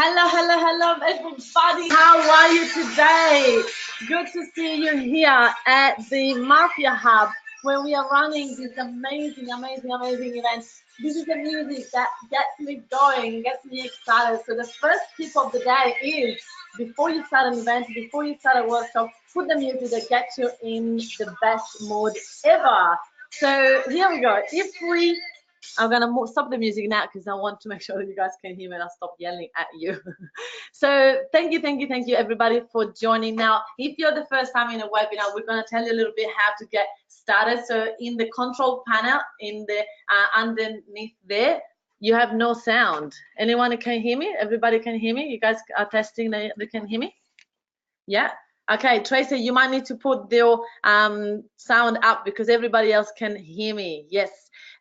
Hello, everybody. How are you today? Good to see you here at the Mafia Hub where we are running this amazing event. This is the music that gets me going, gets me excited. So the first tip of the day is before you start an event, before you start a workshop, put the music that gets you in the best mood ever. So here we go. I'm gonna stop the music now because I want to make sure that you guys can hear me and I'll stop yelling at you. So thank you everybody for joining. Now, if you're the first time in a webinar, we're gonna tell you a little bit how to get started. So in the control panel, in the underneath there, you have no sound. Anyone can hear me? Everybody can hear me? You guys are testing that they can hear me? Yeah. Okay, Tracy, you might need to put your sound up because everybody else can hear me. Yes.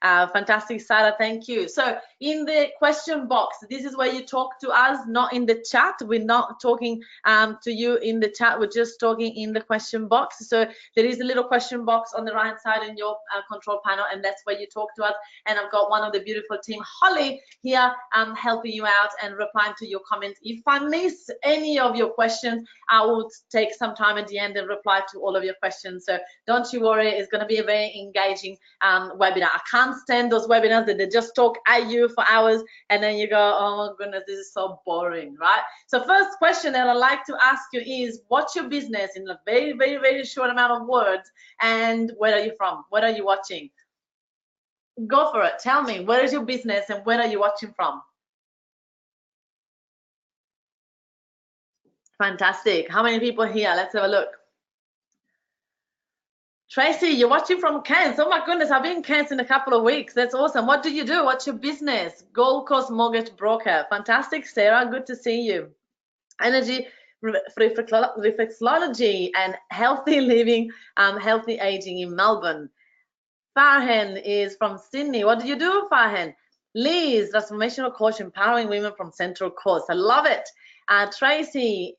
Fantastic, Sarah, thank you. So in the question box, this is where you talk to us, not in the chat. We're not talking to you in the chat. We're just talking in the question box. So there is a little question box on the right side in your control panel, and that's where you talk to us. And I've got one of the beautiful team, Holly, here helping you out and replying to your comments. If I miss any of your questions, I will take some time at the end and reply to all of your questions. So don't you worry, it's going to be a very engaging webinar. I can't stand those webinars that they just talk at you for hours and then you go, oh my goodness, this is so boring, right? So first question that I'd like to ask you is, what's your business in a very short amount of words, and where are you from? What are you watching? Go for it. Tell me, where is your business and where are you watching from? Fantastic. How many people here? Let's have a look. Tracy, you're watching from Cairns. Oh my goodness, I've been in Cairns in a couple of weeks. That's awesome. What do you do? What's your business? Gold Coast Mortgage Broker. Fantastic, Sarah. Good to see you. Energy reflexology and healthy living, healthy aging in Melbourne. Farhan is from Sydney. What do you do, Farhan? Liz, transformational coach, empowering women from Central Coast. I love it. Tracy,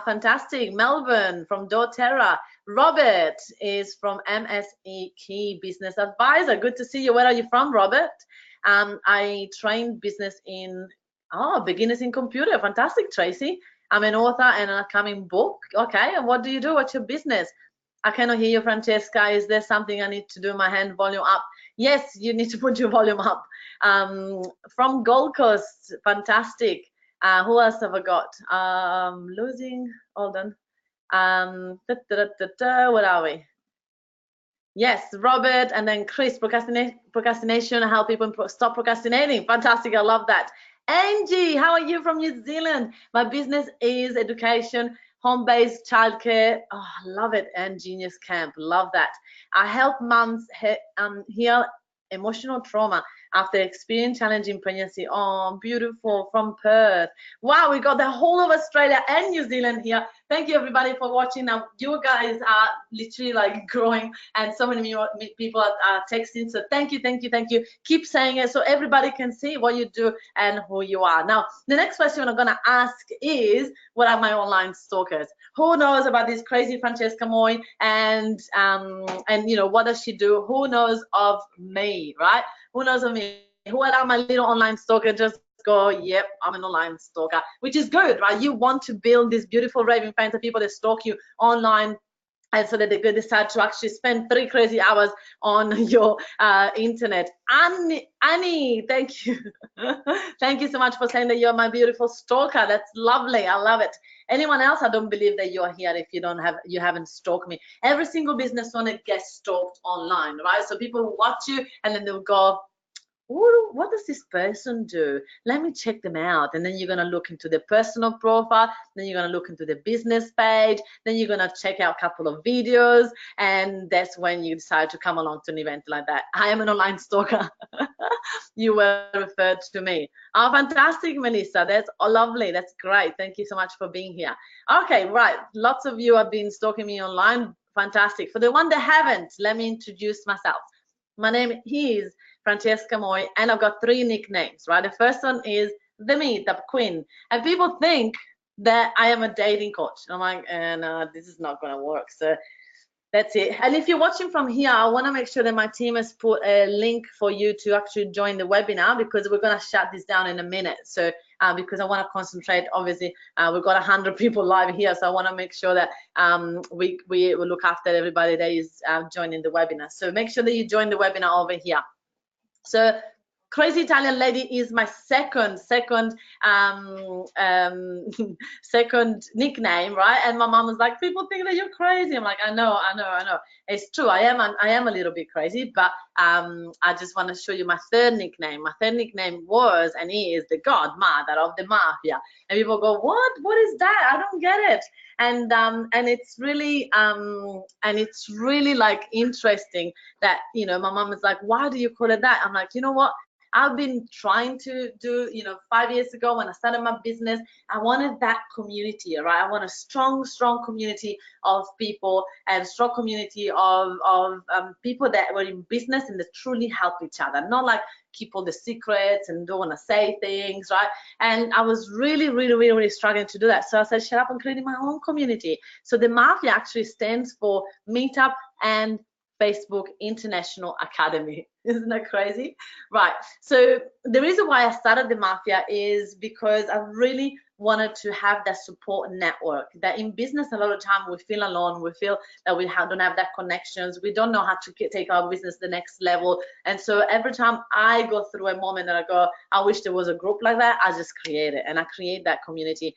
fantastic. Melbourne from doTERRA. Robert is from MSE Key Business Advisor. Good to see you. Where are you from, Robert? I train business in beginners in computer. Fantastic, Tracy. I'm an author and an upcoming book. Okay, and what do you do? What's your business? I cannot hear you, Francesca. Is there something I need to do? My hand volume up. Yes, you need to put your volume up. From Gold Coast, fantastic. Who else have I got? Losing, hold on. Where are we? Yes, Robert, and then Chris, procrastination, help people stop procrastinating. Fantastic, I love that. Angie, how are you from New Zealand? My business is education, home-based childcare. Oh, love it, and Genius Camp, love that. I help moms heal emotional trauma after experiencing challenging pregnancy. Oh, beautiful, from Perth. Wow, we got the whole of Australia and New Zealand here. Thank you everybody for watching. Now you guys are literally like growing, and so many people are texting. So thank you. Keep saying it so everybody can see what you do and who you are. Now the next question I'm gonna ask is, what are my online stalkers? Who knows about this crazy Francesca Moy, and you know, what does she do? Who knows of me, right? Who knows of me? Who are my little online stalker? Just go, yep, I'm an online stalker, which is good, right? You want to build these beautiful raving fans of people that stalk you online, and so that they could decide to actually spend 3 crazy hours on your internet. Annie, thank you. Thank you so much for saying that you're my beautiful stalker. That's lovely. I love it. Anyone else? I don't believe that you're here if you haven't stalked me. Every single business owner gets stalked online, right? So people will watch you and then they'll go, what does this person do? Let me check them out. And then you're going to look into their personal profile, then you're going to look into the business page, then you're going to check out a couple of videos, and that's when you decide to come along to an event like that. I am an online stalker. You were referred to me. Oh, fantastic, Melissa. That's lovely. That's great. Thank you so much for being here. Okay, right. Lots of you have been stalking me online. Fantastic. For the one that haven't, let me introduce myself. My name is Francesca Moy, and I've got 3 nicknames, right? The first one is the Meetup Queen, and people think that I am a dating coach. I'm like, no, this is not going to work. So That's it. And if you're watching from here, I want to make sure that my team has put a link for you to actually join the webinar, because we're going to shut this down in a minute. So because I want to concentrate, obviously, we've got 100 people live here, so I want to make sure that we will look after everybody that is joining the webinar. So make sure that you join the webinar over here. So Crazy Italian Lady is my second nickname, right? And my mom was like, people think that you're crazy. I'm like, I know. It's true. I am a little bit crazy, but I just want to show you my third nickname. My third nickname was and is the godmother of the mafia. And people go, what is that? I don't get it. And it's really like interesting that, you know, my mom is like, why do you call it that? I'm like, you know what? I've been trying to do, you know, 5 years ago when I started my business, I wanted that community, right? I want a strong community of people and strong community of people that were in business and that truly help each other, not like keep all the secrets and don't want to say things, right? And I was really struggling to do that. So I said, shut up and create my own community. So the Mafia actually stands for Meetup and Facebook International Academy. Isn't that crazy? Right. So the reason why I started the Mafia is because I really wanted to have that support network. That in business, a lot of time we feel alone. We feel that we don't have that connections. We don't know how to take our business to the next level. And so every time I go through a moment that I go, I wish there was a group like that, I just create it, and I create that community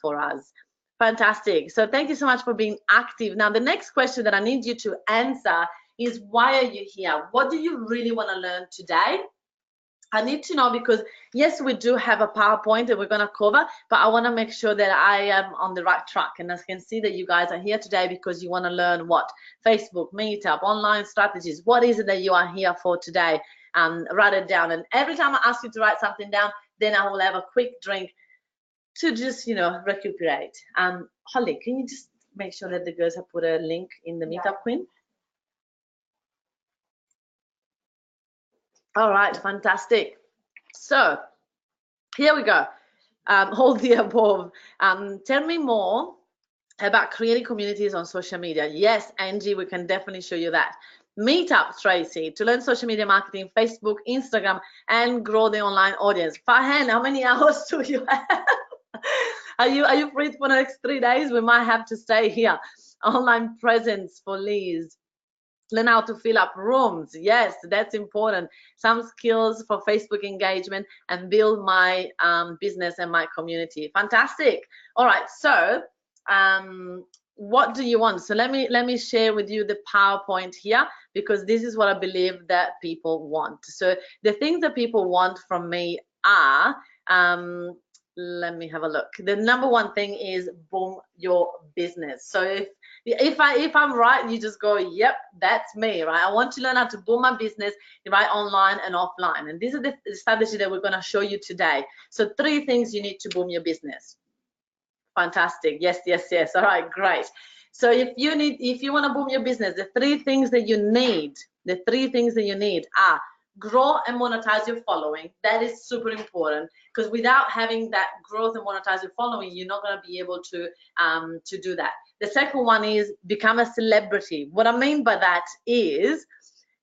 for us. Fantastic. So thank you so much for being active. Now, the next question that I need you to answer is, why are you here? What do you really want to learn today? I need to know, because yes, we do have a PowerPoint that we're going to cover, but I want to make sure that I am on the right track. And I can see that you guys are here today because you want to learn what? Facebook, Meetup, online strategies. What is it that you are here for today? Write it down. And every time I ask you to write something down, then I will have a quick drink to just, you know, recuperate. Holly, can you just make sure that the girls have put a link in the Meetup, Queen? All right, fantastic. So here we go. All the above. Tell me more about creating communities on social media. Yes, Angie, we can definitely show you that. Meetup, Tracy, to learn social media marketing, Facebook, Instagram, and grow the online audience. Farhan, how many hours do you have? Are you free for the next 3 days? We might have to stay here. Online presence for Liz. Learn how to fill up rooms. Yes, that's important. Some skills for Facebook engagement and build my business and my community. Fantastic. All right, so what do you want? So let me share with you the PowerPoint here, because this is what I believe that people want. So the things that people want from me are, let me have a look. The number one thing is boom your business. So if I'm right, you just go, yep, that's me, right? I want to learn how to boom my business, right, online and offline. And this is the strategy that we're going to show you today. So 3 things you need to boom your business. Fantastic. Yes. All right, great. So if you want to boom your business, the 3 things that you need are grow and monetize your following. That is super important, because without having that growth and monetize your following, you're not going to be able to do that. The second one is become a celebrity. What I mean by that is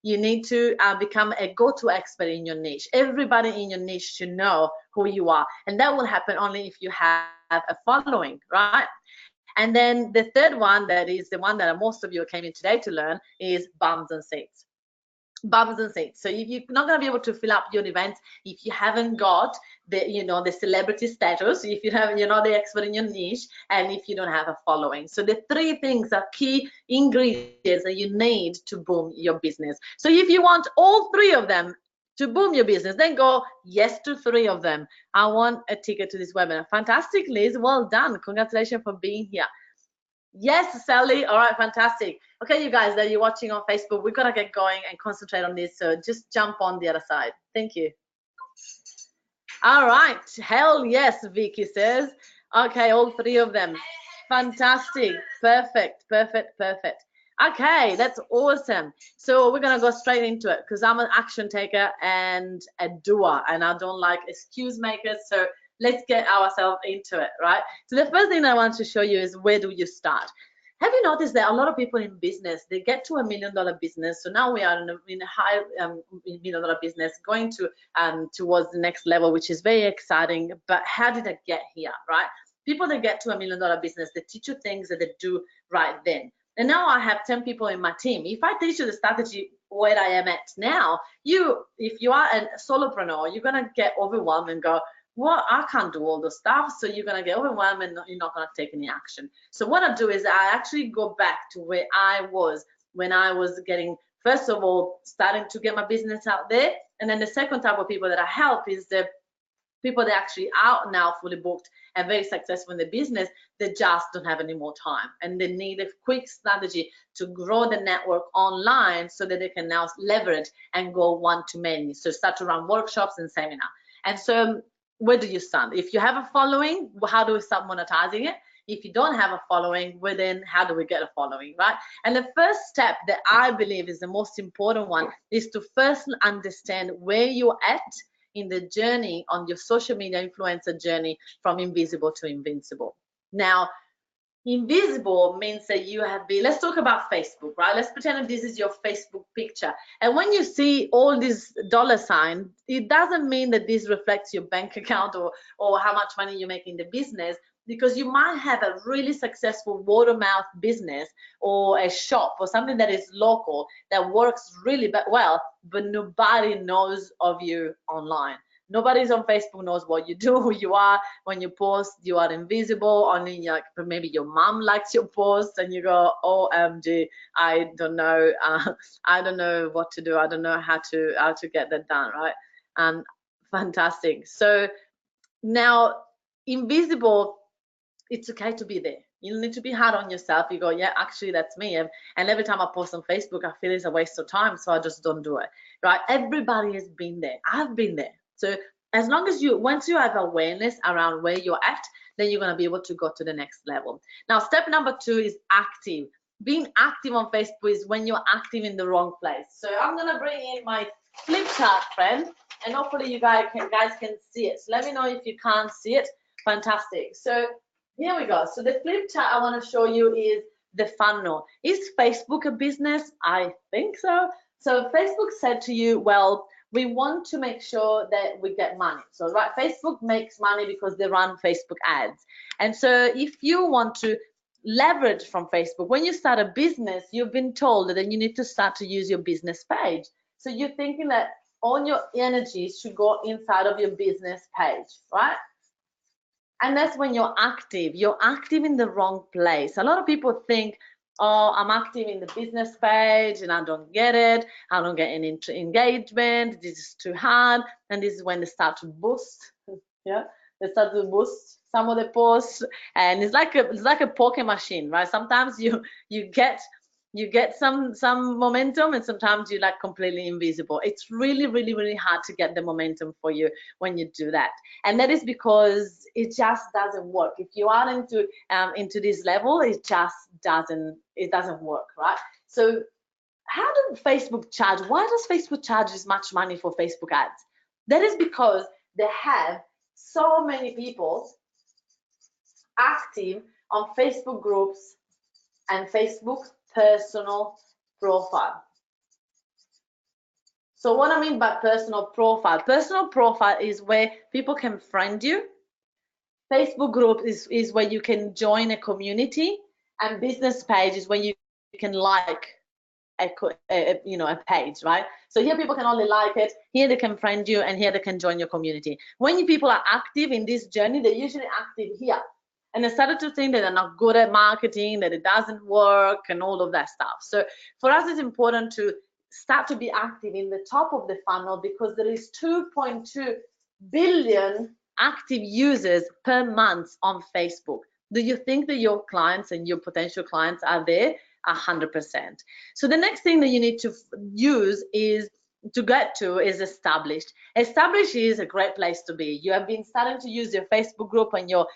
you need to become a go-to expert in your niche. Everybody in your niche should know who you are, and that will happen only if you have a following, right? And then the third one, that is the one that most of you came in today to learn, is bums and seats. Bums and seats. So if you're not going to be able to fill up your events if you haven't got the celebrity status, if you're not the expert in your niche, and if you don't have a following. So the 3 things are key ingredients that you need to boom your business. So if you want all 3 of them to boom your business, then go yes to 3 of them. I want a ticket to this webinar. Fantastic, Liz. Well done. Congratulations for being here. Yes, Sally. All right, fantastic. Okay, you guys that you're watching on Facebook, we've got to get going and concentrate on this. So just jump on the other side. Thank you. All right. Hell yes, Vicky says. Okay, all 3 of them. Fantastic. Perfect. Okay, that's awesome. So we're going to go straight into it, because I'm an action taker and a doer, and I don't like excuse makers. So let's get ourselves into it, right? So the first thing I want to show you is, where do you start? Have you noticed that a lot of people in business, they get to $1 million business? So now we are in a high $1 million business, going to towards the next level, which is very exciting. But how did I get here, right? People that get to $1 million business, they teach you things that they do right then. And now I have 10 people in my team. If I teach you the strategy where I am at now, if you are a solopreneur, you're gonna get overwhelmed and go, well, I can't do all the stuff. So you're gonna get overwhelmed and you're not gonna take any action. So what I do is I actually go back to where I was when I was getting, first of all, starting to get my business out there. And then the second type of people that I help is the people that actually are now fully booked and very successful in the business. They just don't have any more time, and they need a quick strategy to grow the network online so that they can now leverage and go one-to-many. So start to run workshops and seminars. And so where do you start? If you have a following, how do we start monetizing it? If you don't have a following, well, then how do we get a following, right? And the first step that I believe is the most important one is to first understand where you're at in the journey, on your social media influencer journey, from invisible to invincible. Now, invisible means that you have been, let's talk about Facebook, right? Let's pretend that this is your Facebook picture. And when you see all these $signs, it doesn't mean that this reflects your bank account or how much money you make in the business, because you might have a really successful word of mouth business or a shop or something that is local that works really well, but nobody knows of you online. Nobody's on Facebook knows what you do, who you are. When you post, you are invisible. Only maybe your mom likes your post, and you go, OMG, I don't know. I don't know what to do. I don't know how to get that done, right? Fantastic. So now, invisible, it's okay to be there. You need to be hard on yourself. You go, yeah, actually that's me. And every time I post on Facebook, I feel it's a waste of time, so I just don't do it, right? Everybody has been there. I've been there. So as long as once you have awareness around where you're at, then you're gonna be able to go to the next level. Now, step number 2 is active. Being active on Facebook is when you're active in the wrong place. So I'm gonna bring in my flip chart, friend, and hopefully you guys can see it. So let me know if you can't see it. Fantastic. So here we go. So the flip chart I want to show you is the funnel. Is Facebook a business? I think so. So Facebook said to you, well, we want to make sure that we get money. So right, Facebook makes money because they run Facebook ads. And so if you want to leverage from Facebook, when you start a business, you've been told that then you need to start to use your business page. So you're thinking that all your energy should go inside of your business page, right? And that's when you're active. You're active in the wrong place. A lot of people think, oh, I'm active in the business page and I don't get it. I don't get any engagement. This is too hard. And this is when they start to boost. Yeah, they start to boost some of the posts, and it's like a poker machine, right? Sometimes you get some momentum, and sometimes you're like completely invisible. It's really, really, really hard to get the momentum for you when you do that, and that is because it just doesn't work. If you are into this level, it just doesn't work, right? So how does Facebook charge? Why does Facebook charge this much money for Facebook ads? That is because they have so many people active on Facebook groups and Facebook personal profile. So what I mean by personal profile is where people can friend you. Facebook group is where you can join a community, and business page is where you can like a page, right? So here people can only like it, here they can friend you, and here they can join your community. When people are active in this journey, they're usually active here. And they started to think that they're not good at marketing, that it doesn't work, and all of that stuff. So for us, it's important to start to be active in the top of the funnel, because there is 2.2 billion active users per month on Facebook. Do you think that your clients and your potential clients are there? 100%. So the next thing that you need to use is established. Established is a great place to be. You have been starting to use your Facebook group and your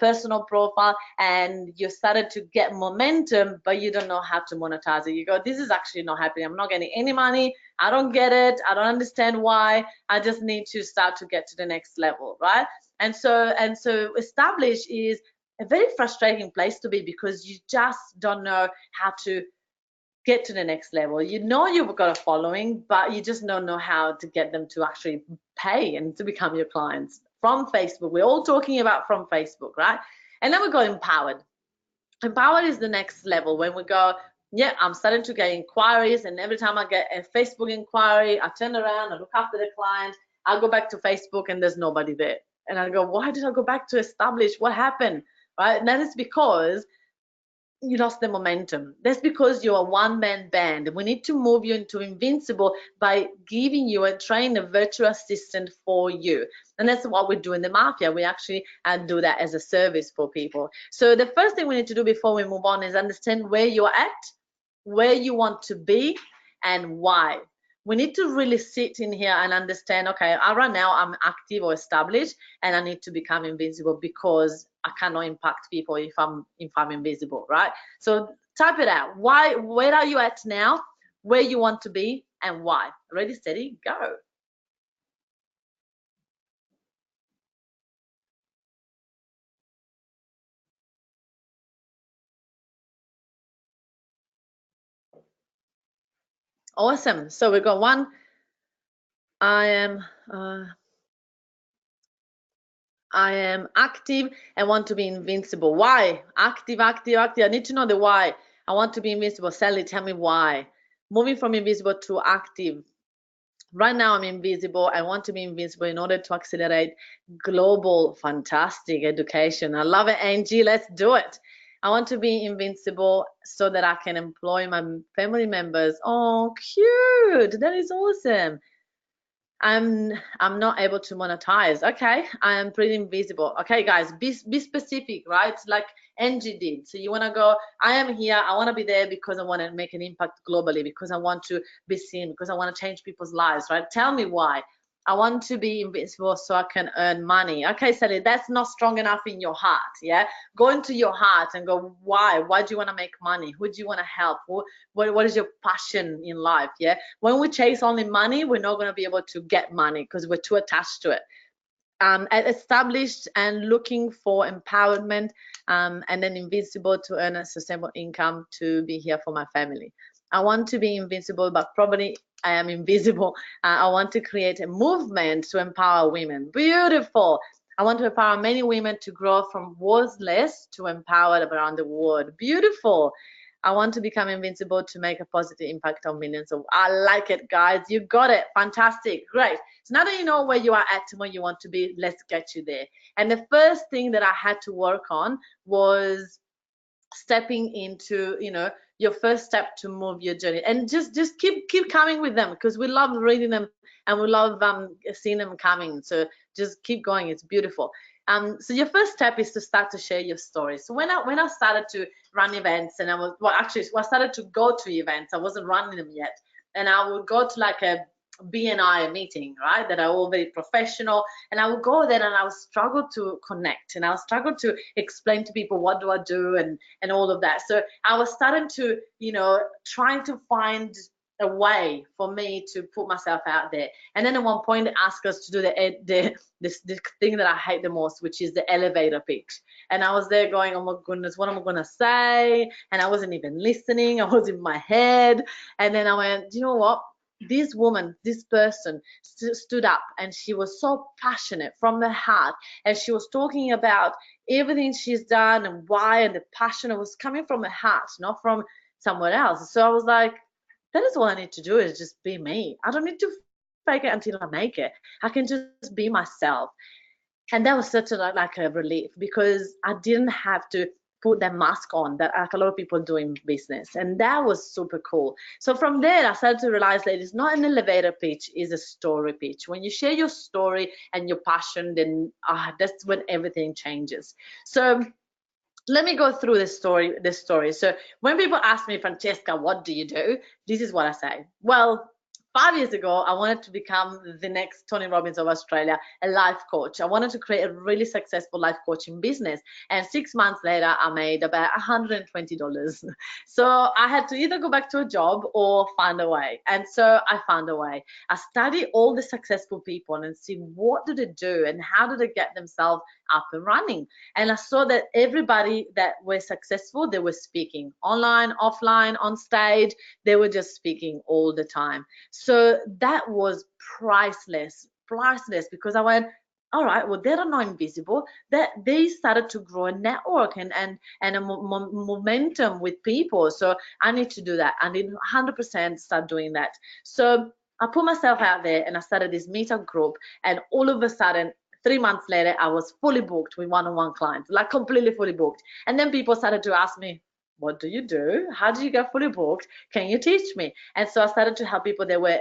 personal profile, and you started to get momentum, but you don't know how to monetize it. You go, this is actually not happening. I'm not getting any money. I don't get it. I don't understand why. I just need to start to get to the next level, right? And so established is a very frustrating place to be, because you just don't know how to get to the next level. You know you've got a following, but you just don't know how to get them to actually pay and to become your clients from Facebook. We're all talking about from Facebook, right? And then we go empowered. Empowered is the next level, when we go, yeah, I'm starting to get inquiries, and every time I get a Facebook inquiry, I turn around, I look after the client, I go back to Facebook and there's nobody there. And I go, why did I go back to establish? What happened? Right? And that is because you lost the momentum. That's because you're a one-man band. We need to move you into Invincible by giving you a trainer, virtual assistant for you. And that's what we do in the Mafia. We actually do that as a service for people. So the first thing we need to do before we move on is understand where you're at, where you want to be, and why. We need to really sit in here and understand, okay, right now I'm active or established, and I need to become invisible because I cannot impact people if I'm invisible, right? So type it out. Why? Where are you at now? Where you want to be, and why? Ready, steady, go. Awesome. So we got one. I am active and want to be invincible. Why? Active, active, active. I need to know the why. I want to be invincible. Sally, tell me why. Moving from invisible to active. Right now I'm invisible. I want to be invincible in order to accelerate global fantastic education. I love it, Angie. Let's do it. I want to be invincible so that I can employ my family members. Oh, cute. That is awesome. I'm not able to monetize. Okay, I am pretty invisible. Okay, guys, be specific, right? Like Angie did. So you want to go, I am here, I want to be there because I want to make an impact globally, because I want to be seen, because I want to change people's lives, right? Tell me why. I want to be invincible so I can earn money. Okay, Sally, that's not strong enough in your heart. Yeah, go into your heart and go, why? Why do you want to make money? Who do you want to help? What is your passion in life? Yeah, when we chase only money, we're not going to be able to get money because we're too attached to it. Established and looking for empowerment, and then invincible to earn a sustainable income to be here for my family. I want to be invincible, but probably I am invisible. I want to create a movement to empower women. Beautiful. I want to empower many women to grow from worthless to empowered around the world. Beautiful. I want to become invincible to make a positive impact on millions of. I like it, guys. You got it. Fantastic. Great. So now that you know where you are at and where you want to be, let's get you there. And the first thing that I had to work on was stepping into, your first step to move your journey. And just keep coming with them, because we love reading them and we love seeing them coming. So just keep going. It's beautiful. So your first step is to start to share your story. So when I started to run events, and I started to go to events. I wasn't running them yet, and I would go to like a BNI meeting, right? That are all very professional, and I would go there and I would struggle to connect, and I would struggle to explain to people what do I do and all of that. So I was starting to, trying to find a way for me to put myself out there. And then at one point they asked us to do this thing that I hate the most, which is the elevator pitch. And I was there going, oh my goodness, what am I gonna say? And I wasn't even listening. I was in my head. And then I went, you know what? This woman, this person stood up, and she was so passionate from the heart, and she was talking about everything she's done and why, and the passion was coming from her heart, not from somewhere else. So I was like, that is all I need to do, is just be me. I don't need to fake it until I make it. I can just be myself. And that was such like a relief, because I didn't have to put that mask on that like a lot of people do in business, and that was super cool. So from there I started to realize that it's not an elevator pitch, it's a story pitch. When you share your story and your passion, then that's when everything changes. So let me go through this story. So when people ask me, Francesca, what do you do? This is what I say. Well, 5 years ago, I wanted to become the next Tony Robbins of Australia, a life coach. I wanted to create a really successful life coaching business. And 6 months later, I made about $120. So I had to either go back to a job or find a way. And so I found a way. I studied all the successful people and see what do they do and how do they get themselves up and running. And I saw that everybody that were successful, they were speaking online, offline, on stage. They were just speaking all the time. So that was priceless because I went, all right, well, they're not invisible. That they started to grow a network and a momentum with people. So I need to do that. I need 100% start doing that. So I put myself out there and I started this meetup group, and all of a sudden 3 months later, I was fully booked with one-on-one clients, like completely fully booked. And then people started to ask me, what do you do? How do you get fully booked? Can you teach me? And so I started to help people that were,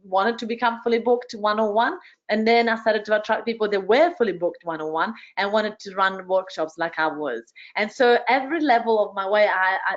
wanted to become fully booked one-on-one. And then I started to attract people that were fully booked one-on-one and wanted to run workshops like I was. And so every level of my way,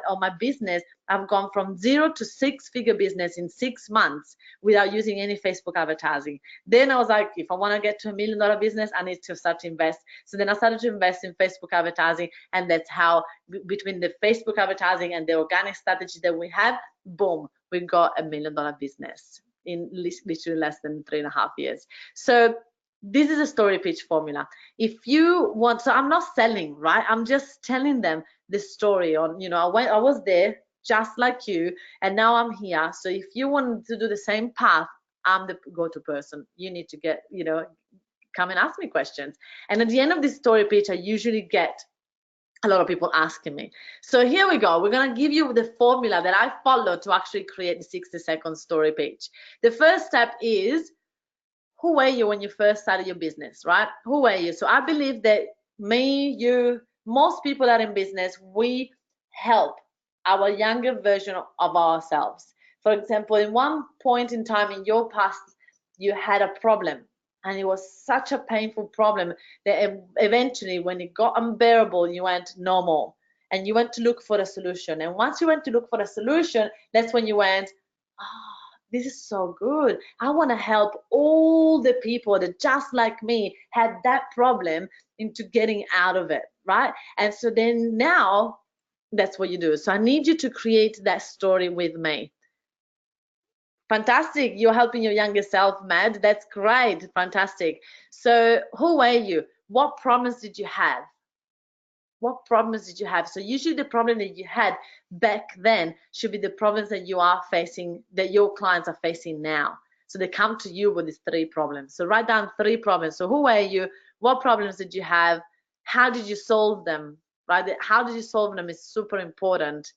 on my business, I've gone from 0 to 6-figure business in 6 months without using any Facebook advertising. Then I was like, if I want to get to $1 million business, I need to start to invest. So then I started to invest in Facebook advertising, and that's how, between the Facebook advertising and the organic strategy that we have, boom, we got $1 million business in literally less than 3.5 years. So this is a story pitch formula. If you want, so I'm not selling, right? I'm just telling them the story on, I was there just like you, and now I'm here. So if you want to do the same path, I'm the go-to person. You need to get, come and ask me questions. And at the end of this story pitch, I usually get a lot of people asking me. So here we go. We're going to give you the formula that I follow to actually create the 60-second story pitch. The first step is, who were you when you first started your business, right? Who were you? So I believe that me, you, most people that are in business, we help our younger version of ourselves. For example, in one point in time in your past, you had a problem, and it was such a painful problem that eventually, when it got unbearable, you went no more, and you went to look for a solution. And once you went to look for a solution, that's when you went, this is so good. I want to help all the people that just like me had that problem into getting out of it, right? And so then now that's what you do. So I need you to create that story with me. Fantastic. You're helping your younger self, Mad. That's great. Fantastic. So who were you? What problems did you have? What problems did you have? So usually the problem that you had back then should be the problems that you are facing, that your clients are facing now. So they come to you with these 3 problems. So write down 3 problems. So who were you? What problems did you have? How did you solve them? Right? How did you solve them is super important.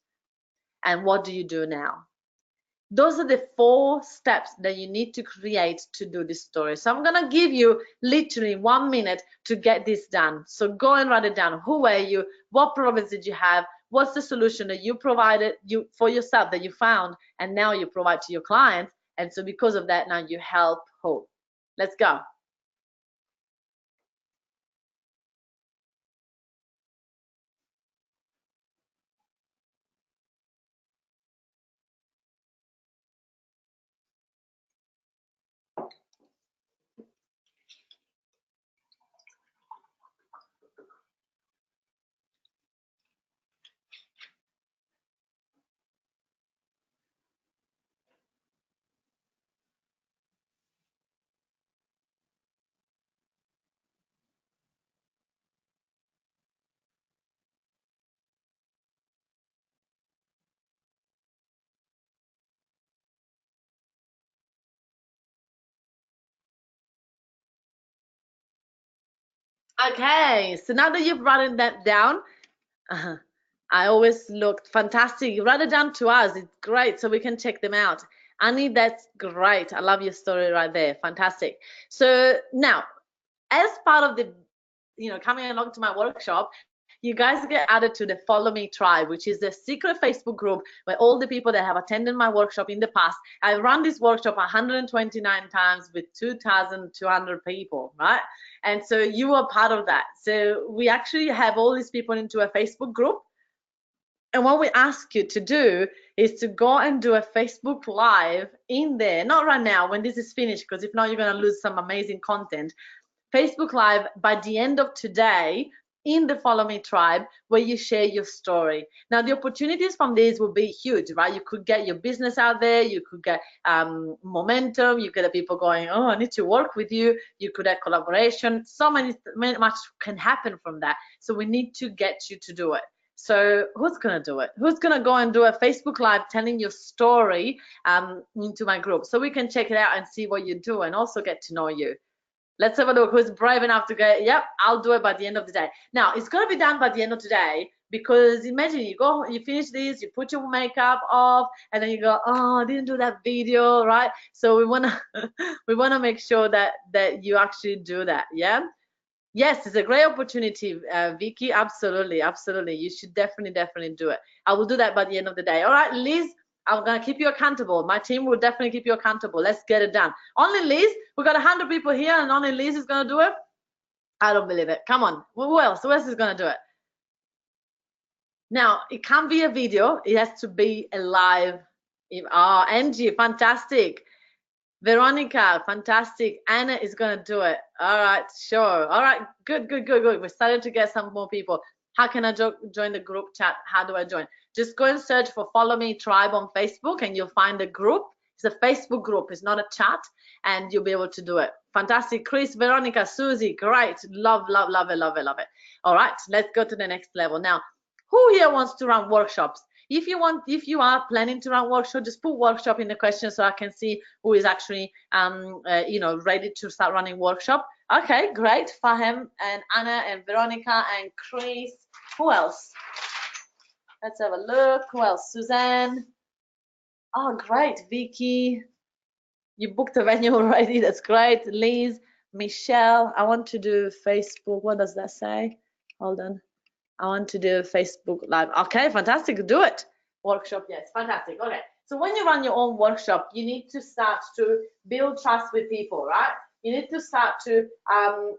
And what do you do now? Those are the 4 steps that you need to create to do this story. So I'm going to give you literally 1 minute to get this done. So go and write it down. Who were you? What problems did you have? What's the solution that you provided for yourself, that you found, and now you provide to your clients? And so because of that, now you help who? Let's go. Okay, so now that you've written that down, I always looked fantastic. You write it down to us. It's great, so we can check them out. Annie, that's great. I love your story right there. Fantastic. So now, as part of the, coming along to my workshop, you guys get added to the Follow Me Tribe, which is the secret Facebook group where all the people that have attended my workshop in the past, I run this workshop 129 times with 2,200 people, right? And so you are part of that. So we actually have all these people into a Facebook group, And what we ask you to do is to go and do a Facebook Live in there, not right now when this is finished, because if not, you're going to lose some amazing content. Facebook Live by the end of today in the Follow Me tribe, where you share your story. Now, the opportunities from this will be huge, right? You could get your business out there, you could get momentum, you get people going, oh, I need to work with you, you could have collaboration, so much can happen from that. So we need to get you to do it. So who's gonna do it? Who's gonna go and do a Facebook Live telling your story into my group, so we can check it out and see what you do and also get to know you? Let's have a look. Who's brave enough to go, yep, I'll do it by the end of the day. Now, it's going to be done by the end of today, because imagine you go, you finish this, you put your makeup off, and then you go, oh, I didn't do that video, right? So we want to we want to make sure that you actually do that, yeah? Yes, it's a great opportunity, Vicky. Absolutely, absolutely. You should definitely do it. I will do that by the end of the day. All right, Liz, I'm going to keep you accountable. My team will definitely keep you accountable. Let's get it done. Only Liz, we got 100 people here and only Liz is going to do it? I don't believe it. Come on. Who else? Who else is going to do it? Now, it can't be a video. It has to be a live. Oh, Angie, fantastic. Veronica, fantastic. Anna is going to do it. All right, sure. All right, good. We're starting to get some more people. How can I join the group chat? How do I join? Just go and search for Follow Me Tribe on Facebook and you'll find a group. It's a Facebook group. It's not a chat, and you'll be able to do it. Fantastic. Chris, Veronica, Susie, great. Love it. All right, let's go to the next level. Now, who here wants to run workshops? If you are planning to run workshop, just put workshop in the question so I can see who is actually ready to start running workshop. Okay, great. Fahem and Anna and Veronica and Chris. Who else? Let's have a look. Who else? Suzanne. Oh, great. Vicky. You booked a venue already. That's great. Liz, Michelle. I want to do Facebook. What does that say? Hold on. I want to do Facebook Live. Okay, fantastic. Do it. Workshop, yes, fantastic. Okay, so when you run your own workshop, you need to start to build trust with people, right? You need to start to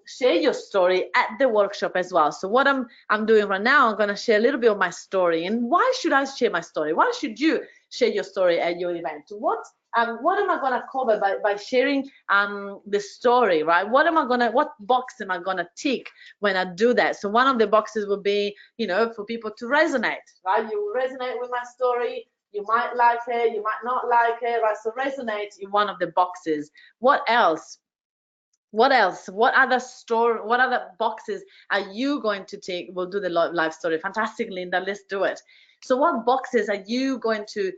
share your story at the workshop as well. So what I'm doing right now, I'm going to share a little bit of my story. And why should I share my story? Why should you share your story at your event? What am I going to cover by sharing the story, right? What box am I going to tick when I do that? So one of the boxes will be, for people to resonate, right? You will resonate with my story. You might like it, you might not like it, right? So resonate in one of the boxes. What else? What other boxes are you going to take? We'll do the live story. Fantastic, Linda. Let's do it. So what boxes are you going to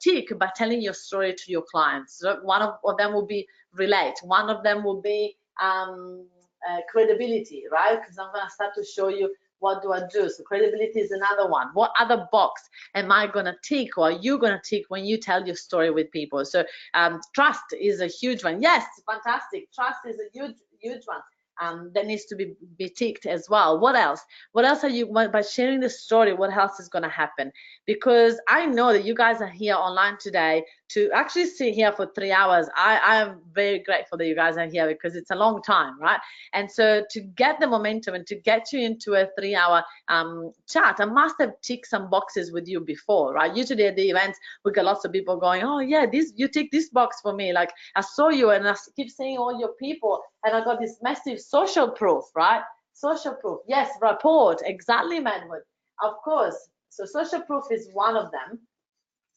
tick by telling your story to your clients? So one of them will be relate. One of them will be credibility, right? Because I'm going to start to show you what do I do. So credibility is another one. What other box am I going to tick, or are you going to tick when you tell your story with people? So trust is a huge one. Yes, fantastic. Trust is a huge one. That needs to be ticked as well. What else? What else are you, by sharing the story, what else is going to happen? Because I know that you guys are here online today to actually sit here for 3 hours. I am very grateful that you guys are here, because it's a long time, right? And so to get the momentum and to get you into a 3-hour chat, I must have ticked some boxes with you before, right? Usually at the events, we get lots of people going, oh yeah, you tick this box for me. Like I saw you and I keep seeing all your people, and I got this massive social proof, right? Social proof. Yes, rapport. Exactly, Manhood. Of course. So social proof is one of them.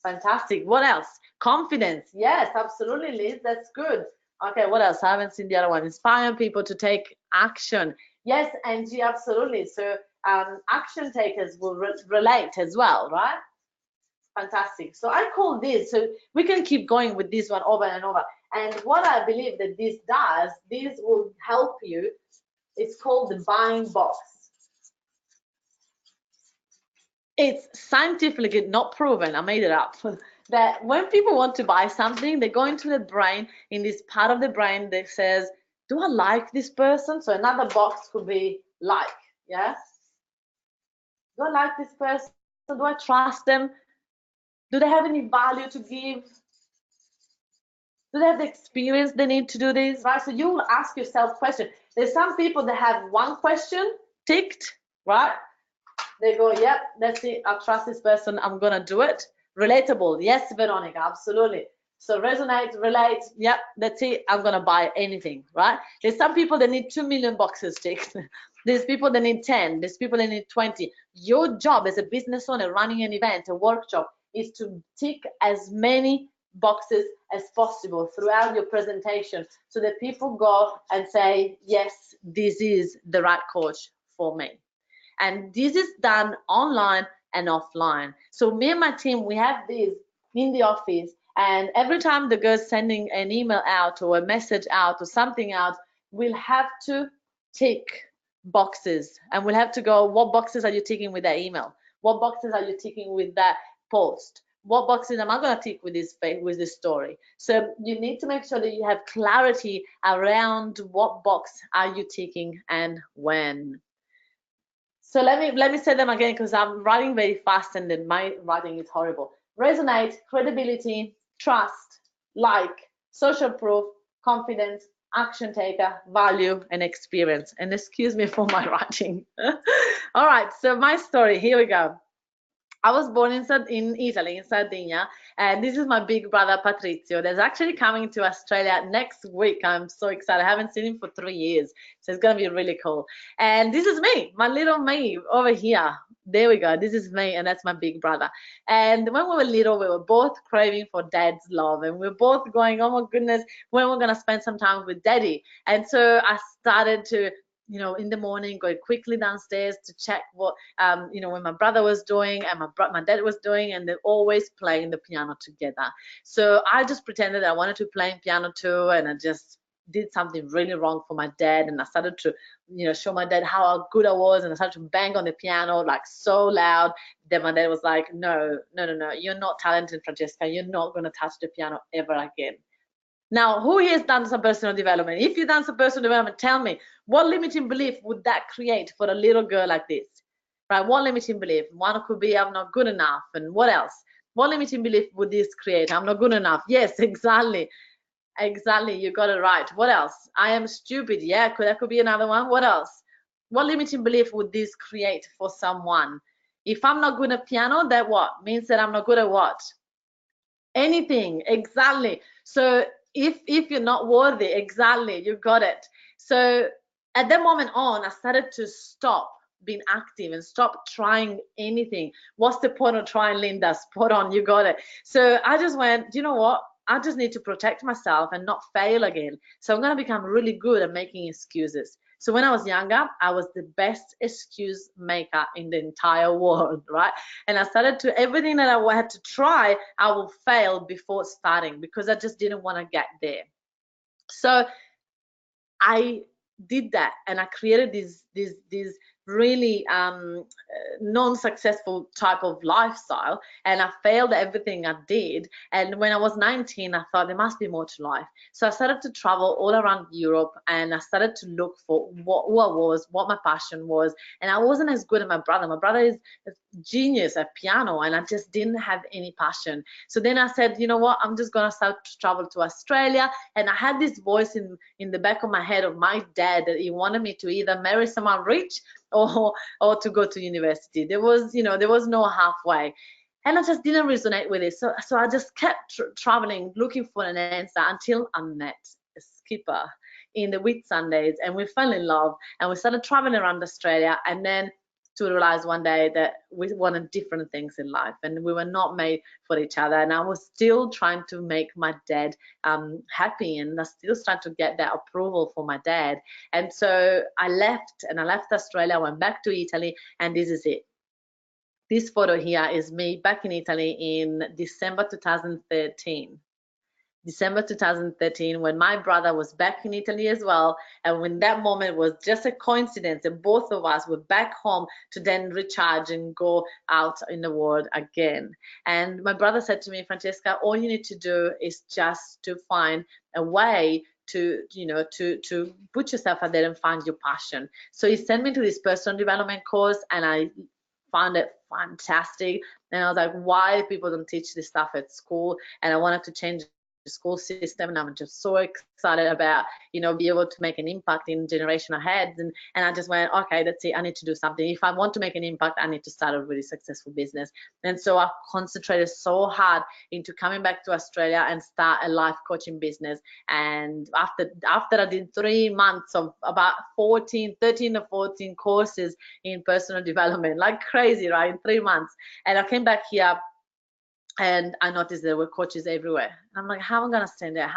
Fantastic. What else? Confidence. Yes, absolutely, Liz. That's good. Okay, what else? I haven't seen the other one. Inspire people to take action. Yes, Angie, absolutely. So action takers will relate as well, right? Fantastic. So I call this, so we can keep going with this one over and over. And what I believe that this does, this will help you. It's called the buying box. It's scientifically not proven, I made it up, that when people want to buy something, they go into the brain, in this part of the brain that says, do I like this person? So another box could be like, yeah? Do I like this person? Do I trust them? Do they have any value to give? Do they have the experience they need to do this, right? So you will ask yourself questions. There's some people that have one question ticked, right? They go, yep, that's it. I trust this person. I'm going to do it. Relatable. Yes, Veronica, absolutely. So resonate, relate. Yep, that's it. I'm going to buy anything, right? There's some people that need 2 million boxes ticked. There's people that need 10. There's people that need 20. Your job as a business owner running an event, a workshop, is to tick as many boxes as possible throughout your presentation so that people go and say, yes, this is the right coach for me. And this is done online and offline. So me and my team, we have this in the office, and every time the girl's sending an email out or a message out or something out, we'll have to tick boxes, and we'll have to go, what boxes are you ticking with that email? What boxes are you ticking with that post? What boxes am I going to tick with this story? So you need to make sure that you have clarity around what box are you ticking and when. So let me say them again, because I'm writing very fast and then my writing is horrible. Resonate, credibility, trust, like, social proof, confidence, action taker, value, and experience. And excuse me for my writing. All right, so my story, here we go. I was born in Italy, in Sardinia, and this is my big brother Patrizio. That's actually coming to Australia next week. I'm so excited. I haven't seen him for 3 years, so it's gonna be really cool. And this is me, my little me over here. There we go. This is me, and that's my big brother. And when we were little, we were both craving for dad's love, and we were both going, "Oh my goodness, when we're gonna spend some time with daddy?" And so I started to, in the morning, go quickly downstairs to check what, when my brother was doing and my dad was doing, and they're always playing the piano together. So I just pretended I wanted to play piano too, and I just did something really wrong for my dad, and I started to, show my dad how good I was, and I started to bang on the piano like so loud that my dad was like, no, you're not talented, Francesca. You're not going to touch the piano ever again. Now, who here has done some personal development? If you've done some personal development, tell me, what limiting belief would that create for a little girl like this? Right? What limiting belief? One could be, I'm not good enough. And what else? What limiting belief would this create? I'm not good enough. Yes, exactly. Exactly. You got it right. What else? I am stupid. Yeah, that could be another one. What else? What limiting belief would this create for someone? If I'm not good at piano, that what? Means that I'm not good at what? Anything. Exactly. So if you're not worthy, exactly, you got it. So at that moment on, I started to stop being active and stop trying anything. What's the point of trying, Linda? Spot on, you got it. So I just went, you know what? I just need to protect myself and not fail again. So I'm going to become really good at making excuses. So when I was younger, I was the best excuse maker in the entire world, right? And I started to, everything that I had to try, I will fail before starting, because I just didn't want to get there. So I did that, and I created this really non-successful type of lifestyle, and I failed at everything I did. And when I was 19, I thought there must be more to life. So I started to travel all around Europe, and I started to look for who I was, what my passion was. And I wasn't as good as my brother. My brother is a genius at piano, and I just didn't have any passion. So then I said, you know what, I'm just gonna start to travel to Australia. And I had this voice in the back of my head of my dad that he wanted me to either marry someone rich or to go to university. There was no halfway, and I just didn't resonate with it. So I just kept traveling, looking for an answer, until I met a skipper in the Whitsundays, and we fell in love, and we started traveling around Australia. And then to realize one day that we wanted different things in life, and we were not made for each other. And I was still trying to make my dad happy, and I still trying to get that approval for my dad. And so I left Australia, I went back to Italy, and this is it. This photo here is me back in Italy in December 2013. December 2013, when my brother was back in Italy as well. And when that moment was just a coincidence that both of us were back home to then recharge and go out in the world again. And my brother said to me, Francesca, all you need to do is just to find a way to put yourself out there and find your passion. So he sent me to this personal development course, and I found it fantastic. And I was like, why people don't teach this stuff at school? And I wanted to change school system, and I'm just so excited about, be able to make an impact in generational heads. And I just went, okay, that's it. I need to do something. If I want to make an impact, I need to start a really successful business. And so I concentrated so hard into coming back to Australia and start a life coaching business. And after I did 3 months of about 13 to 14 courses in personal development, like crazy, right? In 3 months. And I came back here, and I noticed there were coaches everywhere. I'm like, how am I gonna stand there?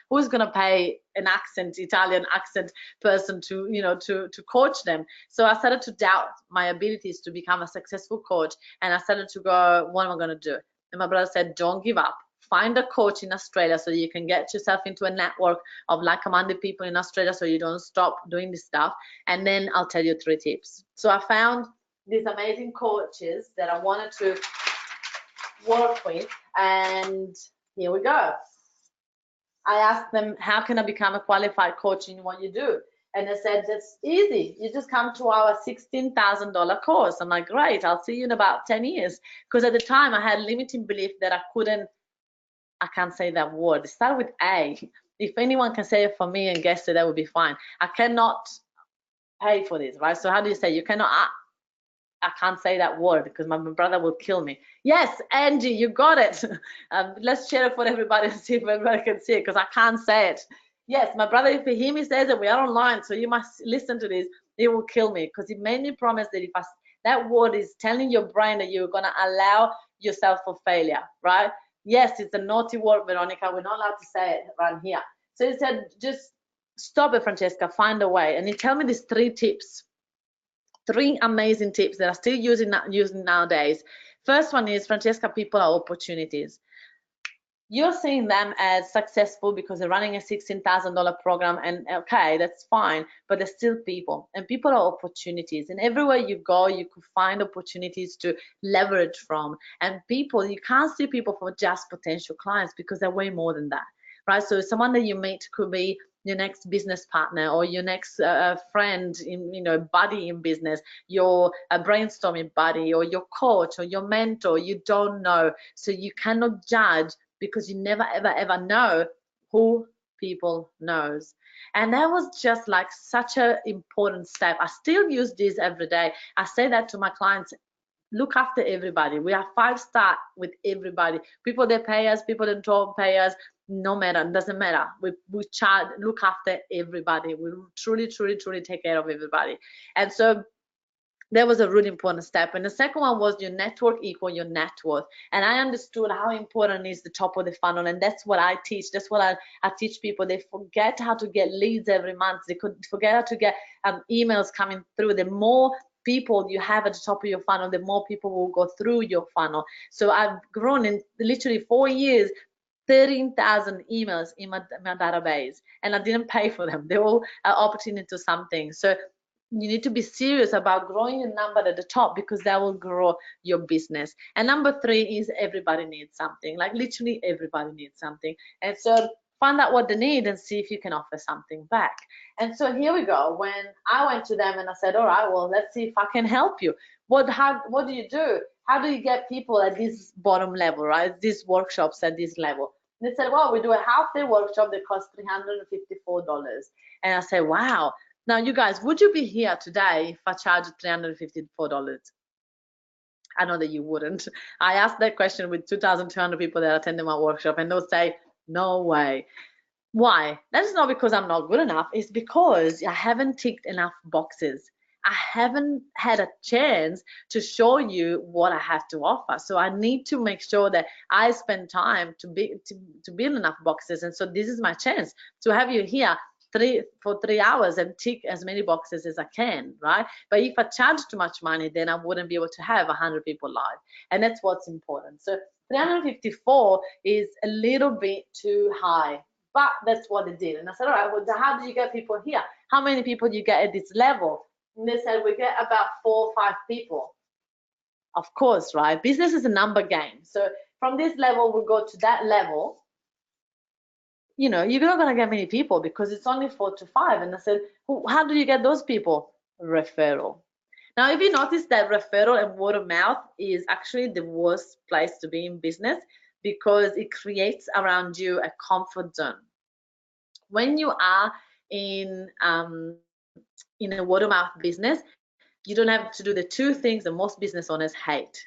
Who's gonna pay an Italian accent person to coach them? So I started to doubt my abilities to become a successful coach, and I started to go, what am I gonna do? And my brother said, don't give up. Find a coach in Australia so you can get yourself into a network of like-minded people in Australia, so you don't stop doing this stuff. And then I'll tell you 3 tips. So I found these amazing coaches that I wanted to work with, and here we go. I asked them, how can I become a qualified coach in what you do? And they said, it's easy. You just come to our $16,000 course. I'm like, great, I'll see you in about 10 years. Because at the time I had limiting belief that I can't say that word. It started with A. If anyone can say it for me and guess it, that would be fine. I cannot pay for this, right? So how do you say, you cannot, I can't say that word because my brother will kill me. Yes, Angie, you got it. Let's share it for everybody and see if everybody can see it, because I can't say it. Yes, my brother, if he hear me says it, we are online, so you must listen to this. He will kill me because he made me promise that if that word is telling your brain that you're going to allow yourself for failure, right? Yes, it's a naughty word, Veronica. We're not allowed to say it around here. So he said, just stop it, Francesca, find a way. And he told me these 3 tips. 3 amazing tips that I'm still using nowadays. First one is, Francesca, people are opportunities. You're seeing them as successful because they're running a $16,000 program, and okay, that's fine, but they're still people, and people are opportunities, and everywhere you go you could find opportunities to leverage from. And people, you can't see people for just potential clients, because they're way more than that, right? So someone that you meet could be your next business partner, or your next friend, buddy in business, your brainstorming buddy, or your coach, or your mentor. You don't know, so you cannot judge, because you never ever know who people knows. And that was just like such an important step. I still use this every day. I say that to my clients, look after everybody. We are 5-star with everybody. People that pay us, people that don't pay us, no matter, doesn't matter. We look after everybody. We truly take care of everybody. And so that was a really important step. And the second one was, your network equal your net worth. And I understood how important is the top of the funnel, and that's what I teach. That's what I teach people. They forget how to get leads every month. They could forget how to get emails coming through. The more people you have at the top of your funnel, the more people will go through your funnel. So I've grown in literally 4 years, 13,000 emails in my database, and I didn't pay for them. They all are opportunity to something. So you need to be serious about growing your number at the top, because that will grow your business. And number 3 is, everybody needs something. Like literally everybody needs something. And so find out what they need and see if you can offer something back. And so here we go. When I went to them and I said, all right, well, let's see if I can help you. What do you do? How do you get people at this bottom level, right? These workshops at this level. And they said, well, we do a half-day workshop that costs $354. And I said, wow. Now, you guys, would you be here today if I charged $354? I know that you wouldn't. I asked that question with 2,200 people that attended my workshop, and they'll say, no way. Why? That's not because I'm not good enough. It's because I haven't ticked enough boxes. I haven't had a chance to show you what I have to offer. So I need to make sure that I spend time to build enough boxes. And so this is my chance to have you here for 3 hours and tick as many boxes as I can, right? But if I charge too much money, then I wouldn't be able to have 100 people live. And that's what's important. So 354 is a little bit too high, but that's what they did. And I said, all right, well, how do you get people here? How many people do you get at this level? And they said, we get about 4 or 5 people. Of course, right? Business is a number game. So from this level, we go to that level. You're not going to get many people because it's only 4 to 5. And I said, how do you get those people? Referral. Now, if you notice that referral and word of mouth is actually the worst place to be in business, because it creates around you a comfort zone. When you are in a word of mouth business, you don't have to do the two things that most business owners hate: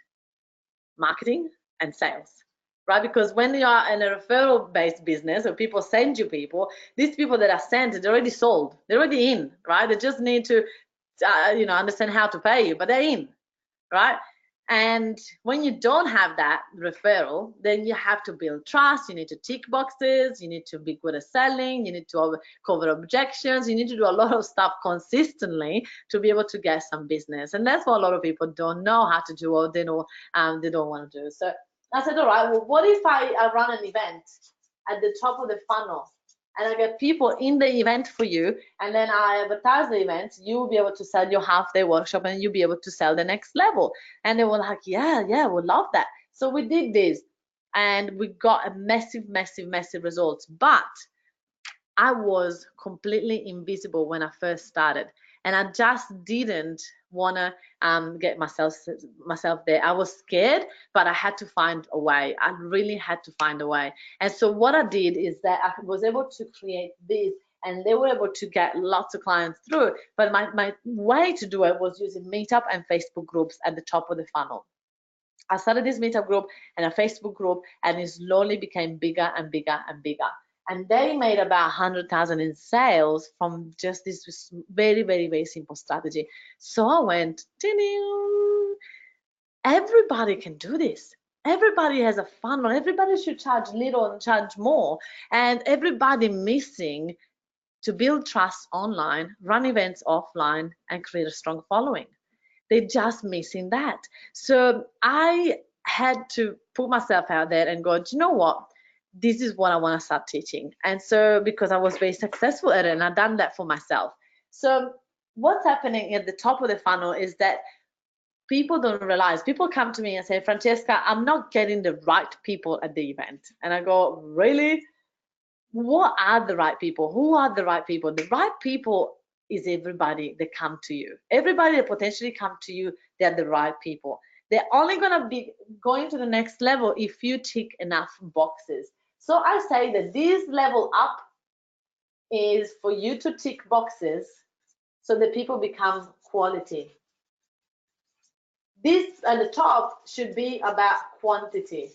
marketing and sales, right? Because when you are in a referral based business, or people send you people, these people that are sent, they're already sold, they're already in, right? They just need to understand how to pay you, but they're in, right? And when you don't have that referral, then you have to build trust. You need to tick boxes. You need to be good at selling. You need to cover objections. You need to do a lot of stuff consistently to be able to get some business. And that's what a lot of people don't know how to do, or they don't want to do. So I said, all right, well, what if I run an event at the top of the funnel, and I get people in the event for you, and then I advertise the event, you will be able to sell your half-day workshop, and you'll be able to sell the next level. And they were like, yeah, we love that. So we did this, and we got a massive results. But I was completely invisible when I first started, and I just didn't want to get myself there. I was scared, but I had to find a way. I really had to find a way. And so what I did is that I was able to create this, and they were able to get lots of clients through it. But my way to do it was using Meetup and Facebook groups at the top of the funnel. I started this Meetup group and a Facebook group, and it slowly became bigger and bigger and bigger. And they made about 100,000 in sales from just this very simple strategy. So I went, everybody can do this. Everybody has a funnel. Everybody should charge little and charge more. And everybody missing to build trust online, run events offline, and create a strong following. They're just missing that. So I had to put myself out there and go, do you know what? This is what I want to start teaching. And so because I was very successful at it, and I've done that for myself. So what's happening at the top of the funnel is that people don't realize. People come to me and say, Francesca, I'm not getting the right people at the event. And I go, really? What are the right people? Who are the right people? The right people is everybody that come to you. Everybody that potentially come to you, they're the right people. They're only going to be going to the next level if you tick enough boxes. So I say that this level up is for you to tick boxes so that people become quality. This at the top should be about quantity.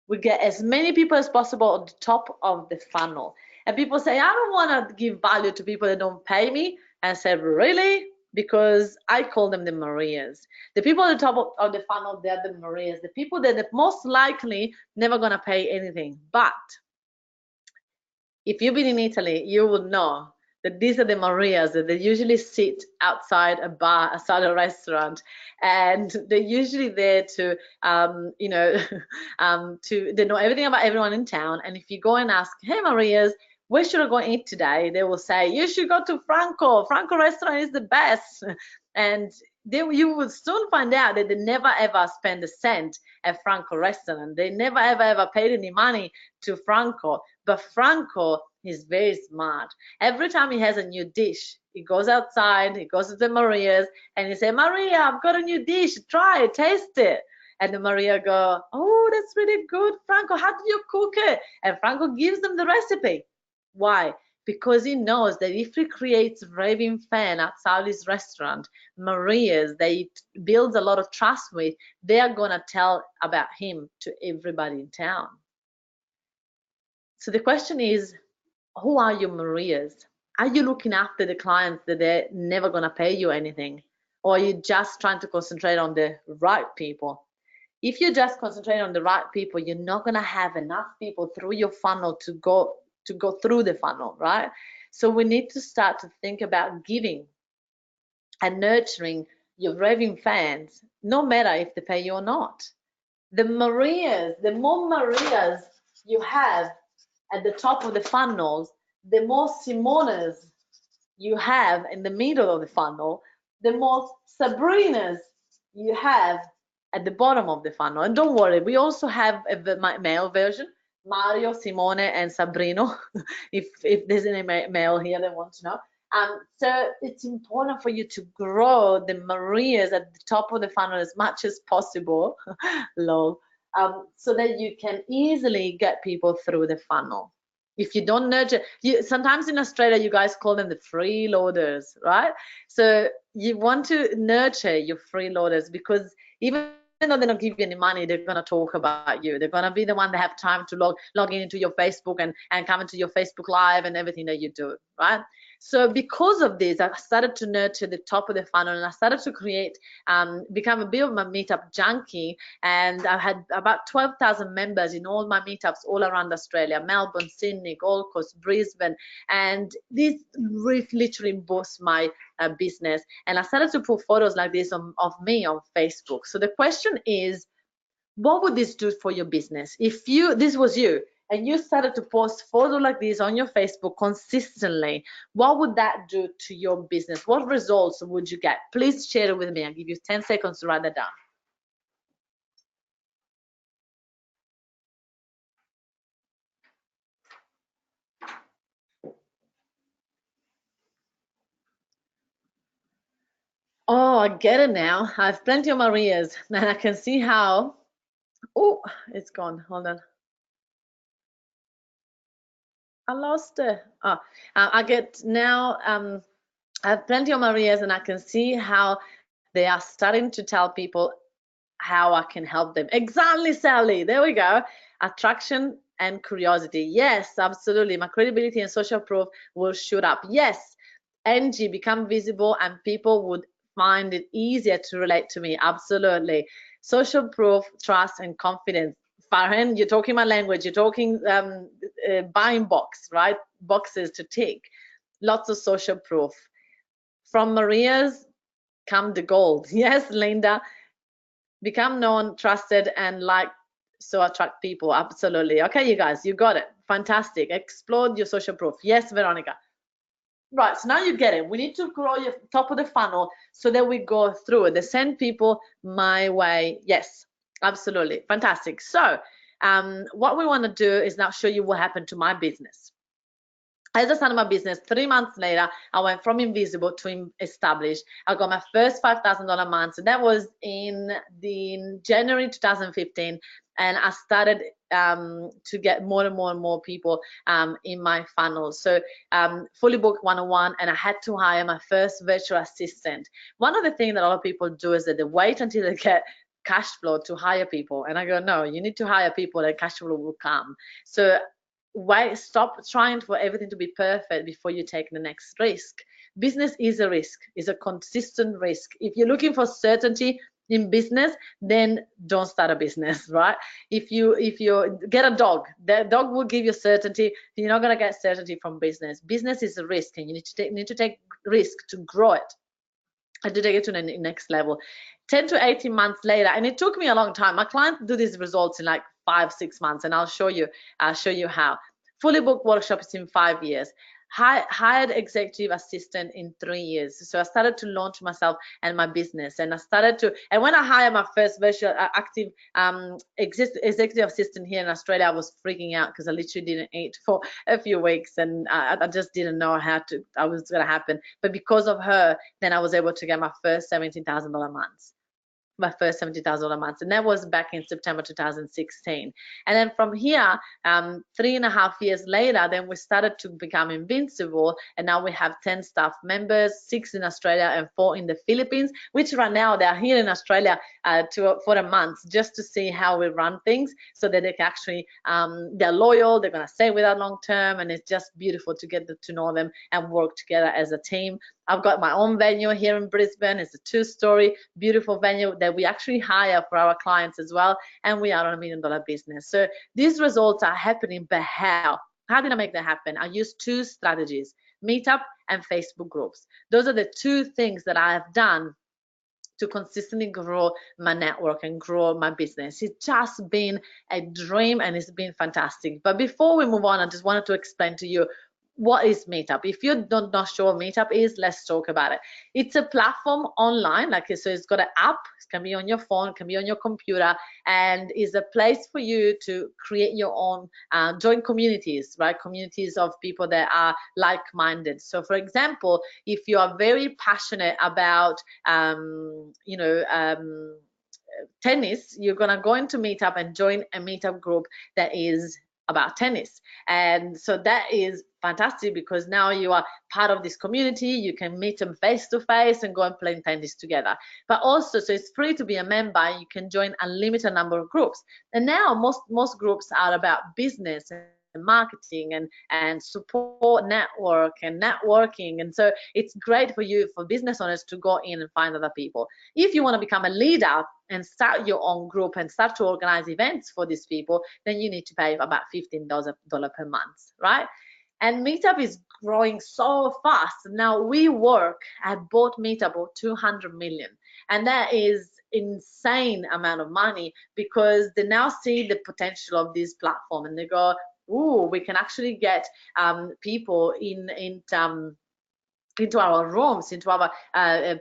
We get as many people as possible at the top of the funnel. And people say, I don't want to give value to people that don't pay me. And I said, really? Because I call them the Marias. The people at the top of the funnel, they're the Marias. The people that are most likely never going to pay anything. But if you've been in Italy, you will know that these are the Marias, that they usually sit outside a bar, outside a restaurant, and they're usually there to, they know everything about everyone in town. And if you go and ask, hey Marias, where should I go and eat today? They will say, you should go to Franco. Franco restaurant is the best. And then you will soon find out that they never ever spend a cent at Franco restaurant. They never ever paid any money to Franco. But Franco is very smart. Every time he has a new dish, he goes outside, he goes to the Marias, and he say, Maria, I've got a new dish. Try it, taste it. And the Maria go, oh, that's really good, Franco. How do you cook it? And Franco gives them the recipe. Why? Because he knows that if he creates raving fan outside his restaurant, Maria's, they builds a lot of trust with, they are gonna tell about him to everybody in town. So the question is, who are your Marias? Are you looking after the clients that they're never gonna pay you anything? Or are you just trying to concentrate on the right people? If you just concentrate on the right people, you're not gonna have enough people through your funnel to go through the funnel, right? So we need to start to think about giving and nurturing your raving fans, no matter if they pay you or not. The Marias, the more Marias you have at the top of the funnels, the more Simonas you have in the middle of the funnel, the more Sabrinas you have at the bottom of the funnel. And don't worry, we also have a male version, Mario, Simone, and Sabrino, if there's any male here that wants to know. So it's important for you to grow the Marias at the top of the funnel as much as possible. Lol. so that you can easily get people through the funnel. If you don't nurture, sometimes in Australia you guys call them the freeloaders, right? So you want to nurture your freeloaders, because even though they don't give you any money, they're going to talk about you. They're going to be the one that have time to log into your Facebook and come into your Facebook Live and everything that you do, right? So because of this, I started to nurture the top of the funnel, and I started to create, become a bit of a meetup junkie. And I had about 12,000 members in all my meetups all around Australia, Melbourne, Sydney, Gold Coast, Brisbane. And this literally boosts my business. And I started to put photos like this of me on Facebook. So the question is, what would this do for your business? If this was you, and you started to post photos like this on your Facebook consistently, what would that do to your business? What results would you get? Please share it with me. I'll give you 10 seconds to write that down. Oh, I get it now. I have plenty of Marias, and I can see how. Oh, it's gone. Hold on. I lost it. I get now. I have plenty of Marias, and I can see how they are starting to tell people how I can help them. Exactly, Sally. There we go. Attraction and curiosity. Yes, absolutely. My credibility and social proof will shoot up. Yes, NG, become visible, and people would find it easier to relate to me. Absolutely. Social proof, trust, and confidence. Farhan, you're talking my language. You're talking buying box, right? Boxes to tick. Lots of social proof. From Maria's come the gold. Yes, Linda. Become known, trusted, and liked, so attract people. Absolutely. Okay, you guys, you got it. Fantastic. Explode your social proof. Yes, Veronica. Right, so now you get it. We need to grow your top of the funnel so that we go through it. They send people my way. Yes, absolutely. Fantastic. So what we want to do is now show you what happened to my business. As I started my business, 3 months later, I went from invisible to established. I got my first $5,000 month. So that was in January 2015. And I started to get more and more and more people in my funnel. So fully booked 101, and I had to hire my first virtual assistant. One of the things that a lot of people do is that they wait until they get cash flow to hire people. And I go, no, you need to hire people, and cash flow will come. So why stop trying for everything to be perfect before you take the next risk? Business is a risk, is a consistent risk. If you're looking for certainty in business, then don't start a business, right? If you get a dog, the dog will give you certainty. You're not going to get certainty from business. Business is a risk, and you need to take risk to grow it and to take it to the next level. 10 to 18 months later, and it took me a long time. My clients do these results in like 5-6 months, and I'll show you how. Fully booked workshops in 5 years. Hired executive assistant in 3 years. So I started to launch myself and my business, and and when I hired my first virtual active executive assistant here in Australia, I was freaking out because I literally didn't eat for a few weeks, and I just didn't know how was going to happen. But because of her, then I was able to get my first $17,000 months. My first $70,000 month, and that was back in September 2016. And then from here, 3.5 years later, then we started to become Invincible, and now we have 10 staff members, 6 in Australia and 4 in the Philippines, which right now they are here in Australia for a month just to see how we run things, so that they can actually they're loyal, they're going to stay with us long term, and it's just beautiful to get to know them and work together as a team. I've got my own venue here in Brisbane. It's a 2-story, beautiful venue that we actually hire for our clients as well. And we are on $1 million business. So these results are happening, but how? How did I make that happen? I used 2 strategies, Meetup and Facebook groups. Those are the 2 things that I have done to consistently grow my network and grow my business. It's just been a dream, and it's been fantastic. But before we move on, I just wanted to explain to you, what is Meetup? If you're not sure what Meetup is, let's talk about it. It's a platform online, so it's got an app. It can be on your phone, it can be on your computer, and is a place for you to create your own, join communities, right? Communities of people that are like-minded. So, for example, if you are very passionate about, tennis, you're gonna go into Meetup and join a Meetup group that is about tennis. And so that is fantastic because now you are part of this community. You can meet them face to face and go and play tennis together. But also, so it's free to be a member. You can join a limited number of groups. And now most groups are about business and marketing and support network and networking. And so it's great for you, for business owners, to go in and find other people. If you want to become a leader and start your own group and start to organize events for these people, then you need to pay about $15 per month, right? And Meetup is growing so fast. Now we work at both Meetup of 200 million, and that is insane amount of money because they now see the potential of this platform and they go, ooh, we can actually get people into our rooms, into our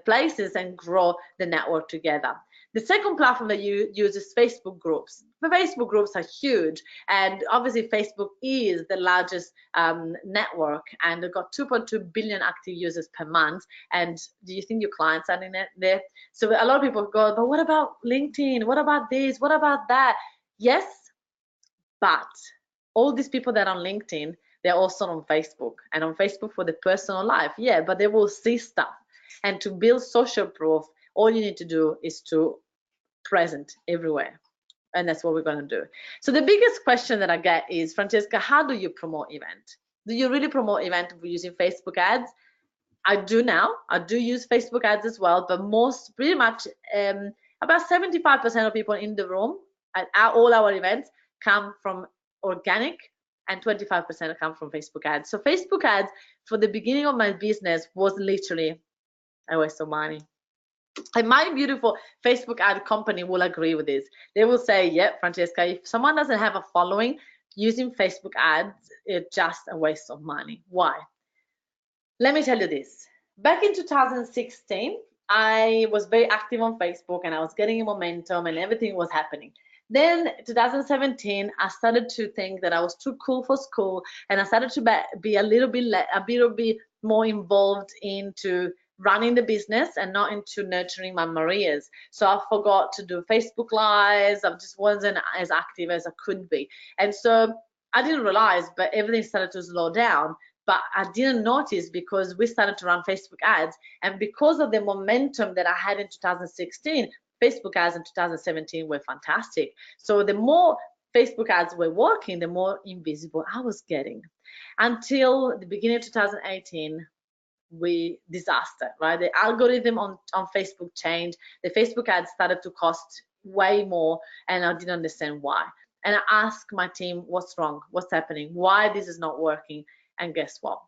places, and grow the network together. The second platform that you use is Facebook groups. The Facebook groups are huge, and obviously Facebook is the largest network, and they've got 2.2 billion active users per month. And do you think your clients are in it there? So a lot of people go, but what about LinkedIn? What about this? What about that? Yes, but all these people that are on LinkedIn, they're also on Facebook, and on Facebook for the personal life, yeah, but they will see stuff. And to build social proof, all you need to do is to present everywhere. And that's what we're going to do. So the biggest question that I get is, Francesca, how do you promote event? Do you really promote event using Facebook ads? I do now. I do use Facebook ads as well, but pretty much about 75% of people in the room at all our events come from organic, and 25% come from Facebook ads. So Facebook ads for the beginning of my business was literally a waste of money. And my beautiful Facebook ad company will agree with this. They will say, yeah, Francesca, if someone doesn't have a following, using Facebook ads, it's just a waste of money. Why? Let me tell you this. Back in 2016, I was very active on Facebook and I was getting momentum and everything was happening. Then 2017, I started to think that I was too cool for school, and I started to be a little bit more involved into running the business and not into nurturing my Marias. So I forgot to do Facebook Lives. I just wasn't as active as I could be. And so I didn't realize, but everything started to slow down. But I didn't notice because we started to run Facebook ads. And because of the momentum that I had in 2016, Facebook ads in 2017 were fantastic. So the more Facebook ads were working, the more invisible I was getting. Until the beginning of 2018, disaster, right? The algorithm on Facebook changed. The Facebook ads started to cost way more, and I didn't understand why. And I asked my team, what's wrong? What's happening? Why this is not working? And guess what?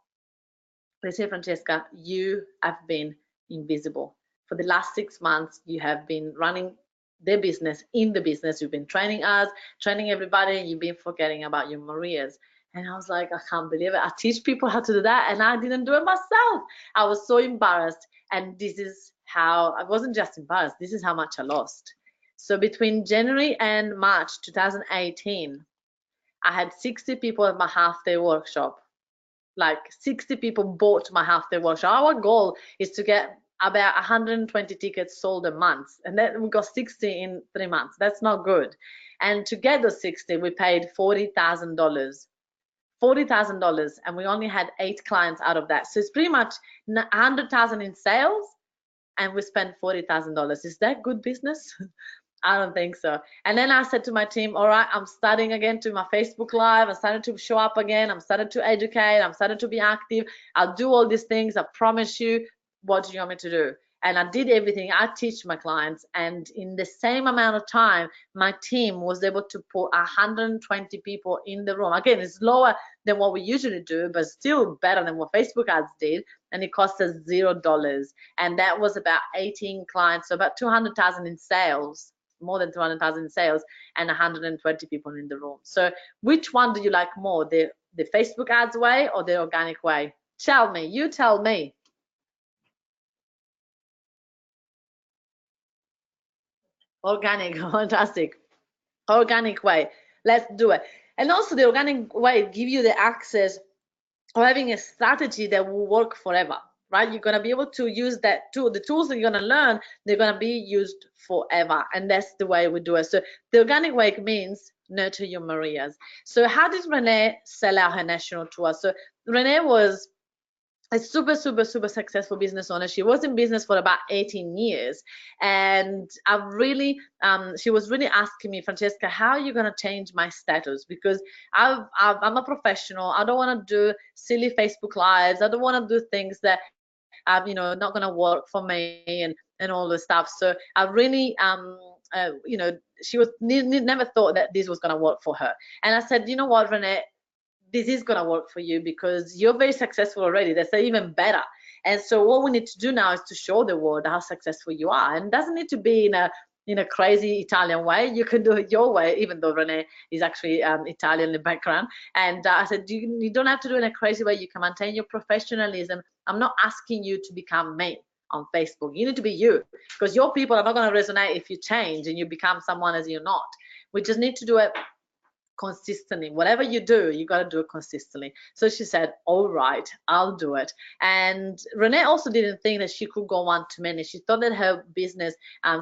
They say, Francesca, you have been invisible. For the last 6 months, you have been running the business in the business. You've been training us, training everybody, and you've been forgetting about your Marias. And I was like, I can't believe it. I teach people how to do that, and I didn't do it myself. I was so embarrassed. And this is how, I wasn't just embarrassed, this is how much I lost. So between January and March 2018, I had 60 people at my half-day workshop. Like 60 people bought my half-day workshop. Our goal is to get about 120 tickets sold a month, and then we got 60 in 3 months. That's not good. And to get those 60, we paid $40,000. $40,000, and we only had 8 clients out of that. So it's pretty much 100,000 in sales, and we spent $40,000. Is that good business? I don't think so. And then I said to my team, all right, I'm starting again to my Facebook Live. I'm starting to show up again. I'm starting to educate. I'm starting to be active. I'll do all these things. I promise you. What do you want me to do? And I did everything I teach my clients. And in the same amount of time, my team was able to put 120 people in the room. Again, it's lower than what we usually do, but still better than what Facebook ads did. And it cost us $0. And that was about 18 clients, so about 200,000 in sales. More than 200,000 in sales, and 120 people in the room. So which one do you like more, the Facebook ads way or the organic way? Tell me, you tell me. Organic, fantastic. Organic way, let's do it. And also the organic way give you the access of having a strategy that will work forever, right? You're going to be able to use that tool. The tools that you're going to learn, they're going to be used forever. And that's the way we do it. So the organic way means nurture your Marias. So how did Renee sell out her national tour? So Renee was a super successful business owner. She was in business for about 18 years, and I really she was really asking me, Francesca, how are you going to change my status? Because I'm a professional. I don't want to do silly Facebook lives. I don't want to do things that you know, not going to work for me and all this stuff. So I really you know, she was never thought that this was going to work for her. And I said, you know what, Renee, this is going to work for you because you're very successful already. That's even better. And so what we need to do now is to show the world how successful you are. And it doesn't need to be in a crazy Italian way. You can do it your way, even though Renee is actually Italian in the background. And I said, you don't have to do it in a crazy way. You can maintain your professionalism. I'm not asking you to become me on Facebook. You need to be you, because your people are not going to resonate if you change and you become someone as you're not. We just need to do it consistently. Whatever you do, you got to do it consistently. So she said, all right, I'll do it. And Renee also didn't think that she could go one to many. She thought that her business,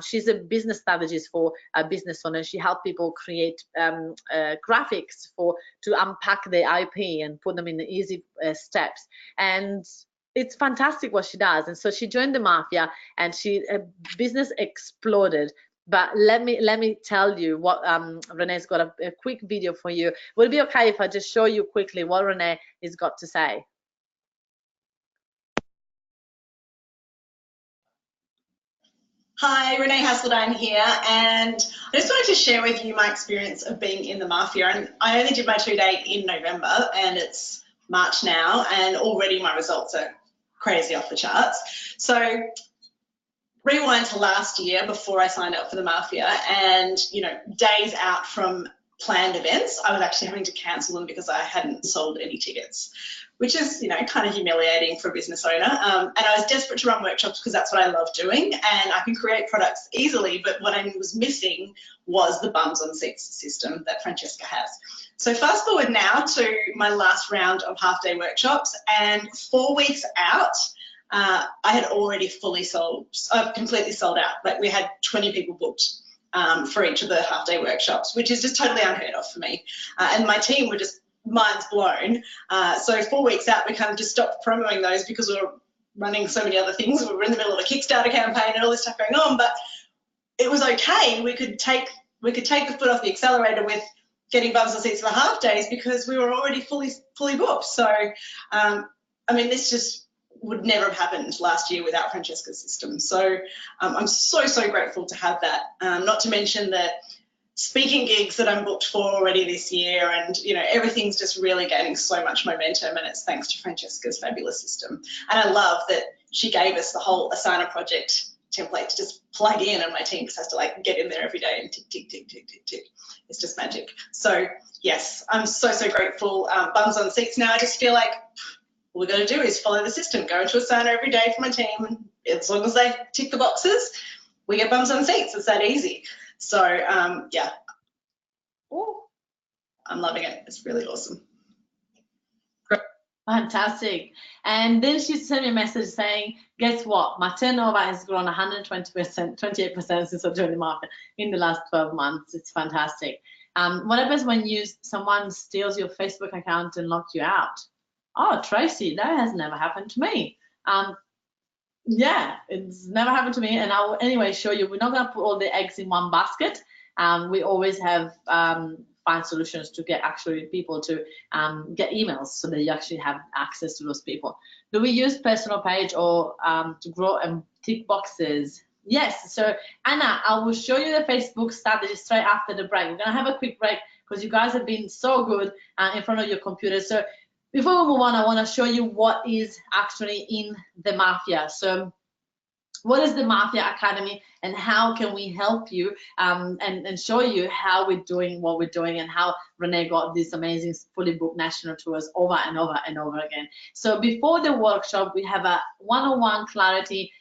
she's a business strategist for a business owner. She helped people create graphics to unpack the IP and put them in the easy steps. And it's fantastic what she does. And so she joined the Mafia, and her business exploded. But let me tell you what Renee's got a quick video for you. Would it be okay if I just show you quickly what Renee has got to say? Hi, Renee Hasseldine here, and I just wanted to share with you my experience of being in the Mafia. And I only did my 2-day in November, and it's March now, and already my results are crazy off the charts. So rewind to last year before I signed up for the Mafia, and days out from planned events, I was actually having to cancel them because I hadn't sold any tickets, which is kind of humiliating for a business owner. And I was desperate to run workshops because that's what I love doing, and I can create products easily, but what I was missing was the bums on seats system that Francesca has. So fast forward now to my last round of half-day workshops, and 4 weeks out, I had already completely sold out. Like, we had 20 people booked for each of the half-day workshops, which is just totally unheard of for me. And my team were just minds blown. So 4 weeks out, we kind of just stopped promoting those because we were running so many other things. We were in the middle of a Kickstarter campaign and all this stuff going on, but it was okay. We could take the foot off the accelerator with getting bums on seats for the half days because we were already fully booked. So, I mean, this just would never have happened last year without Francesca's system. So I'm so grateful to have that. Not to mention the speaking gigs that I'm booked for already this year, and everything's just really gaining so much momentum, and it's thanks to Francesca's fabulous system. And I love that she gave us the whole Asana project template to just plug in, and my team just has to get in there every day and tick tick tick tick tick tick. It's just magic. So yes, I'm so grateful. Bums on seats now. I just feel like all we've got to do is follow the system, go into Asana every day for my team, and as long as they tick the boxes, we get bums on seats. It's that easy. So yeah, I'm loving it. It's really awesome. Fantastic. And then she sent me a message saying, guess what? My turnover has grown 120%, 28% since I joined the market in the last 12 months. It's fantastic. What happens when someone steals your Facebook account and locks you out? Oh, Tracy, that has never happened to me. Yeah, it's never happened to me. And I'll anyway show you, we're not going to put all the eggs in one basket. We always have find solutions to get actually people to get emails so that you actually have access to those people. Do we use personal page or to grow and tick boxes? Yes. So Anna, I will show you the Facebook strategy straight after the break. We're going to have a quick break because you guys have been so good in front of your computer. So before we move on, I want to show you what is actually in the Mafia. So what is the Mafia Academy and how can we help you and show you how we're doing what we're doing and how Renee got these amazing fully booked national tours over and over and over again. So before the workshop, we have a one-on-one clarity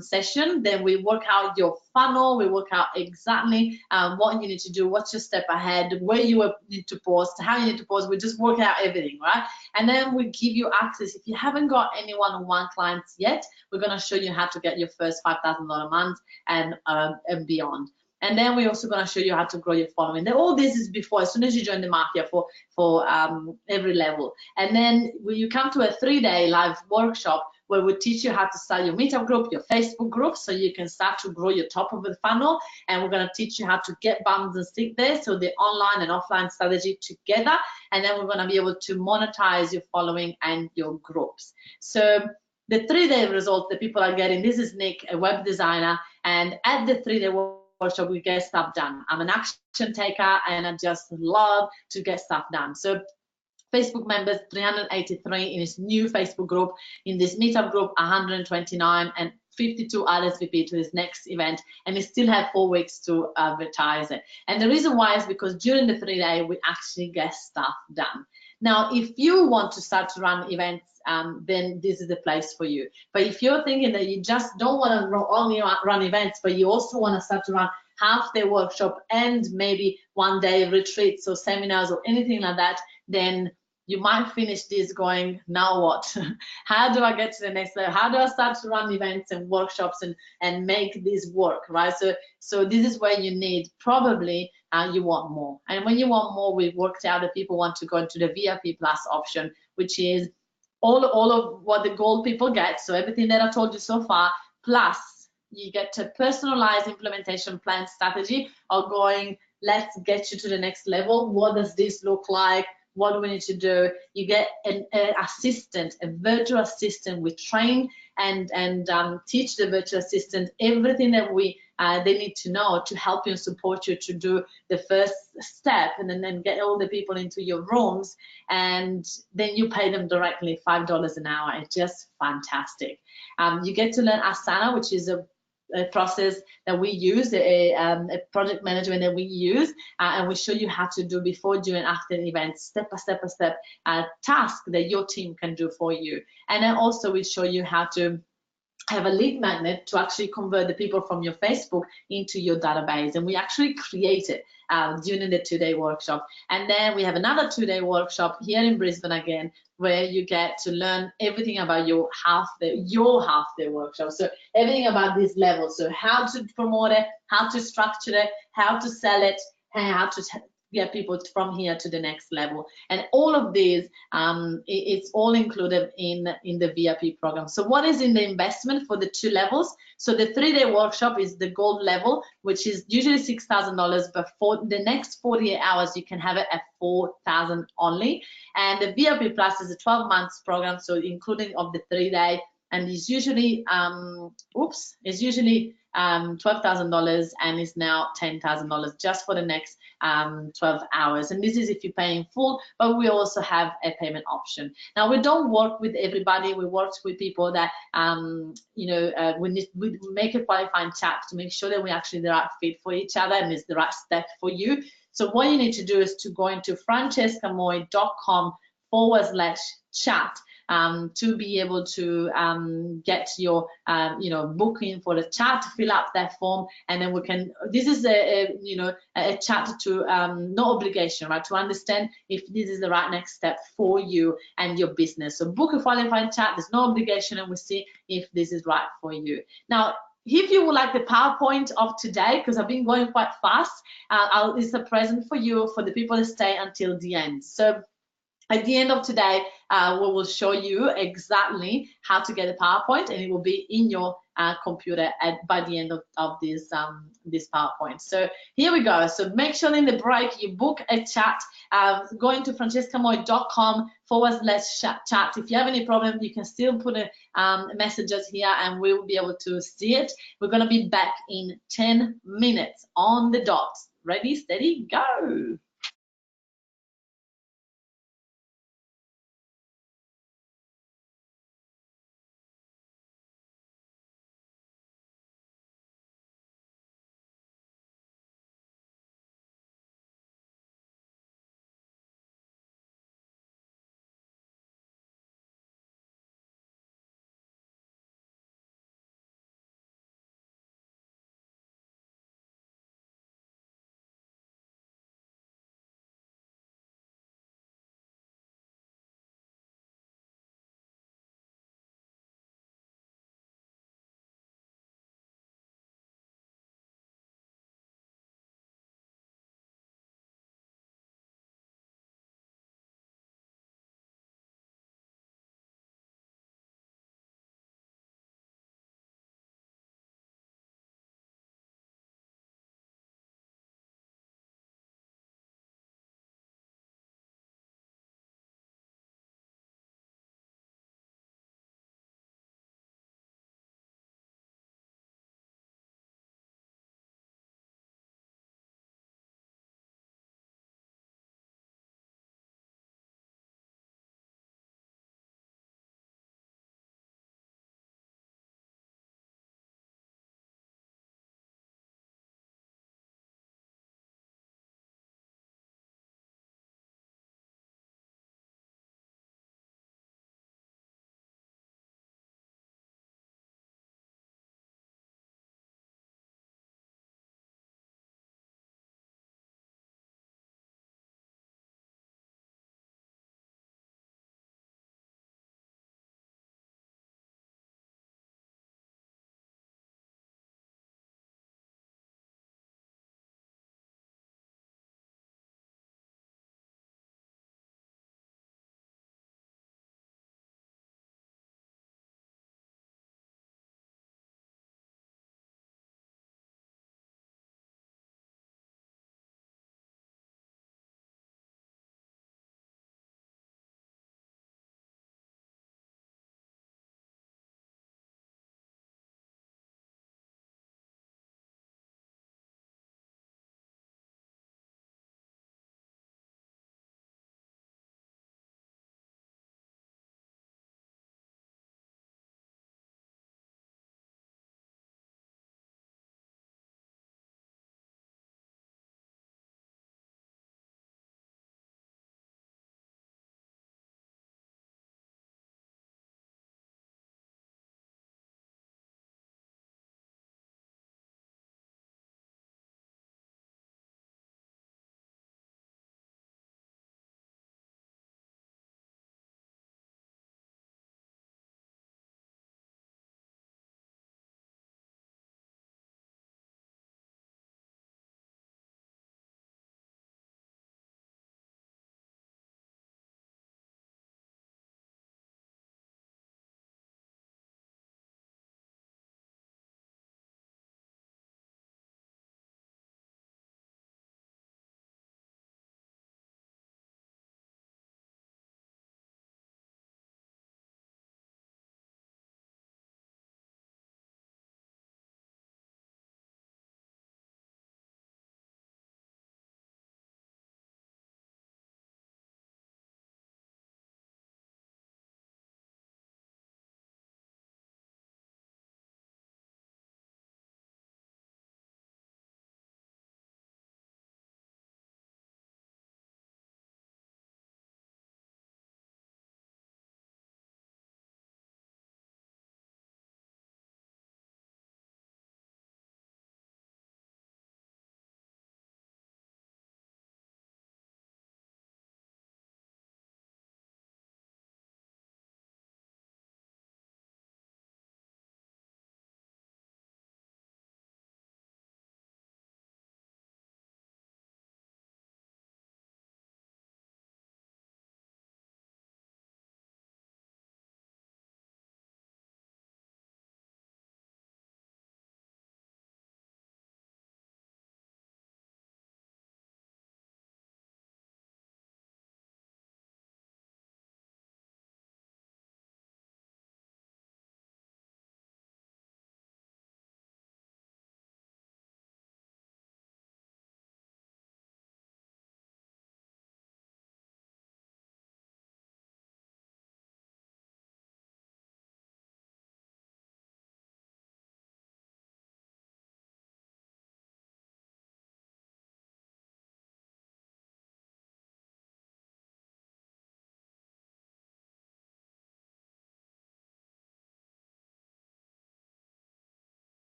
session. Then we work out your funnel, we work out exactly what you need to do, what's your step ahead, where you need to post, how you need to post. We just work out everything, right? And then we give you access. If you haven't got any one-on-one clients yet, we're going to show you how to get your first $5,000 a month and beyond. And then we're also going to show you how to grow your following. Then all this is before, as soon as you join the Mafia for every level. And then when you come to a 3-day live workshop where we teach you how to start your meetup group, your Facebook group, so you can start to grow your top of the funnel. And we're going to teach you how to get bums and stick there, so the online and offline strategy together. And then we're going to be able to monetize your following and your groups. So the 3-day results that people are getting, this is Nick, a web designer, and at the 3-day workshop, we get stuff done. I'm an action taker, and I just love to get stuff done. So Facebook members, 383 in his new Facebook group. In this meetup group, 129, and 52 RSVP to his next event, and he still have 4 weeks to advertise it. And the reason why is because during the 3-day, we actually get stuff done. Now, if you want to start to run events, then this is the place for you. But if you're thinking that you just don't want to only run events, but you also want to start to run half-day workshop and maybe 1-day retreats or seminars or anything like that, then you might finish this going, now what? How do I get to the next level? How do I start to run events and workshops and make this work, right? So this is where you need probably you want more. And when you want more, we've worked out that people want to go into the VIP Plus option, which is all of what the gold people get. So everything that I told you so far, plus you get a personalized implementation plan strategy of going, let's get you to the next level. What does this look like? What do we need to do? You get an assistant, a virtual assistant. We train and teach the virtual assistant everything that they need to know to help you and support you to do the first step, and then get all the people into your rooms, and then you pay them directly $5 an hour. It's just fantastic. You get to learn Asana, which is a process that we use, a project management that we use, and we show you how to do before, during, after the event, step by step task that your team can do for you. And then also we show you how to have a lead magnet to actually convert the people from your Facebook into your database, and we actually create it during the 2-day workshop. And then we have another 2-day workshop here in Brisbane again, where you get to learn everything about your half-day workshop. So everything about this level. So how to promote it, how to structure it, how to sell it, and how to get people from here to the next level. And all of these, it's all included in the VIP program. So what is in the investment for the 2 levels? So the 3-day workshop is the gold level, which is usually $6,000, but for the next 48 hours, you can have it at $4,000 only. And the VIP Plus is a 12 months program, so including of the 3-day, and it's usually $12,000 and is now $10,000 just for the next 12 hours. And this is if you pay in full, but we also have a payment option. Now, we don't work with everybody. We work with people that we make a qualifying chat to make sure that we're actually the right fit for each other and it's the right step for you. So what you need to do is to go into francescamoy.com/chat to be able to get your booking for the chat, fill out that form, and then we can, this is a chat to no obligation, right, to understand if this is the right next step for you and your business. So book a qualifying chat, there's no obligation, and we'll see if this is right for you. Now, if you would like the PowerPoint of today, because I've been going quite fast, it's a present for you, for the people that stay until the end. So at the end of today, we will show you exactly how to get a PowerPoint, and it will be in your computer by the end of this PowerPoint. So here we go. So make sure in the break you book a chat. Going to francescamoy.com/chat. If you have any problem, you can still put messages here, and we will be able to see it. We're going to be back in 10 minutes on the dot. Ready, steady, go.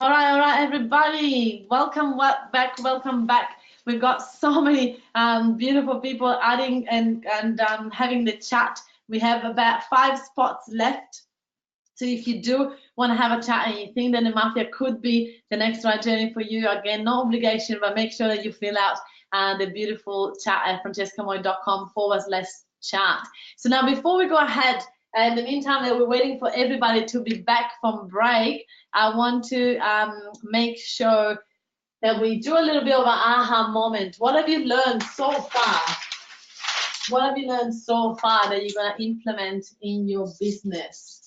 All right, everybody. Welcome back. Welcome back. We've got so many beautiful people adding and having the chat. We have about 5 spots left. So if you do want to have a chat and you think that the Mafia could be the next right journey for you, again, no obligation, but make sure that you fill out the beautiful chat at francescamoy.com/chat. So now before we go ahead, in the meantime that we're waiting for everybody to be back from break, I want to make sure that we do a little bit of an aha moment. What have you learned so far? What have you learned so far that you're going to implement in your business?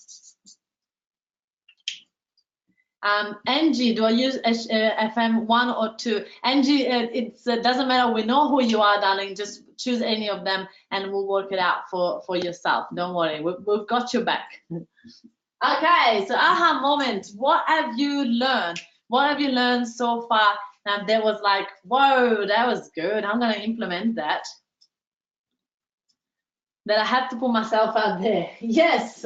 Angie, do I use FM 1 or 2? Angie, it doesn't matter. We know who you are, darling. Just choose any of them and we'll work it out for yourself. Don't worry. We've got your back. Okay, so aha moment. What have you learned? What have you learned so far? Now that was like, whoa, that was good. I'm going to implement that. That I have to put myself out there. Yes.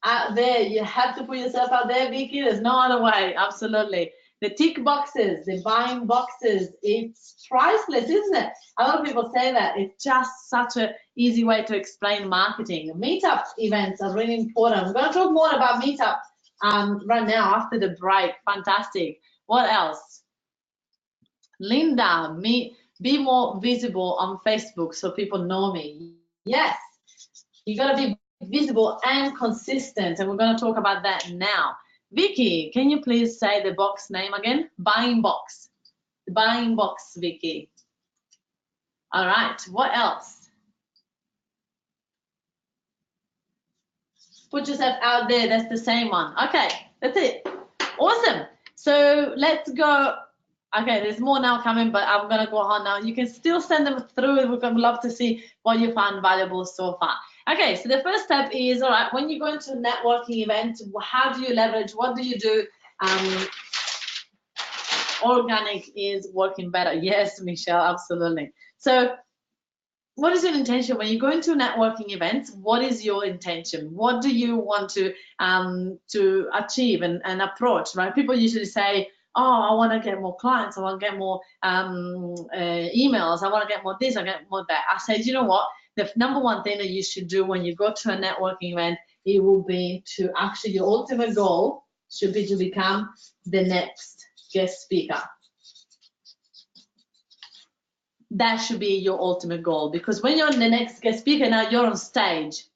Out there, you have to put yourself out there, Vicky. There's no other way. Absolutely. The tick boxes, the buying boxes, it's priceless, isn't it? A lot of people say that. It's just such an easy way to explain marketing. Meetup events are really important. We're going to talk more about meetup right now after the break. Fantastic. What else? Linda, be more visible on Facebook so people know me. Yes, you got to be visible and consistent, and we're going to talk about that now. Vicky, can you please say the box name again? Buying box. The buying box, Vicky. All right, what else? Put yourself out there. That's the same one. Okay, that's it. Awesome. So let's go. Okay, there's more now coming, but I'm going to go on now. You can still send them through. We're going to love to see what you found valuable so far. Okay, so the first step is, all right, when you go into a networking event, how do you leverage? What do you do? Organic is working better. Yes, Michelle, absolutely. So what is your intention when you go into a networking event? What is your intention? What do you want to achieve and approach, right? People usually say, oh, I want to get more clients. I want to get more emails. I want to get more this, I get more that. I said, you know what? The number one thing that you should do when you go to a networking event, it will be to actually, your ultimate goal should be to become the next guest speaker. That should be your ultimate goal, because when you're the next guest speaker, now you're on stage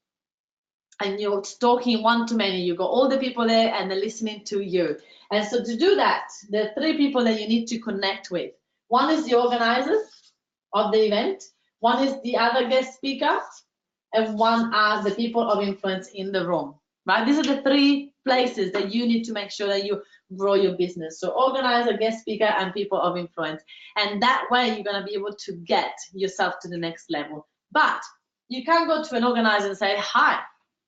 and you're talking one-to-many. You got all the people there and they're listening to you. And so to do that, there are 3 people that you need to connect with. One is the organizers of the event, one is the other guest speaker, and one are the people of influence in the room, right? These are the 3 places that you need to make sure that you grow your business. So organizer, guest speaker, and people of influence. And that way you're going to be able to get yourself to the next level. But you can't go to an organizer and say, hi,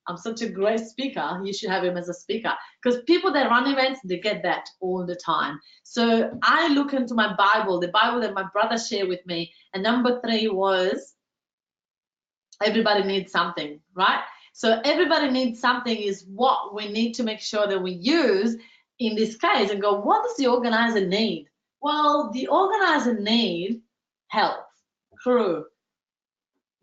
I'm such a great speaker, you should have him as a speaker. Because people that run events, they get that all the time. So I look into my Bible, the Bible that my brother shared with me, and number 3 was everybody needs something, right? So everybody needs something is what we need to make sure that we use in this case and go, what does the organizer need? Well, the organizer need help, crew,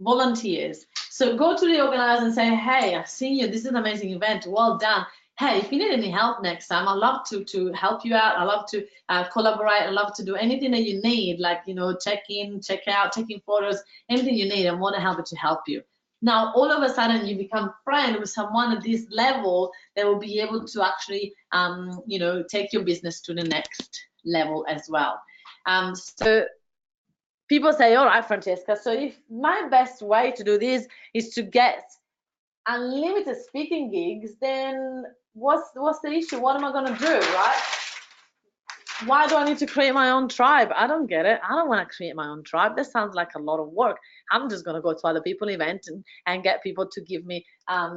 volunteers. So go to the organizer and say, hey, I've seen you. This is an amazing event. Well done. Hey, if you need any help next time, I'd love to help you out. I'd love to collaborate. I'd love to do anything that you need, like, you know, check in, check out, taking photos, anything you need. I'm more than happy to help you. Now, all of a sudden, you become friend with someone at this level that will be able to actually, you know, take your business to the next level as well. So people say, all right, Francesca, so if my best way to do this is to get unlimited speaking gigs, then what's the issue? What am I going to do, right? Why do I need to create my own tribe? I don't get it. I don't want to create my own tribe. That sounds like a lot of work. I'm just going to go to other people's events and get people to give me a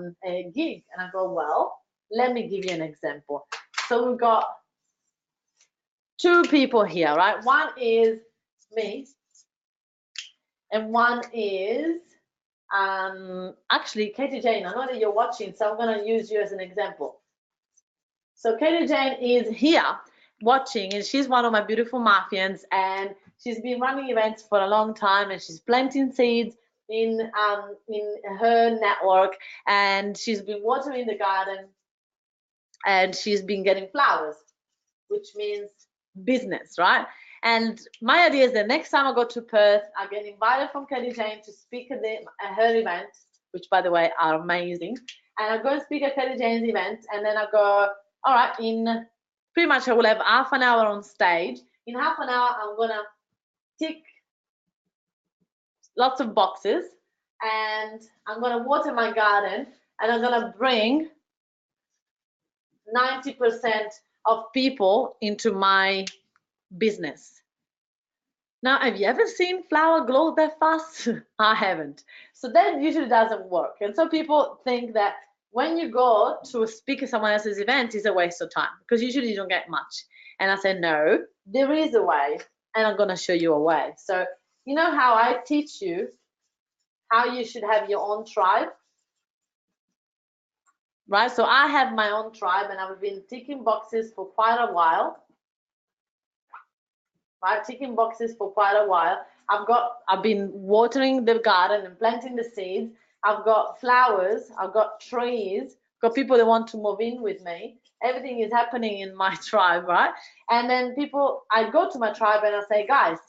gig. And I go, well, let me give you an example. So we've got 2 people here, right? One is me, and one is actually Katie Jane. I know that you're watching, so I'm going to use you as an example. So Katie Jane is here, watching, and she's one of my beautiful Mafians, and she's been running events for a long time, and she's planting seeds in her network, and she's been watering the garden, and she's been getting flowers, which means business, right? And my idea is that next time I go to Perth, I get invited from Kelly Jane to speak at her event, which by the way are amazing. And I go and speak at Kelly Jane's event, and then I go, all right, in pretty much I will have half an hour on stage. In half an hour, I'm gonna tick lots of boxes, and I'm gonna water my garden, and I'm gonna bring 90% of people into my business. Now, have you ever seen flower grow that fast? I haven't. So that usually doesn't work. And so people think that when you go to speak at someone else's event is a waste of time, because usually you don't get much. And I said, no, there is a way, and I'm going to show you a way. So you know how I teach you how you should have your own tribe, right? So I have my own tribe, and I've been ticking boxes for quite a while. Right, ticking boxes for quite a while. I've been watering the garden and planting the seeds. I've got flowers, I've got trees, got people that want to move in with me. Everything is happening in my tribe, right? And then I go to my tribe and I say, guys,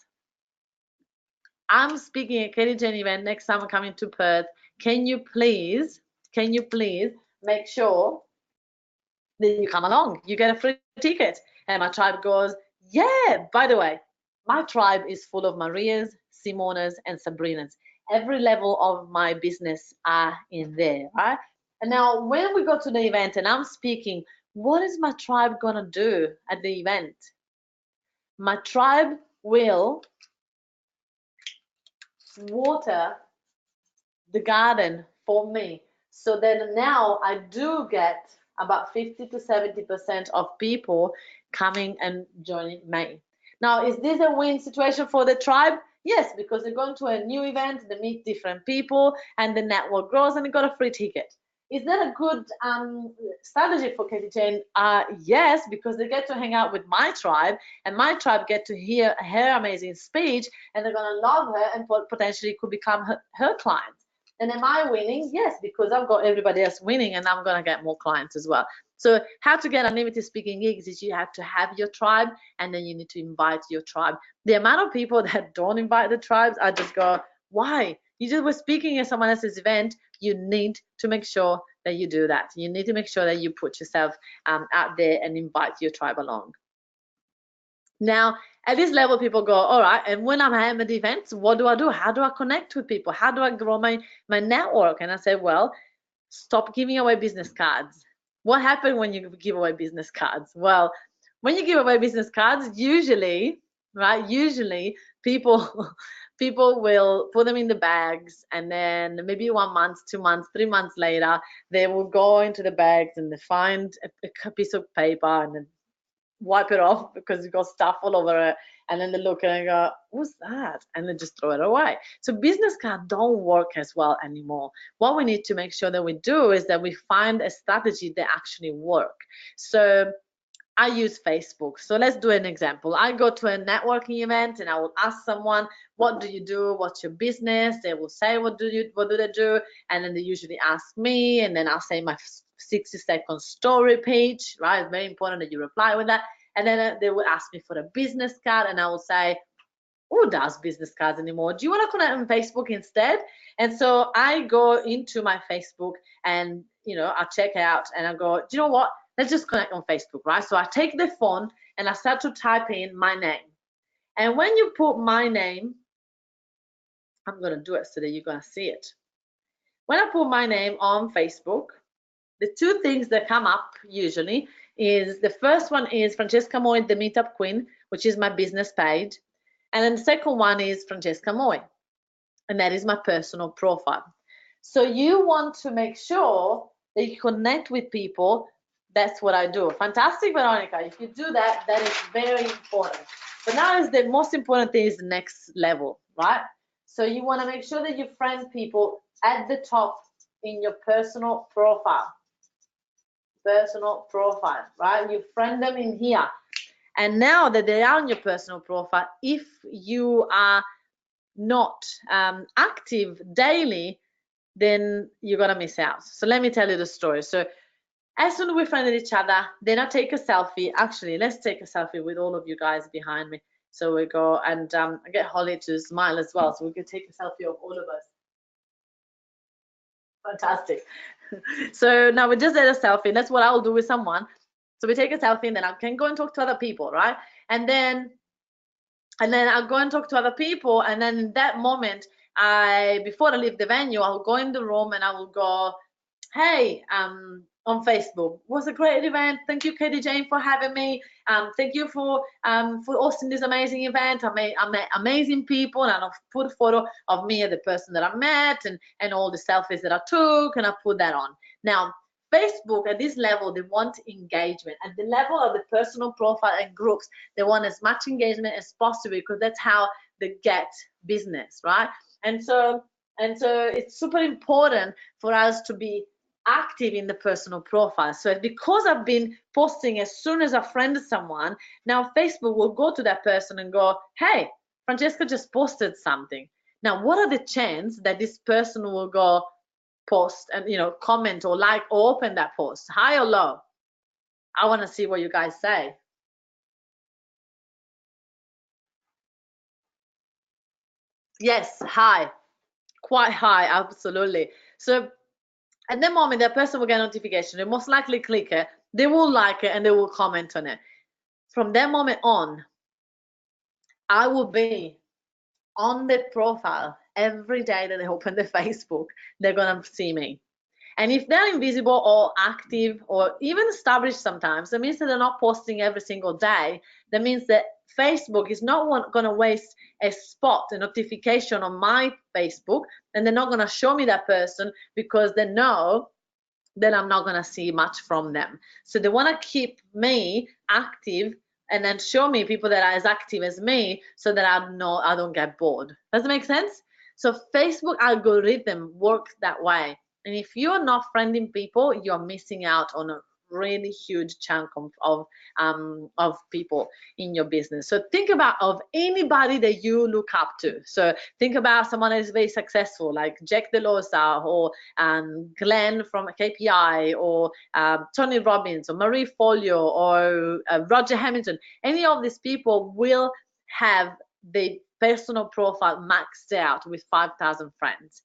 I'm speaking at Kelly Jane event next time I'm coming to Perth. Can you please make sure that you come along? You get a free ticket. And my tribe goes, yeah, by the way, my tribe is full of Marias, Simonas, and Sabrinas. Every level of my business are in there, right? And now when we go to the event and I'm speaking, what is my tribe gonna do at the event? My tribe will water the garden for me. So then now I do get about 50 to 70% of people coming and joining me. Now, is this a win situation for the tribe? Yes, because they're going to a new event, they meet different people, and the network grows, and they got a free ticket. Is that a good strategy for Katie Jane? Yes, because they get to hang out with my tribe, and my tribe get to hear her amazing speech, and they're going to love her, and potentially could become her clients. And am I winning? Yes, because I've got everybody else winning, and I'm going to get more clients as well. So how to get unlimited speaking gigs is you have to have your tribe, and then you need to invite your tribe. The amount of people that don't invite the tribes, I just go, why? You just were speaking at someone else's event. You need to make sure that you do that. You need to make sure that you put yourself out there and invite your tribe along. Now, at this level, people go, all right, and when I'm at events, what do I do? How do I connect with people? How do I grow my network? And I said, well, stop giving away business cards. What happened when you give away business cards? Well, when you give away business cards, usually people will put them in the bags, and then maybe 1 month, 2 months, 3 months later, they will go into the bags and they find a piece of paper and then wipe it off because you've got stuff all over it, and then they look and they go, what's that? And they just throw it away. So business cards don't work as well anymore. What we need to make sure that we do is that we find a strategy that actually work. So I use Facebook. So let's do an example. I go to a networking event and I will ask someone, what do you do? What's your business? They will say, what do they do? And then they usually ask me, and then I'll say my 60-second story page, right? It's very important that you reply with that. And then they will ask me for a business card, and I will say, who does business cards anymore? Do you want to connect on Facebook instead? And so I go into my Facebook and, I check it out and I go, do you know what? Let's just connect on Facebook, right? So I take the phone and I start to type in my name. And when you put my name, I'm going to do it so that you're going to see it. When I put my name on Facebook, the two things that come up usually is the first one is Francesca Moy, the Meetup Queen, which is my business page. And then the second one is Francesca Moy, and that is my personal profile. So you want to make sure that you connect with people. That's what I do. Fantastic, Veronica. If you do that, that is very important. But now is the most important thing is the next level, right? So you want to make sure that you friend people at the top in your personal profile. Personal profile, right? You friend them in here. And now that they are on your personal profile, if you are not active daily, then you're gonna miss out. So let me tell you the story. So as soon as we friended each other, then I take a selfie. Actually, let's take a selfie with all of you guys behind me. So we go and get Holly to smile as well, so we can take a selfie of all of us. Fantastic. So now we just did a selfie. That's what I'll do with someone. So we take a selfie, and then I can go and talk to other people, right? And then I'll go and talk to other people, and then in that moment, before I leave the venue, I'll go in the room and I will go, hey, on Facebook, was a great event. Thank you, Katie Jane, for having me. Thank you for hosting this amazing event. I met amazing people, and I'll put a photo of me and the person that I met, and all the selfies that I took, and I put that on. Now, Facebook at this level, they want engagement. At the level of the personal profile and groups, they want as much engagement as possible, because that's how they get business, right? And so it's super important for us to be active in the personal profile. So because I've been posting as soon as I friend someone, now Facebook will go to that person and go, hey, Francesca just posted something. Now, what are the chances that this person will go post and comment or like or open that post? High or low? I want to see what you guys say. Yes, high, quite high, absolutely. So at the moment, that person will get a notification. They most likely click it, they will like it, and they will comment on it. From that moment on, I will be on the profile every day that they open the Facebook. They're gonna see me. And if they're invisible or active or even established sometimes, that means that they're not posting every single day. That means that Facebook is not going to waste a spot, a notification on my Facebook, and they're not going to show me that person, because they know that I'm not going to see much from them. So they want to keep me active and then show me people that are as active as me, so that I don't get bored. Does that make sense? So Facebook algorithm works that way. And if you're not friending people, you're missing out on a really huge chunk of people in your business. So think about of anybody that you look up to. So think about someone that is very successful, like Jack DeLosa, or Glenn from KPI, or Tony Robbins, or Marie Folio, or Roger Hamilton. Any of these people will have the personal profile maxed out with 5,000 friends.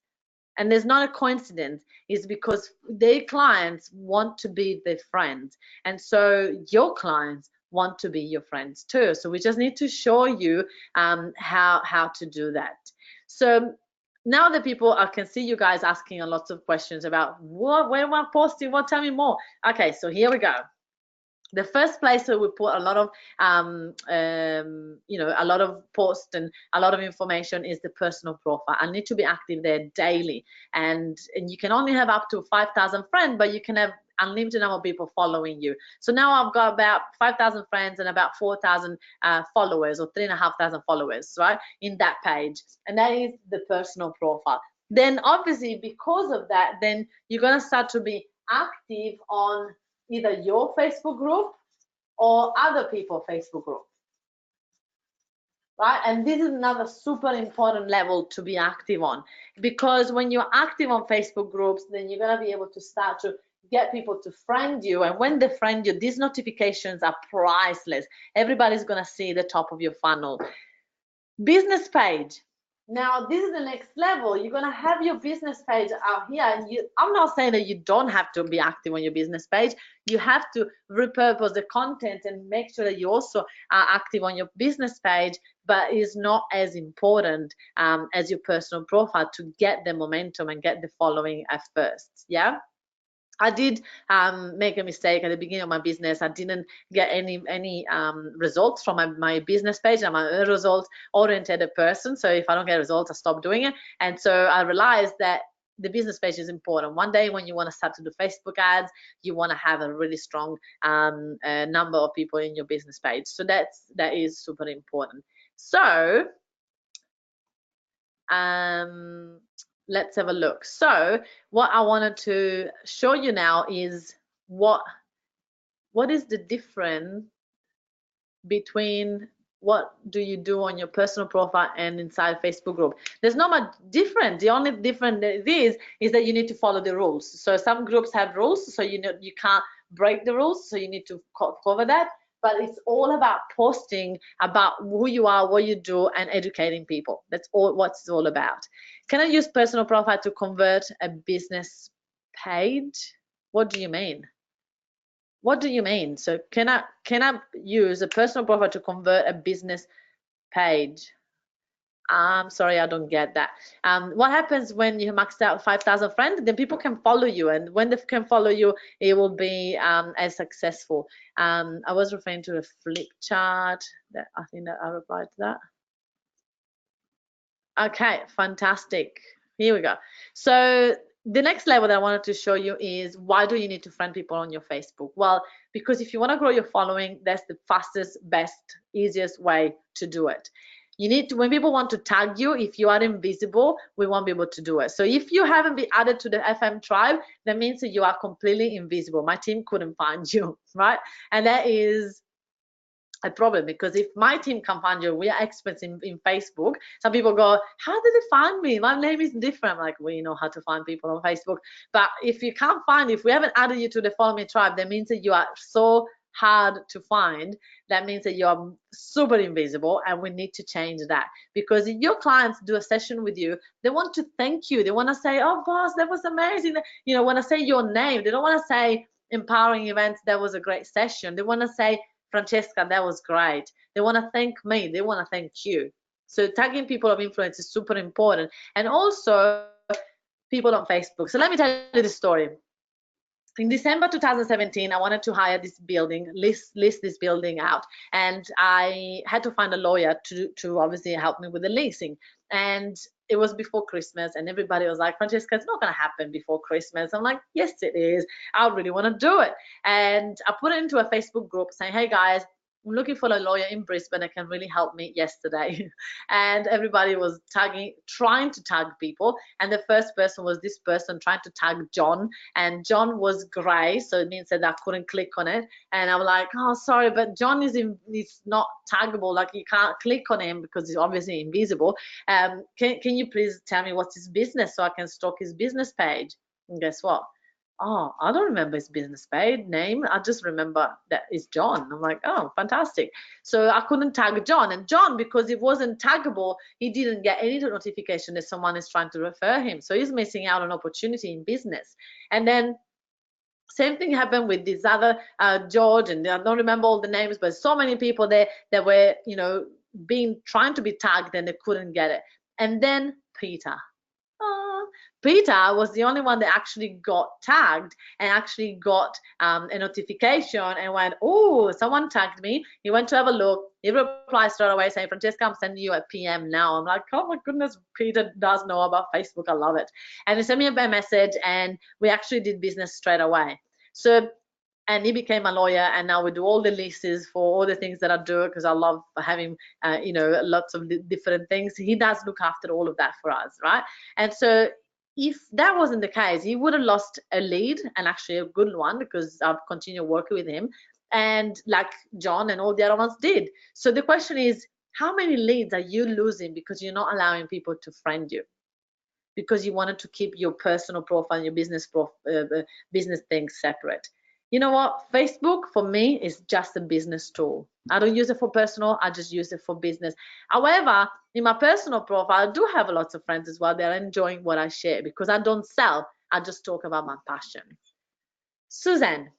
And there's not a coincidence. It's because their clients want to be their friends, and so your clients want to be your friends too. So we just need to show you how to do that. So now that I can see you guys asking a lot of questions about where am I posting, tell me more. Okay, so here we go. The first place where we put a lot of a lot of posts and a lot of information is the personal profile. I need to be active there daily, and you can only have up to 5,000 friends, but you can have unlimited number of people following you. So now I've got about 5,000 friends and about 4,000 followers, or 3,500 followers, right, in that page. And that is the personal profile. Then obviously, because of that, then you're going to start to be active on either your Facebook group or other people's Facebook group, right? And this is another super important level to be active on, because when you're active on Facebook groups, then you're going to be able to start to get people to friend you. And when they friend you, these notifications are priceless. Everybody's going to see the top of your funnel. Business page. Now, this is the next level. You're going to have your business page out here. And I'm not saying that you don't have to be active on your business page. You have to repurpose the content and make sure that you also are active on your business page, but it's not as important as your personal profile to get the momentum and get the following at first. Yeah. I did make a mistake at the beginning of my business. I didn't get any results from my business page. I'm a results-oriented person. So if I don't get results, I stop doing it. And so I realized that the business page is important. One day when you want to start to do Facebook ads, you want to have a really strong number of people in your business page. So that is super important. So let's have a look. So what I wanted to show you now is what is the difference between what do you do on your personal profile and inside Facebook group. There's not much different. The only difference that it is that you need to follow the rules. So some groups have rules, so you know you can't break the rules, so you need to cover that. But it's all about posting about who you are, what you do, and educating people. That's all what it's all about. Can I use personal profile to convert a business page? What do you mean? What do you mean? So can I use a personal profile to convert a business page? I'm sorry, I don't get that. What happens when you maxed out 5,000 friends? Then people can follow you, and when they can follow you, it will be as successful. I was referring to a flip chart. That I think that I replied to that. Okay, fantastic. Here we go. So the next level that I wanted to show you is why do you need to friend people on your Facebook? Well, because if you want to grow your following, that's the fastest, best, easiest way to do it. You need to, when people want to tag you, if you are invisible, we won't be able to do it. So if you haven't been added to the FM tribe, that means that you are completely invisible. My team couldn't find you, right? And that is a problem, because if my team can find you, we are experts in Facebook. Some people go, how did they find me? My name is different. I'm like, we know how to find people on Facebook. But if you can't find, if we haven't added you to the Follow Me tribe, that means that you are so hard to find. That means that you are super invisible, and we need to change that. Because if your clients do a session with you, they want to thank you. They want to say, oh boss, that was amazing. You know, want to say your name. They don't want to say empowering events, that was a great session. They want to say, Francesca, that was great. They want to thank me. They want to thank you. So tagging people of influence is super important. And also people on Facebook. So let me tell you the story. In December 2017, I wanted to hire this building, list this building out. And I had to find a lawyer to obviously help me with the leasing. And it was before Christmas, and everybody was like, Francesca, it's not going to happen before Christmas. I'm like, yes, it is. I really want to do it. And I put it into a Facebook group saying, hey guys, I'm looking for a lawyer in Brisbane that can really help me yesterday. And everybody was trying to tag people. And the first person was this person trying to tag John. And John was grey, so it means that I couldn't click on it. And I was like, oh, sorry, but John is not taggable. Like, you can't click on him because he's obviously invisible. Can you please tell me what's his business so I can stalk his business page? And guess what? Oh, I don't remember his business page name. I just remember that it's John. I'm like, oh, fantastic. So I couldn't tag John. And John, because it wasn't taggable, he didn't get any notification that someone is trying to refer him. So he's missing out on opportunity in business. And then same thing happened with this other George, and I don't remember all the names, but so many people there that were, you know, trying to be tagged and they couldn't get it. And then Peter. Peter was the only one that actually got tagged and actually got a notification and went, oh, someone tagged me. He went to have a look. He replied straight away saying, Francesca, I'm sending you a PM now. I'm like, oh my goodness, Peter does know about Facebook. I love it. And he sent me a message, and we actually did business straight away. So, and he became a lawyer, and now we do all the leases for all the things that I do, because I love having, you know, lots of different things. He does look after all of that for us, right? And so if that wasn't the case, he would have lost a lead, and actually a good one, because I've continued working with him, and like John and all the other ones did. So the question is, how many leads are you losing because you're not allowing people to friend you? Because you wanted to keep your personal profile and your business things separate. You know what? Facebook for me is just a business tool. I don't use it for personal, I just use it for business. However, in my personal profile, I do have lots of friends as well. They're enjoying what I share, because I don't sell, I just talk about my passion. Suzanne,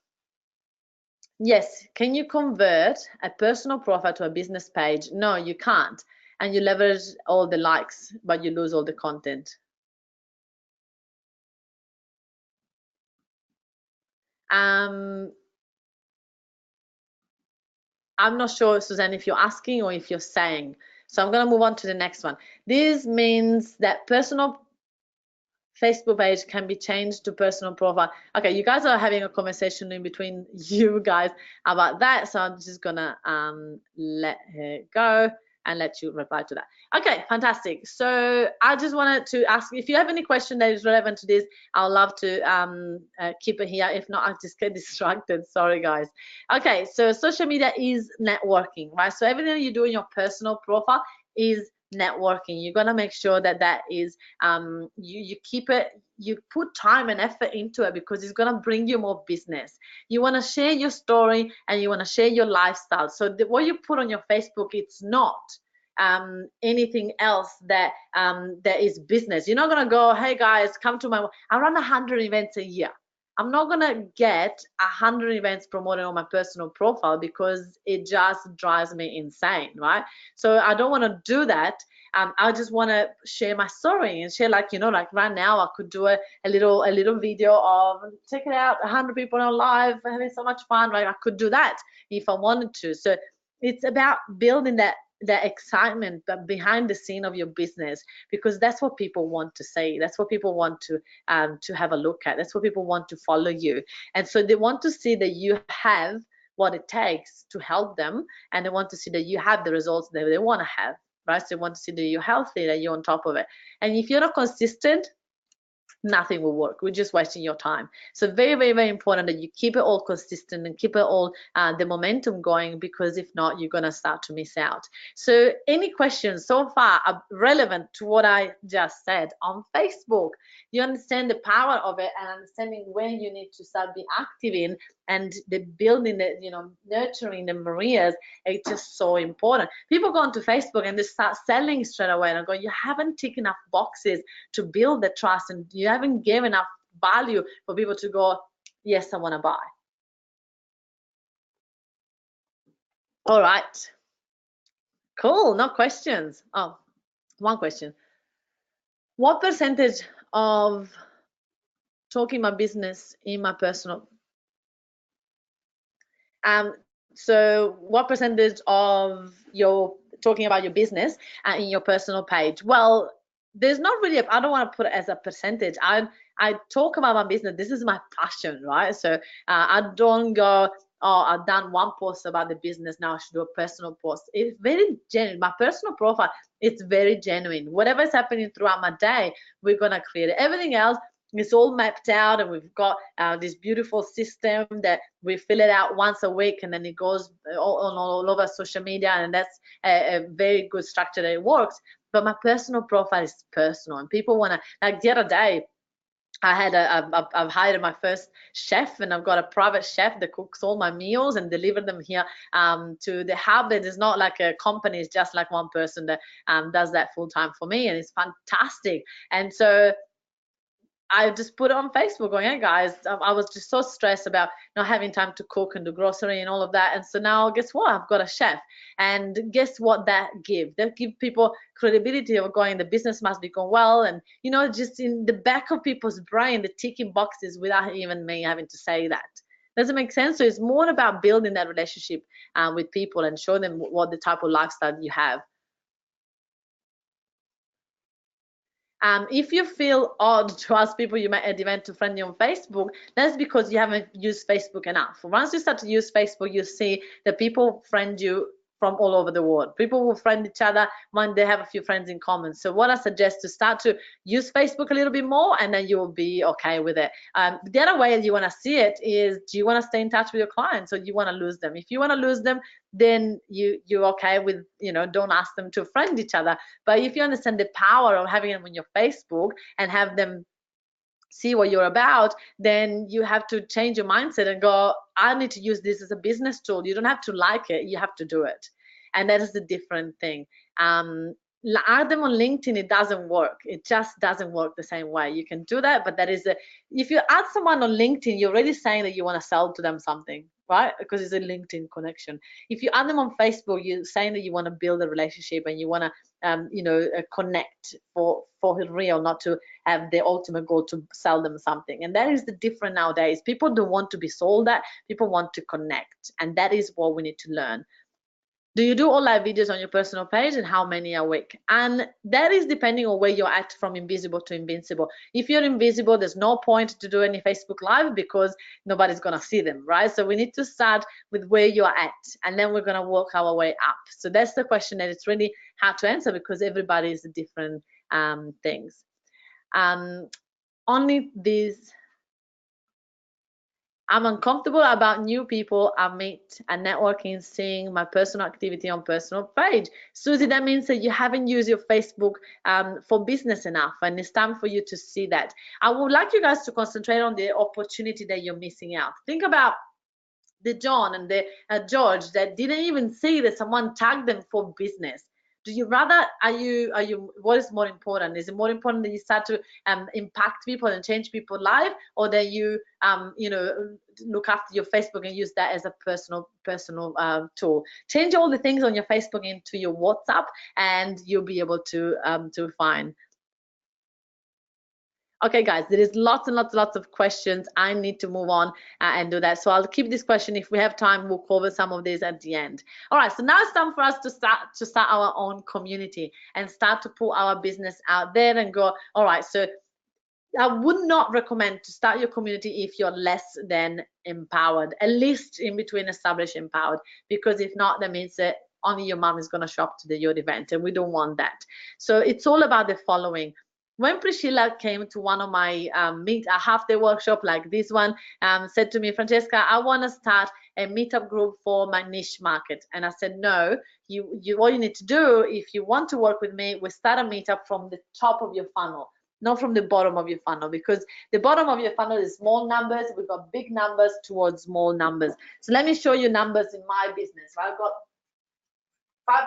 yes, can you convert a personal profile to a business page? No, you can't. And you leverage all the likes, but you lose all the content. I'm not sure, Suzanne, if you're asking or if you're saying. So I'm going to move on to the next one. This means that personal Facebook page can be changed to personal profile. Okay, you guys are having a conversation in between you guys about that. So I'm just going to let her go. and let you reply to that. Okay, fantastic. So I just wanted to ask if you have any question that is relevant to this. I'll love to keep it here. If not, I'll just get distracted. Sorry, guys. Okay, so social media is networking, right? So everything you do in your personal profile is networking. You're gonna make sure that that is you keep it, you put time and effort into it, because it's gonna bring you more business. You want to share your story and you want to share your lifestyle. So what you put on your Facebook, it's not anything else that that is business. You're not gonna go, hey guys, come to my, I run 100 events a year. I'm not gonna get 100 events promoted on my personal profile, because it just drives me insane, right? So I don't want to do that. I just want to share my story and share, like, you know, like right now I could do a little video of, check it out, 100 people on live having so much fun, right? I could do that if I wanted to. So it's about building that excitement behind the scene of your business, because that's what people want to see. That's what people want to have a look at. That's what people want to follow you. And so they want to see that you have what it takes to help them, and they want to see that you have the results that they want to have, right? So they want to see that you're healthy, that you're on top of it. And if you're not consistent, nothing will work. We're just wasting your time. So very, very, very important that you keep it all consistent and keep it all the momentum going, because if not, you're going to start to miss out. So any questions so far are relevant to what I just said on Facebook? You understand the power of it and understanding when you need to start being active in, and the building, the, you know, nurturing the Marias. It's just so important. People go onto Facebook and they start selling straight away, and I go, you haven't ticked enough boxes to build the trust, and you haven't given enough value for people to go, yes, I want to buy. All right, cool. No questions. Oh, one question. What percentage of talking my business in my personal, so what percentage of your talking about your business in your personal page? Well, there's not really I don't want to put it as a percentage. I talk about my business. This is my passion, right? So I don't go, oh, I've done one post about the business, now I should do a personal post. It's very genuine. My personal profile, it's very genuine. Whatever is happening throughout my day, we're gonna create it. Everything else, it's all mapped out, and we've got this beautiful system that we fill it out once a week, and then it goes all over social media, and that's a very good structure that it works. But my personal profile is personal, and people want to, like the other day, I had I've hired my first chef, and I've got a private chef that cooks all my meals and delivers them here to the hub. It is not like a company, it's just like one person that does that full time for me, and it's fantastic. And so I just put it on Facebook going, hey guys, I was just so stressed about not having time to cook and do grocery and all of that. And so now guess what? I've got a chef. And guess what that gives? That gives people credibility of going, the business must be going well. And, you know, just in the back of people's brain, the ticking boxes without even me having to say that. Does it make sense? So it's more about building that relationship with people and show them what the type of lifestyle you have. If you feel odd to ask people you met at the event to friend you on Facebook, that's because you haven't used Facebook enough. Once you start to use Facebook, you see that people friend you from all over the world. People will friend each other when they have a few friends in common. So what I suggest to start to use Facebook a little bit more, and then you will be okay with it. The other way you want to see it is, do you want to stay in touch with your clients, or do you want to lose them? If you want to lose them, then you're okay with, you know, don't ask them to friend each other. But if you understand the power of having them on your Facebook and have them see what you're about, then you have to change your mindset and go, I need to use this as a business tool. You don't have to like it, you have to do it. And that is the different thing. Add them on LinkedIn, it doesn't work. It just doesn't work the same way. You can do that, but that is if you add someone on LinkedIn, you're already saying that you want to sell to them something, right? Because it's a LinkedIn connection. If you add them on Facebook, you're saying that you want to build a relationship and you want to connect for real, not to have the ultimate goal to sell them something. And that is the difference nowadays. People don't want to be sold at, people want to connect, and that is what we need to learn. Do you do all live videos on your personal page, and how many a week? And that is depending on where you're at from invisible to invincible. If you're invisible, there's no point to do any Facebook live because nobody's gonna see them, right? So we need to start with where you're at, and then we're gonna work our way up. So that's the question that it's really hard to answer because everybody is different things. Only these. I'm uncomfortable about new people I meet and networking, seeing my personal activity on personal page. Susie, that means that you haven't used your Facebook for business enough, and it's time for you to see that. I would like you guys to concentrate on the opportunity that you're missing out. Think about the John and the George that didn't even see that someone tagged them for business. Do you rather, what is more important? Is it more important that you start to impact people and change people's life, or that you look after your Facebook and use that as a personal tool? Change all the things on your Facebook into your WhatsApp, and you'll be able to find. Okay, guys, there is lots and lots of questions. I need to move on and do that. So I'll keep this question. If we have time, we'll cover some of these at the end. All right, so now it's time for us to start our own community and start to put our business out there and go, all right, so I would not recommend to start your community if you're less than empowered, at least in between established empowered, because if not, that means that only your mom is going to show up to your event, and we don't want that. So it's all about the following. When Priscilla came to one of my a half-day workshop like this one, said to me, Francesca, I want to start a meetup group for my niche market. And I said, no, what you need to do if you want to work with me, we start a meetup from the top of your funnel, not from the bottom of your funnel, because the bottom of your funnel is small numbers. We've got big numbers towards small numbers. So let me show you numbers in my business. Right? I've got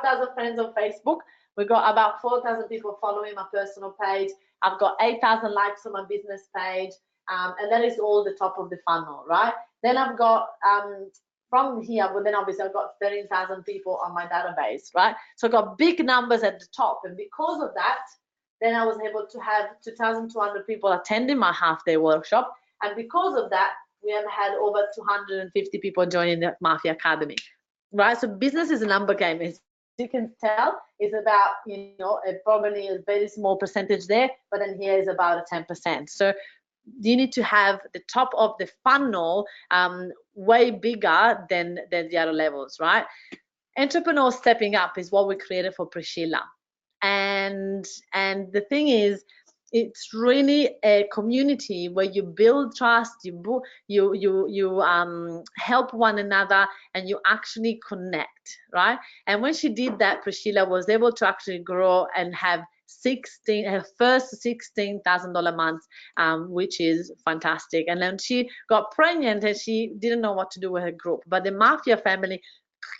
5,000 friends on Facebook. We've got about 4,000 people following my personal page. I've got 8,000 likes on my business page. And that is all the top of the funnel, right? Then I've got, from here, well, then obviously I've got 13,000 people on my database, right? So I've got big numbers at the top. And because of that, then I was able to have 2,200 people attending my half-day workshop. And because of that, we have had over 250 people joining the Mafia Academy, right? So business is a number game. As you can tell, it's about, probably a very small percentage there, but then here is about a 10%. So you need to have the top of the funnel way bigger than the other levels, right? Entrepreneur stepping up is what we created for Priscilla. And the thing is, it's really a community where you build trust, you help one another, and you actually connect, right? And when she did that, Priscilla was able to actually grow and have her first $16,000 month, which is fantastic. And then she got pregnant and she didn't know what to do with her group, but the Mafia family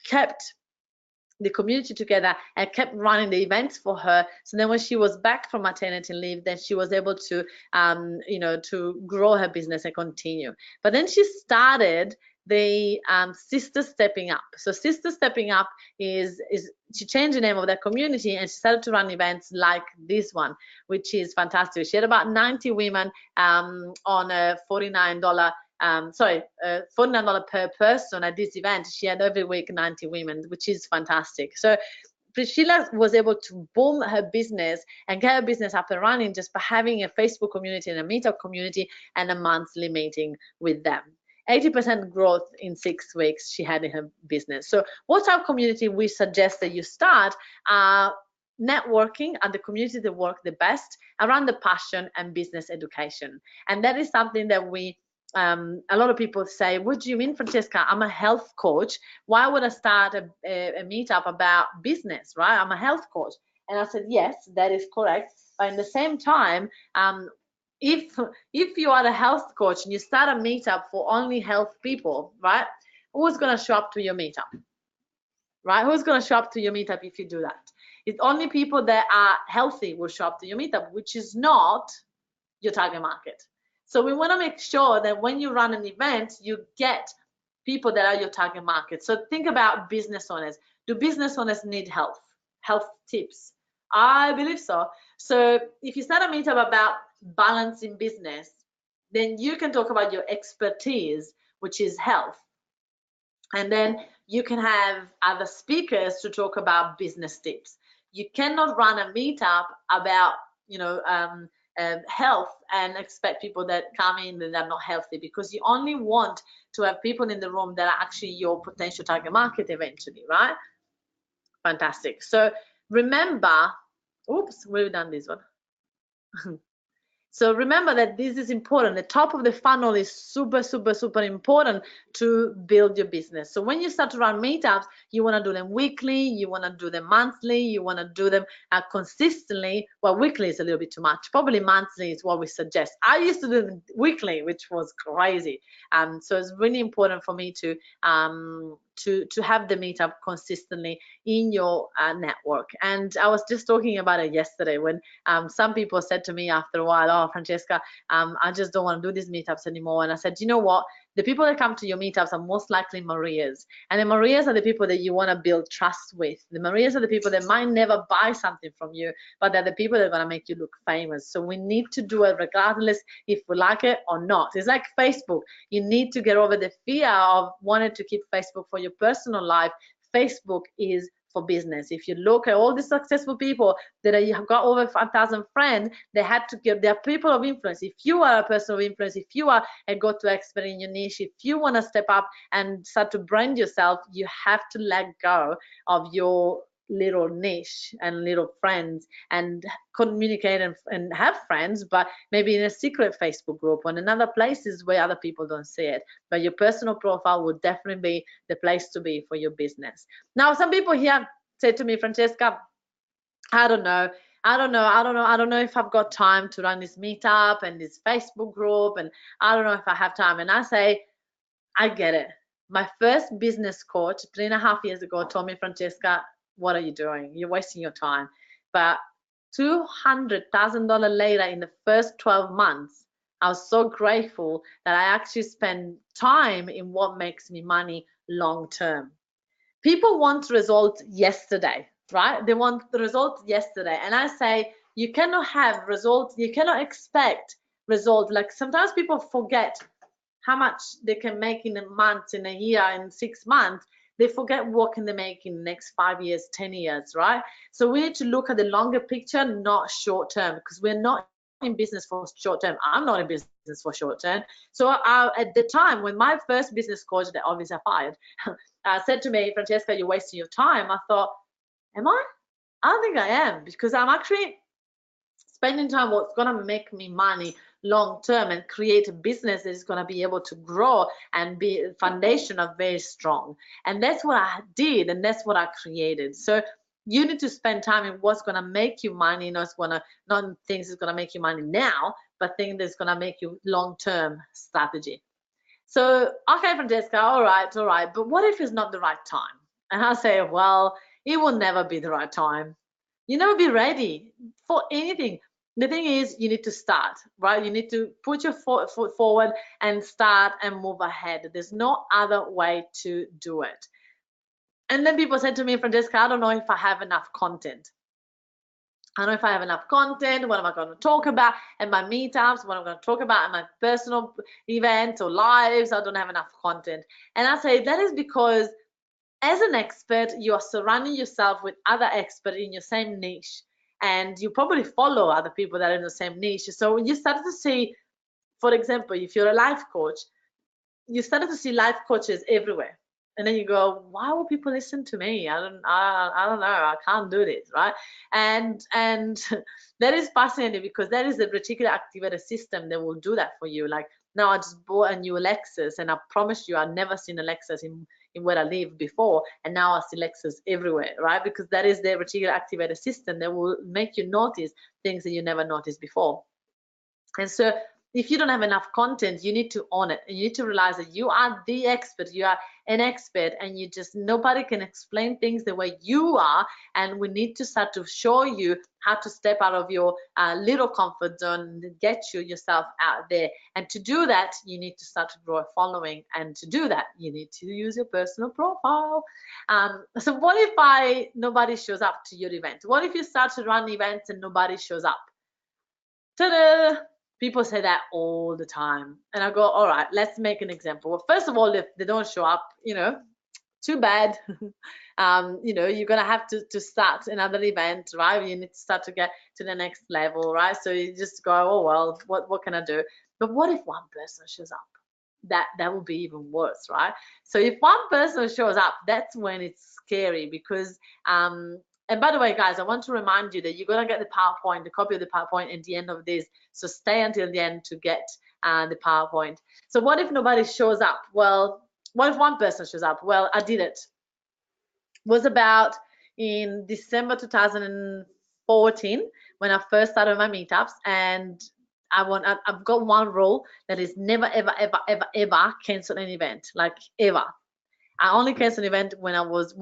kept the community together and kept running the events for her. So then when she was back from maternity leave, then she was able to to grow her business and continue. But then she started the Sister Stepping Up. So Sister Stepping Up is she changed the name of that community, and she started to run events like this one, which is fantastic. She had about 90 women on a $49 $49 per person at this event. She had every week 90 women, which is fantastic. So Priscilla was able to boom her business and get her business up and running just by having a Facebook community and a meetup community and a monthly meeting with them. 80% growth in 6 weeks she had in her business. So what's our community we suggest that you start? Networking and the community that work the best around the passion and business education. And that is something that we a lot of people say, what do you mean, Francesca? I'm a health coach. Why would I start a meetup about business, right? I'm a health coach. And I said, yes, that is correct. But in the same time, if you are a health coach and you start a meetup for only health people, right? Who's going to show up to your meetup, right? Who's going to show up to your meetup if you do that? It's only people that are healthy will show up to your meetup, which is not your target market. So we want to make sure that when you run an event, you get people that are your target market. So think about business owners. Do business owners need health tips? I believe so. So if you start a meetup about balance in business, then you can talk about your expertise, which is health. And then You can have other speakers to talk about business tips. You cannot run a meetup about, health and expect people that come in that are not healthy, because you only want to have people in the room that are actually your potential target market eventually, right? Fantastic. So remember, oops, we've done this one. So remember that this is important. The top of the funnel is super, super, super important to build your business. So when you start to run meetups, you want to do them weekly, you want to do them monthly, you want to do them consistently. Well, weekly is a little bit too much. Probably monthly is what we suggest. I used to do them weekly, which was crazy. So it's really important for me to have the meetup consistently in your network. And I was just talking about it yesterday when some people said to me after a while, oh, Francesca, I just don't want to do these meetups anymore. And I said, you know what? The people that come to your meetups are most likely Marias. And the Marias are the people that you want to build trust with. The Marias are the people that might never buy something from you, but they're the people that are going to make you look famous. So we need to do it regardless if we like it or not. It's like Facebook. You need to get over the fear of wanting to keep Facebook for your personal life. Facebook is for business. If you look at all the successful people that have got over 5,000 friends, they had to give, they're people of influence. If you are a person of influence, if you are a go-to expert in your niche, if you want to step up and start to brand yourself, you have to let go of your little niche and little friends and communicate and have friends, but maybe in a secret Facebook group or in other places where other people don't see it. But your personal profile would definitely be the place to be for your business. Now, some people here say to me, Francesca, I don't know if I've got time to run this meetup and this Facebook group, and I don't know if I have time. And I say, I get it. My first business coach 3.5 years ago told me, Francesca, what are you doing? You're wasting your time. But $200,000 later, in the first 12 months, I was so grateful that I actually spend time in what makes me money long term. People want results yesterday, right? They want the results yesterday. And I say, you cannot have results, you cannot expect results. Like sometimes people forget how much they can make in a month, in a year, in 6 months. They forget what can they make in the next 5 years, 10 years, right? So we need to look at the longer picture, not short term, because we're not in business for short term. I'm not in business for short term. So at the time when my first business coach, that obviously I fired, said to me, Francesca, you're wasting your time, I thought, am I? I don't think I am, because I'm actually spending time what's going to make me money long term and create a business that is going to be able to grow and be a foundation of very strong. And that's what I did, and that's what I created. So you need to spend time in what's going to make you money, not things that's going to make you money now, but things that's going to make you long-term strategy. So, okay, Francesca, all right, but what if it's not the right time? And I say, well, it will never be the right time. You never be ready for anything. The thing is, you need to start, right? You need to put your foot forward and start and move ahead. There's no other way to do it. And then people said to me, Francesca, I don't know if I have enough content. I don't know if I have enough content. What am I going to talk about at my meetups? What I'm going to talk about at my personal events or lives? I don't have enough content. And I say that is because as an expert, you are surrounding yourself with other experts in your same niche. And you probably follow other people that are in the same niche. So when you start to see, for example, if you're a life coach, you started to see life coaches everywhere. And then you go, why will people listen to me? I don't know. I can't do this, right? And that is fascinating, because that is the reticular activator system that will do that for you. Like now I just bought a new Lexus, and I promise you I've never seen a Lexus in where I live before, and now I see Lexus everywhere, right? Because that is the reticular activator system that will make you notice things that you never noticed before. And so if you don't have enough content, you need to own it. And you need to realize that you are the expert. You are an expert, and nobody can explain things the way you are. And we need to start to show you how to step out of your little comfort zone and get yourself out there. And to do that, you need to start to grow a following. And to do that, you need to use your personal profile. So what if nobody shows up to your event? What if you start to run events and nobody shows up? Ta-da! People say that all the time. And I go, all right, let's make an example. Well, first of all, if they don't show up, too bad. You know, you're gonna have to start another event, right? You need to start to get to the next level, right? So you just go, oh well, what can I do? But what if one person shows up? That would be even worse, right? So if one person shows up, that's when it's scary, because and by the way, guys, I want to remind you that you're gonna get the PowerPoint, the copy of the PowerPoint at the end of this. So stay until the end to get the PowerPoint. So what if nobody shows up? Well, what if one person shows up? Well, I did it. Was about in December 2014 when I first started my meetups, and I've got one rule, that is never ever ever ever ever cancel an event, like ever. I only cancel an event when I was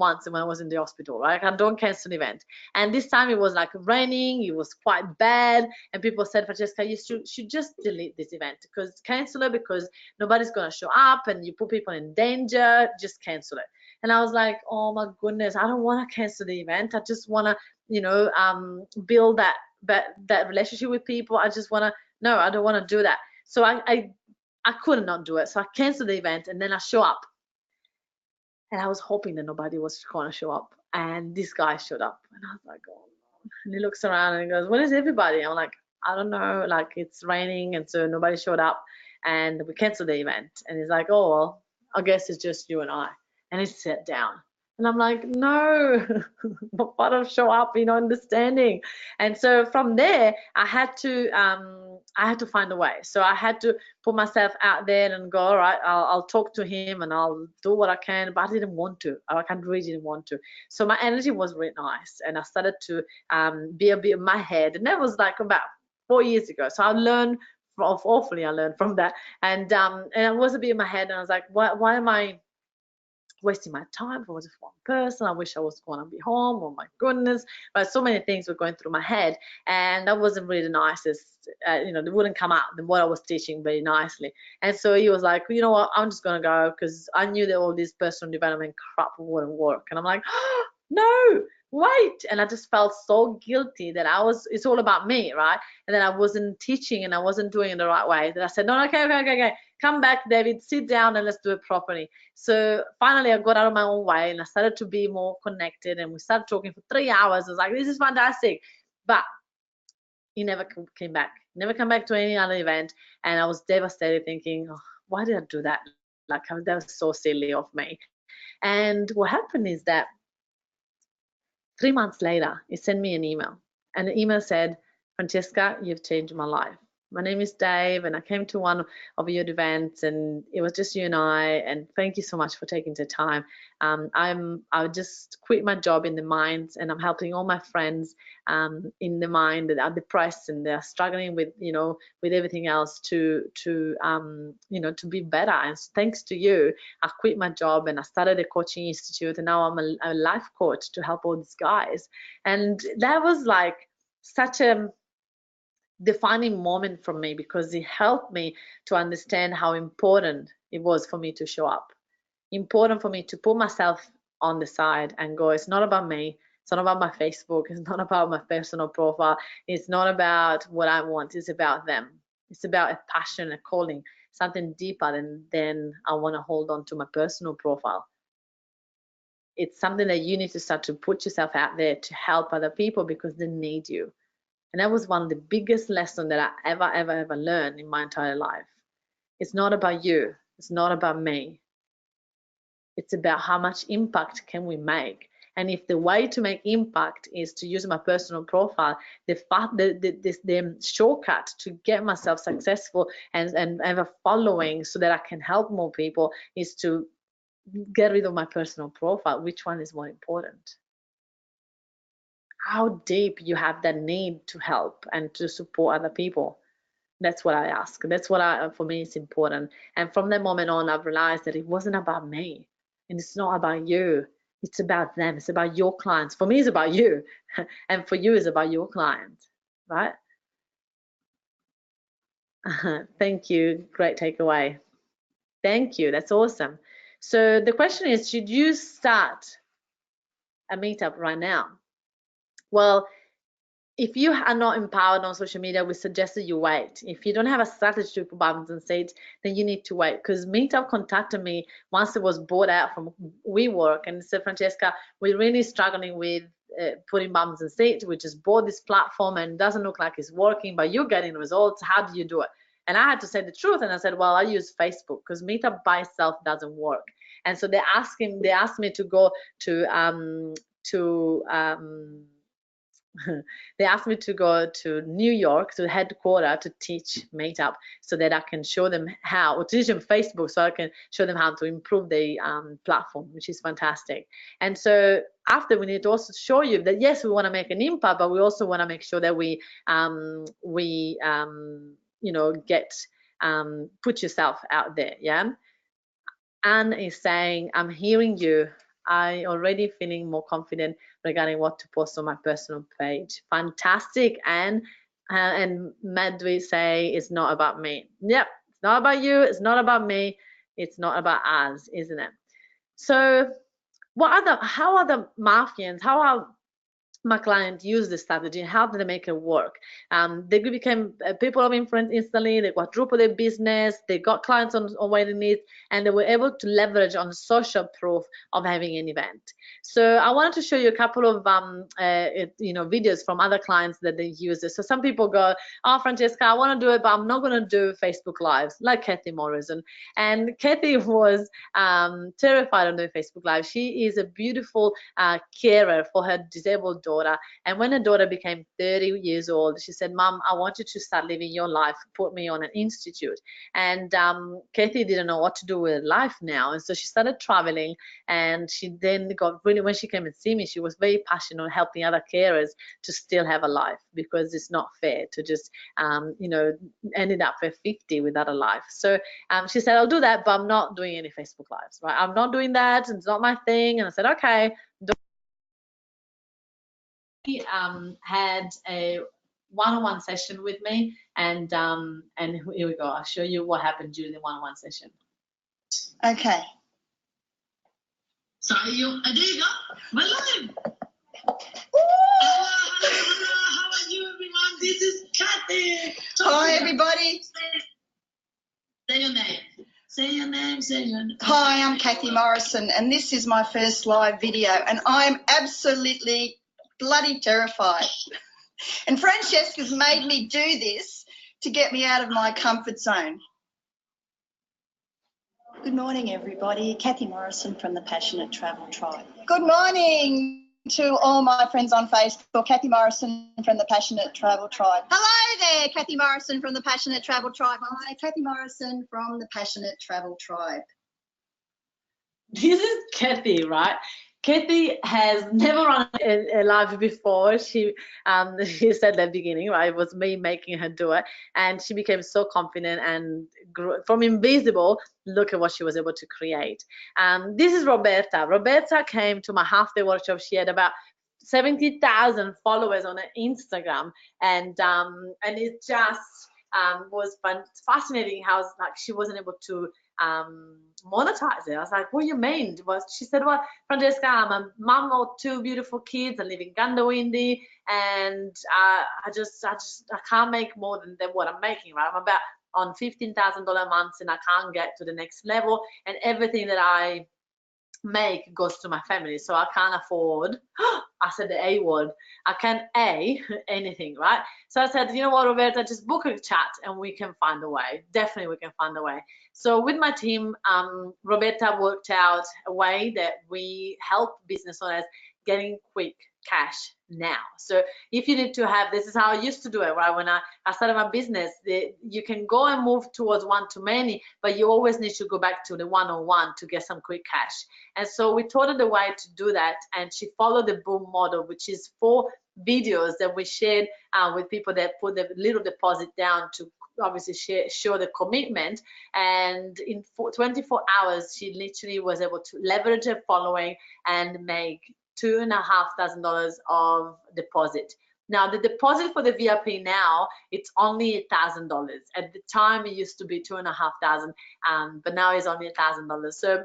in the hospital, right? I don't cancel an event. And this time it was like raining, it was quite bad, and people said, Francesca, you should just delete this event, because cancel it, because nobody's gonna show up and you put people in danger, just cancel it. And I was like, oh my goodness, I don't want to cancel the event. I just want to, you know, build that relationship with people. I just want to, no, I don't want to do that. So I could not do it. So I canceled the event, and then I show up. And I was hoping that nobody was going to show up. And this guy showed up. And I was like, oh no. And he looks around and he goes, where is everybody? I'm like, I don't know. Like, it's raining. And so nobody showed up. And we canceled the event. And he's like, oh, well, I guess it's just you and I. And he sat down. And I'm like, no, but why don't show up, you know, understanding. And so from there, I had to find a way. So I had to put myself out there and go, all right, I'll talk to him and I'll do what I can, but I didn't want to. I really didn't want to. So my energy was really nice, and I started to be a bit in my head. And that was like about 4 years ago. So I learned, awfully I learned from that. And I was a bit in my head, and I was like, why am I wasting my time for just one person? I wish I was going to be home. Oh my goodness. But so many things were going through my head, and that wasn't really the nicest. You know, they wouldn't come out what I was teaching very nicely. And so he was like, you know what, I'm just going to go, because I knew that all this personal development crap wouldn't work. And I'm like, oh, no, wait. And I just felt so guilty that it's all about me, right? And then I wasn't teaching and I wasn't doing it the right way. That I said, no, okay. Come back, David, sit down and let's do it properly. So finally I got out of my own way and I started to be more connected, and we started talking for 3 hours. I was like, this is fantastic. But he never came back, never come back to any other event. And I was devastated, thinking, oh, why did I do that? Like, that was so silly of me. And what happened is that 3 months later, he sent me an email, and the email said, Francesca, you've changed my life. My name is Dave, and I came to one of your events, and it was just you and I, and thank you so much for taking the time. I just quit my job in the mines, and I'm helping all my friends in the mine that are depressed and they're struggling with, you know, with everything else to you know, to be better. And thanks to you, I quit my job and I started a coaching institute, and now I'm a life coach to help all these guys. And that was like such a defining moment for me, because it helped me to understand how important it was for me to show up, important for me to put myself on the side and go, it's not about me, it's not about my Facebook, it's not about my personal profile, it's not about what I want, it's about them. It's about a passion, a calling, something deeper than I want to hold on to my personal profile. It's something that you need to start to put yourself out there to help other people, because they need you. And that was one of the biggest lessons that I ever learned in my entire life. It's not about you. It's not about me. It's about how much impact can we make. And if the way to make impact is to use my personal profile, the shortcut to get myself successful and have a following so that I can help more people is to get rid of my personal profile. Which one is more important? How deep you have that need to help and to support other people. That's what I ask. That's what for me is important. And from that moment on, I've realized that it wasn't about me, and it's not about you. It's about them. It's about your clients. For me, it's about you, and for you, it's about your client, right? Thank you. Great takeaway. Thank you. That's awesome. So the question is, should you start a meetup right now? Well, if you are not empowered on social media, we suggest that you wait. If you don't have a strategy to put bums and seats, then you need to wait. Because Meetup contacted me once it was bought out from WeWork and said, Francesca, we're really struggling with putting bums and seats. We just bought this platform and it doesn't look like it's working, but you're getting results. How do you do it? And I had to say the truth, and I said, well, I use Facebook because Meetup by itself doesn't work. And so they asked me to go to they asked me to go to New York, to the headquarters, to teach Meetup so that I can show them how, or teach them Facebook so I can show them how to improve the platform, which is fantastic. And so after, we need to also show you that, yes, we want to make an impact, but we also want to make sure that we you know, get put yourself out there. Yeah. Anne is saying, I'm hearing you. I already feeling more confident regarding what to post on my personal page. Fantastic. And Madwi say, it's not about me. Yep, it's not about you. It's not about me. It's not about us, isn't it? So how are the Mafians, how are my client use this strategy? How did they make it work? They became people of influence instantly. They quadrupled their business. They got clients on waiting lists, and they were able to leverage on social proof of having an event. So I wanted to show you a couple of videos from other clients that they use this. So some people go, oh, Francesca, I want to do it, but I'm not going to do Facebook Lives, like Kathy Morrison. And Kathy was terrified of doing Facebook Live. She is a beautiful carer for her disabled daughter. And when her daughter became 30 years old, she said, Mom, I want you to start living your life. Put me on an institute. And Kathy didn't know what to do with life now. And so she started traveling. And she then got really, when she came and see me, she was very passionate on helping other carers to still have a life, because it's not fair to just, ended up for 50 without a life. So she said, I'll do that, but I'm not doing any Facebook Lives, right? I'm not doing that. It's not my thing. And I said, okay. Had a one-on-one session with me, and here we go. I'll show you what happened during the one-on-one session. Okay. So there you go. We're live. Hello, how are you, everyone? This is Kathy. Hi, everybody. Say your name. Say your name. Say your name. Hi, I'm Kathy Morrison, and this is my first live video, and I'm absolutely bloody terrified. And Francesca's made me do this to get me out of my comfort zone. Good morning, everybody. Kathy Morrison from the Passionate Travel Tribe. Good morning to all my friends on Facebook. Kathy Morrison from the Passionate Travel Tribe. Hello there, Kathy Morrison from the Passionate Travel Tribe. Hi, Kathy Morrison from the Passionate Travel Tribe. This is Kathy, right? Kathy has never run a live before. She said at the beginning, right? It was me making her do it, and she became so confident and grew from Invincible. Look at what she was able to create. This is Roberta. Roberta came to my half-day workshop. She had about 70,000 followers on her Instagram, and it just was fascinating how like she wasn't able to monetize it. I was like, what do you mean? She said, well, Francesca, I'm a mom of 2 beautiful kids. I live in Gandawindi, and I can't make more than what I'm making, right? I'm about on $15,000 a month, and I can't get to the next level, and everything that I make goes to my family, so I can't afford I said the A word, I can't anything, right? So I said, you know what, Roberta, just book a chat and we can find a way. Definitely we can find a way. So with my team, Roberta worked out a way that we help business owners getting quick cash now. So if you need to have, this is how I used to do it, right? When I started my business, you can go and move towards one-to-many, but you always need to go back to the one-on-one to get some quick cash. And so we taught her the way to do that, and she followed the boom model, which is 4 videos that we shared with people that put the little deposit down to obviously show the commitment. And in 24 hours, she literally was able to leverage her following and make $2,500 of deposit. Now the deposit for the VIP now, it's only $1,000. At the time it used to be $2,500, but now it's only $1,000. So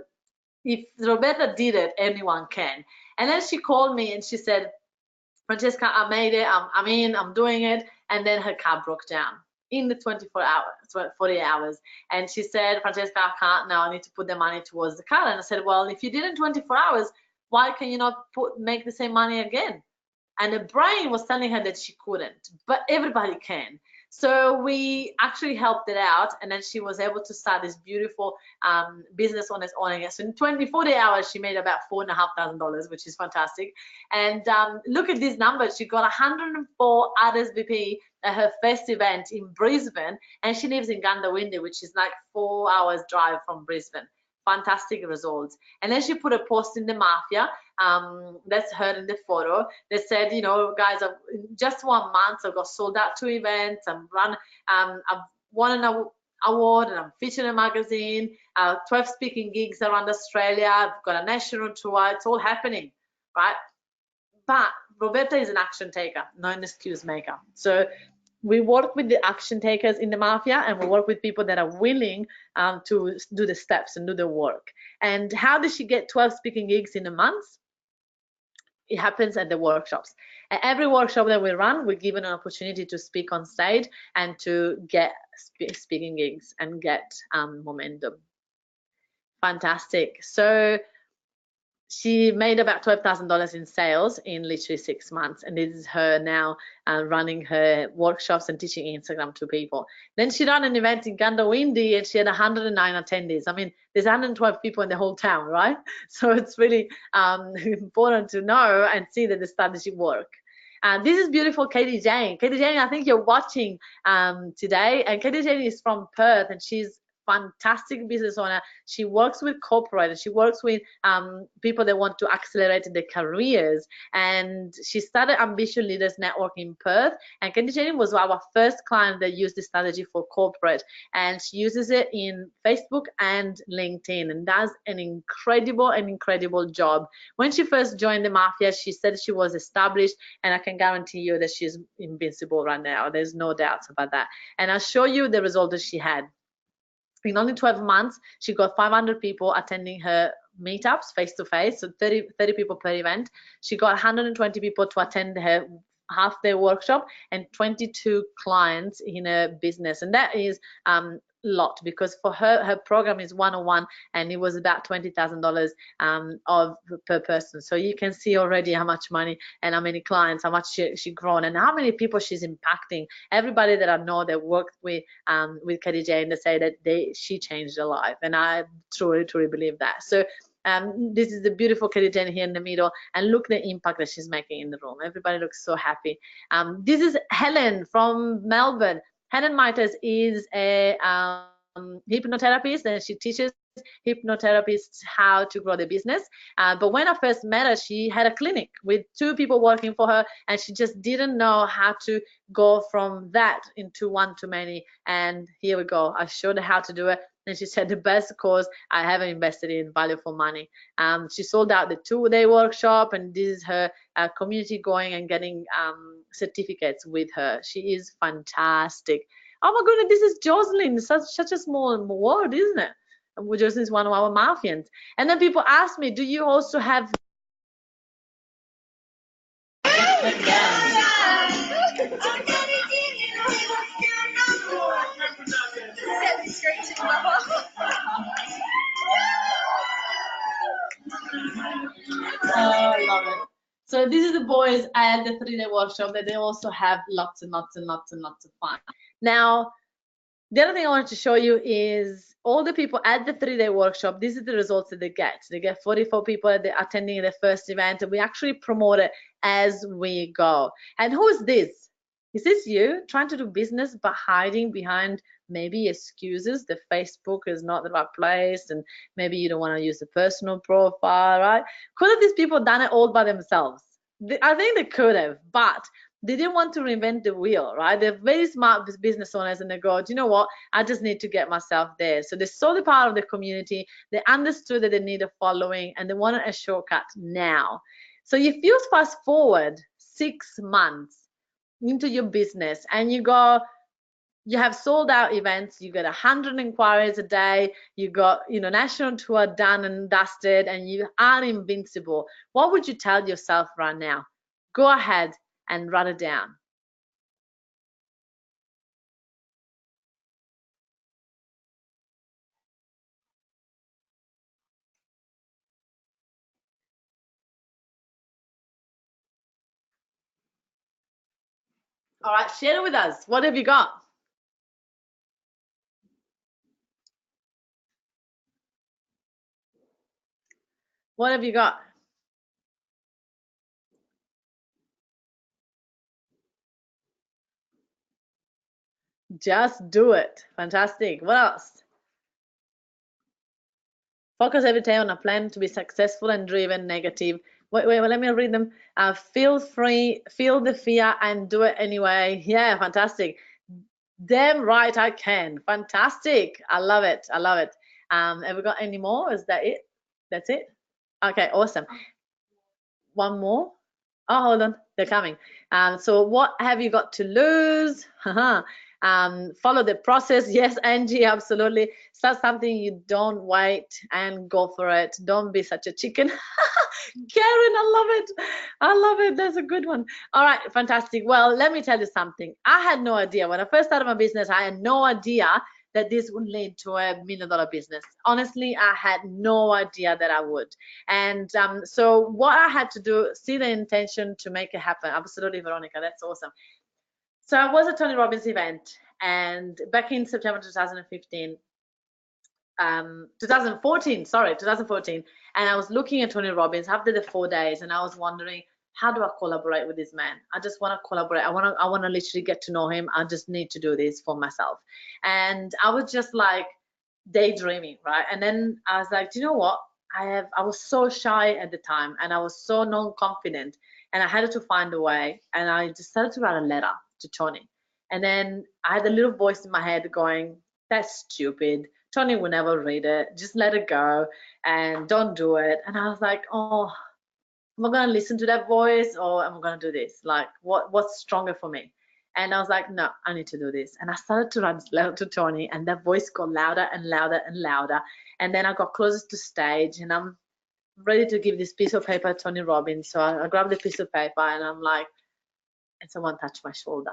if Roberta did it, anyone can. And then she called me and she said, Francesca, I made it, I'm doing it. And then her car broke down in the 24 hours, 48 hours. And she said, Francesca, I can't now, I need to put the money towards the car. And I said, well, if you did in 24 hours, why can you not make the same money again? And the brain was telling her that she couldn't, but everybody can. So we actually helped it out, and then she was able to start this beautiful business on its own. So in 40 hours, she made about $4,500, which is fantastic. And look at these numbers. She got 104 RSVP at her first event in Brisbane, and she lives in Gandawindi, which is like 4 hours drive from Brisbane. Fantastic results. And then she put a post in the Mafia, that's her in the photo, that said, you know, guys, in just 1 month I got sold out 2 events, I've won an award, and I'm featured in a magazine, 12 speaking gigs around Australia, I've got a national tour, it's all happening, right? But Roberta is an action taker, not an excuse maker. So we work with the action takers in the Mafia, and we work with people that are willing to do the steps and do the work. And how did she get 12 speaking gigs in a month? It happens at the workshops. At every workshop that we run, we're given an opportunity to speak on stage and to get speaking gigs and get momentum. Fantastic. So she made about $12,000 in sales in literally 6 months, and this is her now running her workshops and teaching Instagram to people. Then she ran an event in Gandawindi, and she had 109 attendees. I mean, there's 112 people in the whole town, right? So it's really important to know and see that the strategy work. This is beautiful Katie Jane. Katie Jane, I think you're watching today, and Katie Jane is from Perth, and she's fantastic business owner. She works with corporate, she works with people that want to accelerate their careers, and she started Ambition Leaders Network in Perth, and Katie Jane was our first client that used this strategy for corporate, and she uses it in Facebook and LinkedIn, and does an incredible job. When she first joined the Mafia, she said she was established, and I can guarantee you that she's invincible right now. There's no doubts about that, and I'll show you the result that she had. In only 12 months, she got 500 people attending her meetups face-to-face, so 30 people per event. She got 120 people to attend her half-day workshop, and 22 clients in her business. And that is lot, because for her program is one-on-one, and it was about $20,000 per person. So you can see already how much money and how many clients, how much she grown, and how many people she's impacting. Everybody that I know that worked with Katie Jane, they say that she changed their life, and I truly believe that. So this is the beautiful Katie Jane here in the middle, and look the impact that she's making in the room. Everybody looks so happy. This is Helen from Melbourne. Helen Mitres is a hypnotherapist, and she teaches hypnotherapists how to grow their business. But when I first met her, she had a clinic with 2 people working for her, and she just didn't know how to go from that into one-to-many. And here we go. I showed her how to do it. And she said, the best course I haven't invested in value for money. She sold out the 2-day workshop, and this is her community going and getting certificates with her. She is fantastic. Oh my goodness, this is Jocelyn. Such a small world, isn't it? Jocelyn is one of our Mafians. And then people ask me, do you also have I love it. So this is the boys at the 3-day workshop that they also have lots and lots of fun. Now, the other thing I wanted to show you is all the people at the 3-day workshop. This is the results that they get. They get 44 people attending the first event, and we actually promote it as we go. And who is this? Is this you trying to do business but hiding behind maybe excuses that Facebook is not the right place, and maybe you don't want to use a personal profile, right? Could have these people done it all by themselves? I think they could have, but they didn't want to reinvent the wheel, right? They're very smart business owners, and they go, do you know what? I just need to get myself there. So they saw the power of the community. They understood that they need a following, and they wanted a shortcut now. So if you fast forward 6 months into your business, and you have sold out events, you get 100 inquiries a day, you got national tour done and dusted, and you are invincible, what would you tell yourself right now? Go ahead and write it down. All right, share it with us. What have you got? What have you got? Just do it. Fantastic. What else? Focus every day on a plan to be successful and driven. Negative. Wait, let me read them. Feel free, feel the fear and do it anyway. Yeah, fantastic. Damn right I can. Fantastic. I love it. I love it. Have we got any more? Is that it? That's it? Okay, awesome. One more. Oh, hold on, they're coming. So what have you got to lose? Follow the process. Yes, Angie, absolutely. Start something, you don't wait and go for it. Don't be such a chicken. Karen, I love it. I love it. That's a good one. All right, fantastic. Well, let me tell you something. I had no idea. When I first started my business, I had no idea that this would lead to $1 million business. Honestly, I had no idea that I would. And so what I had to do, see the intention to make it happen. Absolutely, Veronica, that's awesome. So I was at Tony Robbins event, and back in September 2015, 2014, and I was looking at Tony Robbins after the 4 days, and I was wondering, how do I collaborate with this man? I just want to collaborate. I want to literally get to know him. I just need to do this for myself. And I was just like daydreaming, right? And then I was like, do you know what? I was so shy at the time, and I was so non-confident, and I had to find a way, and I decided to write a letter to Tony. And then I had a little voice in my head going, that's stupid. Tony will never read it. Just let it go and don't do it. And I was like, oh, am I going to listen to that voice, or am I going to do this? Like, what's stronger for me? And I was like, no, I need to do this. And I started to write this letter to Tony, and that voice got louder and louder and louder. And then I got closer to stage, and I'm ready to give this piece of paper to Tony Robbins. So I grabbed the piece of paper, and I'm like, and someone touched my shoulder.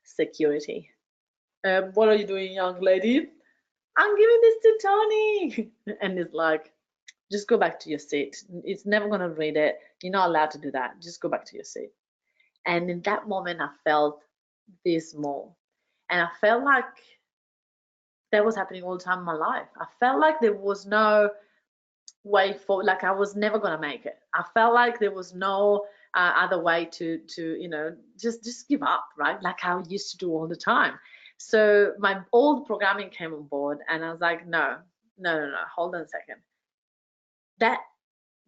Security. What are you doing, young lady? I'm giving this to Tony. And it's like, just go back to your seat. It's never going to read it. You're not allowed to do that. Just go back to your seat. And in that moment, I felt this small. And I felt like that was happening all the time in my life. I felt like there was no way forward, like I was never going to make it. I felt like there was no other way to just give up, right? Like I used to do all the time. So my old programming came on board, and I was like, no, hold on a second. That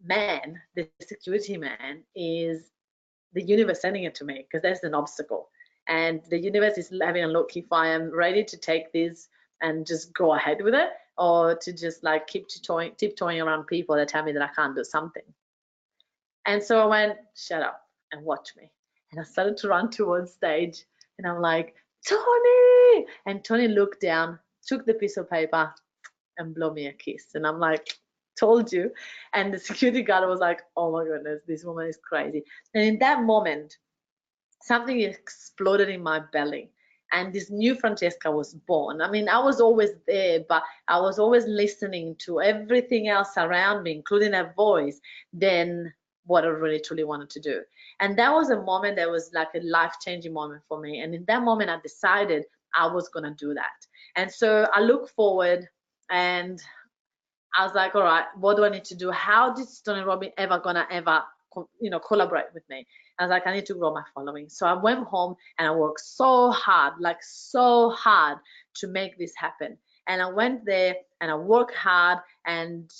man, the security man, is the universe sending it to me, because there's an obstacle, and the universe is having a look if I am ready to take this and just go ahead with it, or to just like keep tiptoeing around people that tell me that I can't do something. And so I went, shut up and watch me. And I started to run towards stage, and I'm like, Tony! And Tony looked down, took the piece of paper, and blew me a kiss. And I'm like, told you. And the security guard was like, oh my goodness, this woman is crazy. And in that moment, something exploded in my belly, and this new Francesca was born. I mean, I was always there, but I was always listening to everything else around me, including her voice, than what I really truly wanted to do. And that was a moment that was like a life-changing moment for me. And in that moment, I decided I was going to do that. And so I look forward, and I was like, all right, what do I need to do? How is Tony Robbins ever collaborate with me? I was like, I need to grow my following. So I went home, and I worked so hard, like so hard, to make this happen. And I went there, and I worked hard, and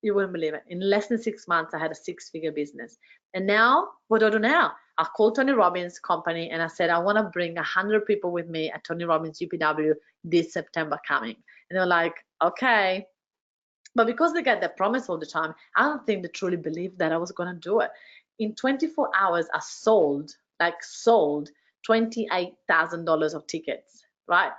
you wouldn't believe it. In less than 6 months, I had a 6-figure business. And now, what do I do now? I called Tony Robbins' company, and I said, I want to bring 100 people with me at Tony Robbins UPW this September coming. And they're like, okay. But because they get that promise all the time, I don't think they truly believed that I was going to do it. In 24 hours, I sold $28,000 of tickets, right?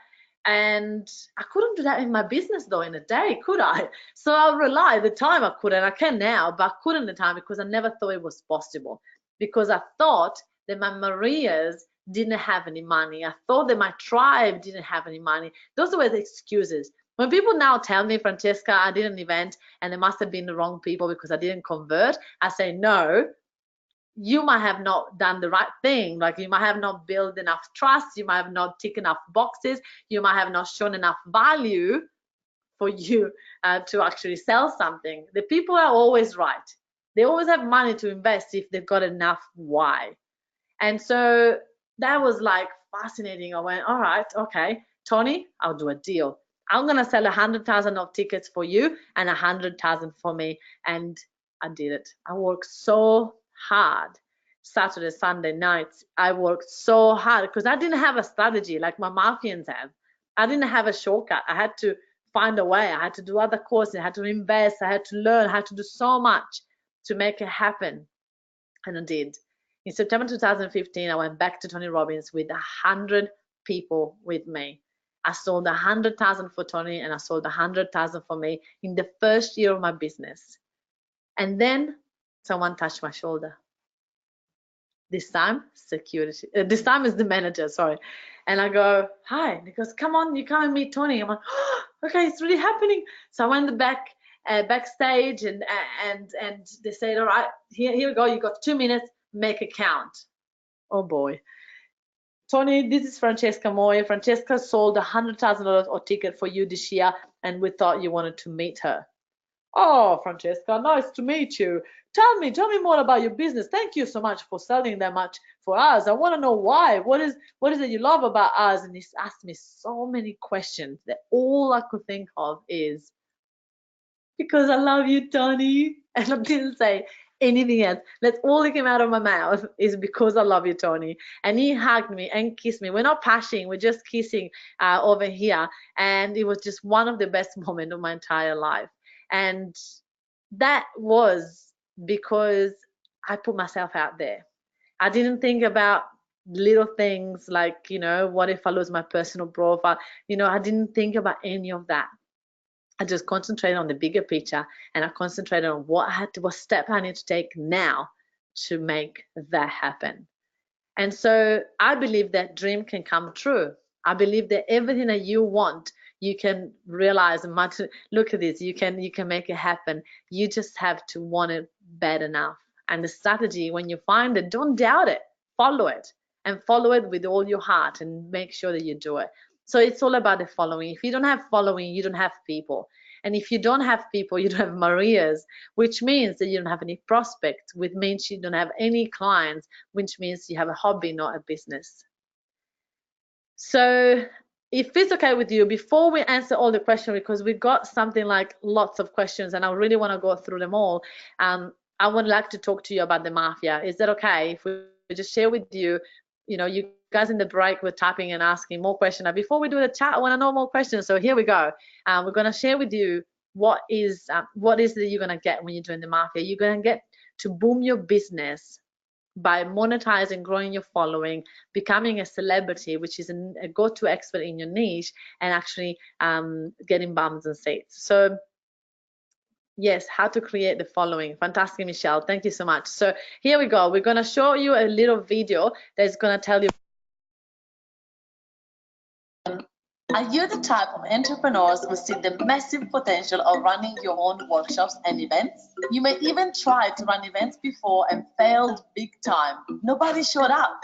And I couldn't do that in my business though in a day, could I? So I realized at the time I couldn't. I can now, but I couldn't at the time because I never thought it was possible. because I thought that my Marias didn't have any money. I thought that my tribe didn't have any money. Those were the excuses. When people now tell me, Francesca, I did an event and they must have been the wrong people because I didn't convert, I say, no, you might have not done the right thing. Like, you might have not built enough trust. You might have not ticked enough boxes. You might have not shown enough value for you to actually sell something. The people are always right. They always have money to invest if they've got enough why. And so that was like fascinating. I went, all right, okay, Tony, I'll do a deal. I'm gonna sell 100,000 of tickets for you and 100,000 for me. And I did it. I worked so hard. Saturday, Sunday nights, I worked so hard because I didn't have a strategy like my Mafians have. I didn't have a shortcut. I had to find a way. I had to do other courses. I had to invest. I had to learn. I had to do so much to make it happen. And I did. In September 2015, I went back to Tony Robbins with 100 people with me. I sold 100,000 for Tony and I sold 100,000 for me in the first year of my business. And then someone touched my shoulder. This time, security. This time is the manager, sorry. And I go, hi. And he goes, come on, you come and meet Tony. I'm like, oh, okay, it's really happening. So I went backstage and they said, all right, here we go. You got 2 minutes, make a count. Oh boy. Tony, this is Francesca Moy. Francesca sold $100,000 of ticket for you this year, and we thought you wanted to meet her. Oh, Francesca, nice to meet you. Tell me more about your business. Thank you so much for selling that much for us. I want to know why. What is it you love about us? And he's asked me so many questions that all I could think of is, because I love you, Tony. And I didn't say anything else. That's all that came out of my mouth, is because I love you, Tony. And he hugged me and kissed me. We're not pashing, we're just kissing over here. And it was just one of the best moments of my entire life. And that was because I put myself out there. I didn't think about little things like, what if I lose my personal profile? I didn't think about any of that. I just concentrated on the bigger picture, and I concentrated on what step I need to take now to make that happen. And so I believe that dream can come true. I believe that everything that you want, you can realize much. Look at this, you can make it happen. You just have to want it bad enough. And the strategy, when you find it, don't doubt it, follow it, and follow it with all your heart, and make sure that you do it. So it's all about the following. If you don't have following, you don't have people. And if you don't have people, you don't have Marias, which means that you don't have any prospects, which means you don't have any clients, which means you have a hobby, not a business. So if it's okay with you, before we answer all the questions, because we've got something like lots of questions and I really want to go through them all, I would like to talk to you about the Mafia. Is that okay if we just share with you, you guys in the break were tapping and asking more questions. Now, before we do the chat, I want to know more questions. So here we go. We're going to share with you what is that you're going to get when you join the Mafia. You're going to get to boom your business by monetizing, growing your following, becoming a celebrity, which is a go-to expert in your niche, and actually getting bums and seats. So yes, how to create the following. Fantastic, Michelle. Thank you so much. So here we go. We're going to show you a little video that's going to tell you. Are you the type of entrepreneurs who see the massive potential of running your own workshops and events? You may even try to run events before and failed big time. Nobody showed up.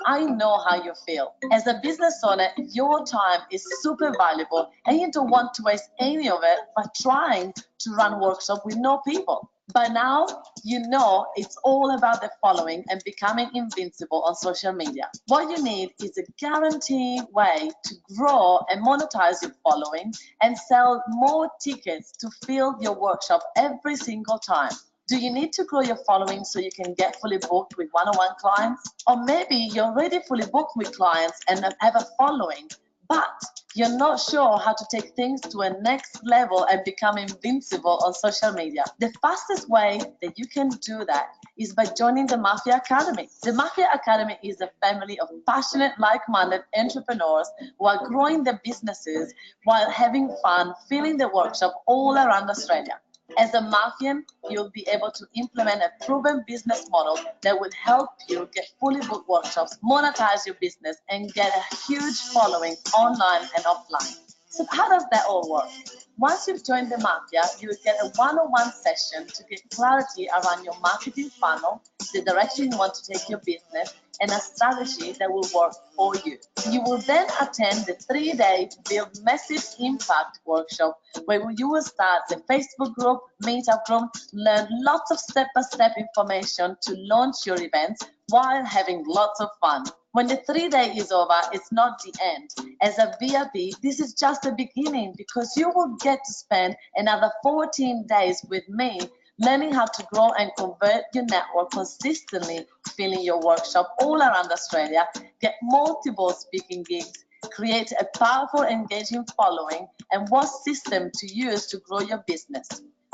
I know how you feel. As a business owner, your time is super valuable and you don't want to waste any of it by trying to run workshops with no people. By now, you know it's all about the following and becoming invincible on social media. What you need is a guaranteed way to grow and monetize your following and sell more tickets to fill your workshop every single time. Do you need to grow your following so you can get fully booked with one-on-one clients? Or maybe you're already fully booked with clients and have a following, but you're not sure how to take things to a next level and become invincible on social media. The fastest way that you can do that is by joining the Mafia Academy. The Mafia Academy is a family of passionate, like-minded entrepreneurs who are growing their businesses while having fun, filling the workshop all around Australia. As a Mafian, you'll be able to implement a proven business model that will help you get fully booked workshops, monetize your business, and get a huge following online and offline. So how does that all work? Once you've joined the Mafia, you will get a one-on-one session to get clarity around your marketing funnel, the direction you want to take your business, and a strategy that will work for you. You will then attend the 3-day Build Massive Impact workshop, where you will start the Facebook group, meetup group, learn lots of step-by-step information to launch your events while having lots of fun. When the 3-day is over, it's not the end. As a VIP, this is just the beginning, because you will get to spend another 14 days with me learning how to grow and convert your network consistently, filling your workshop all around Australia, get multiple speaking gigs, create a powerful, engaging following, and what system to use to grow your business.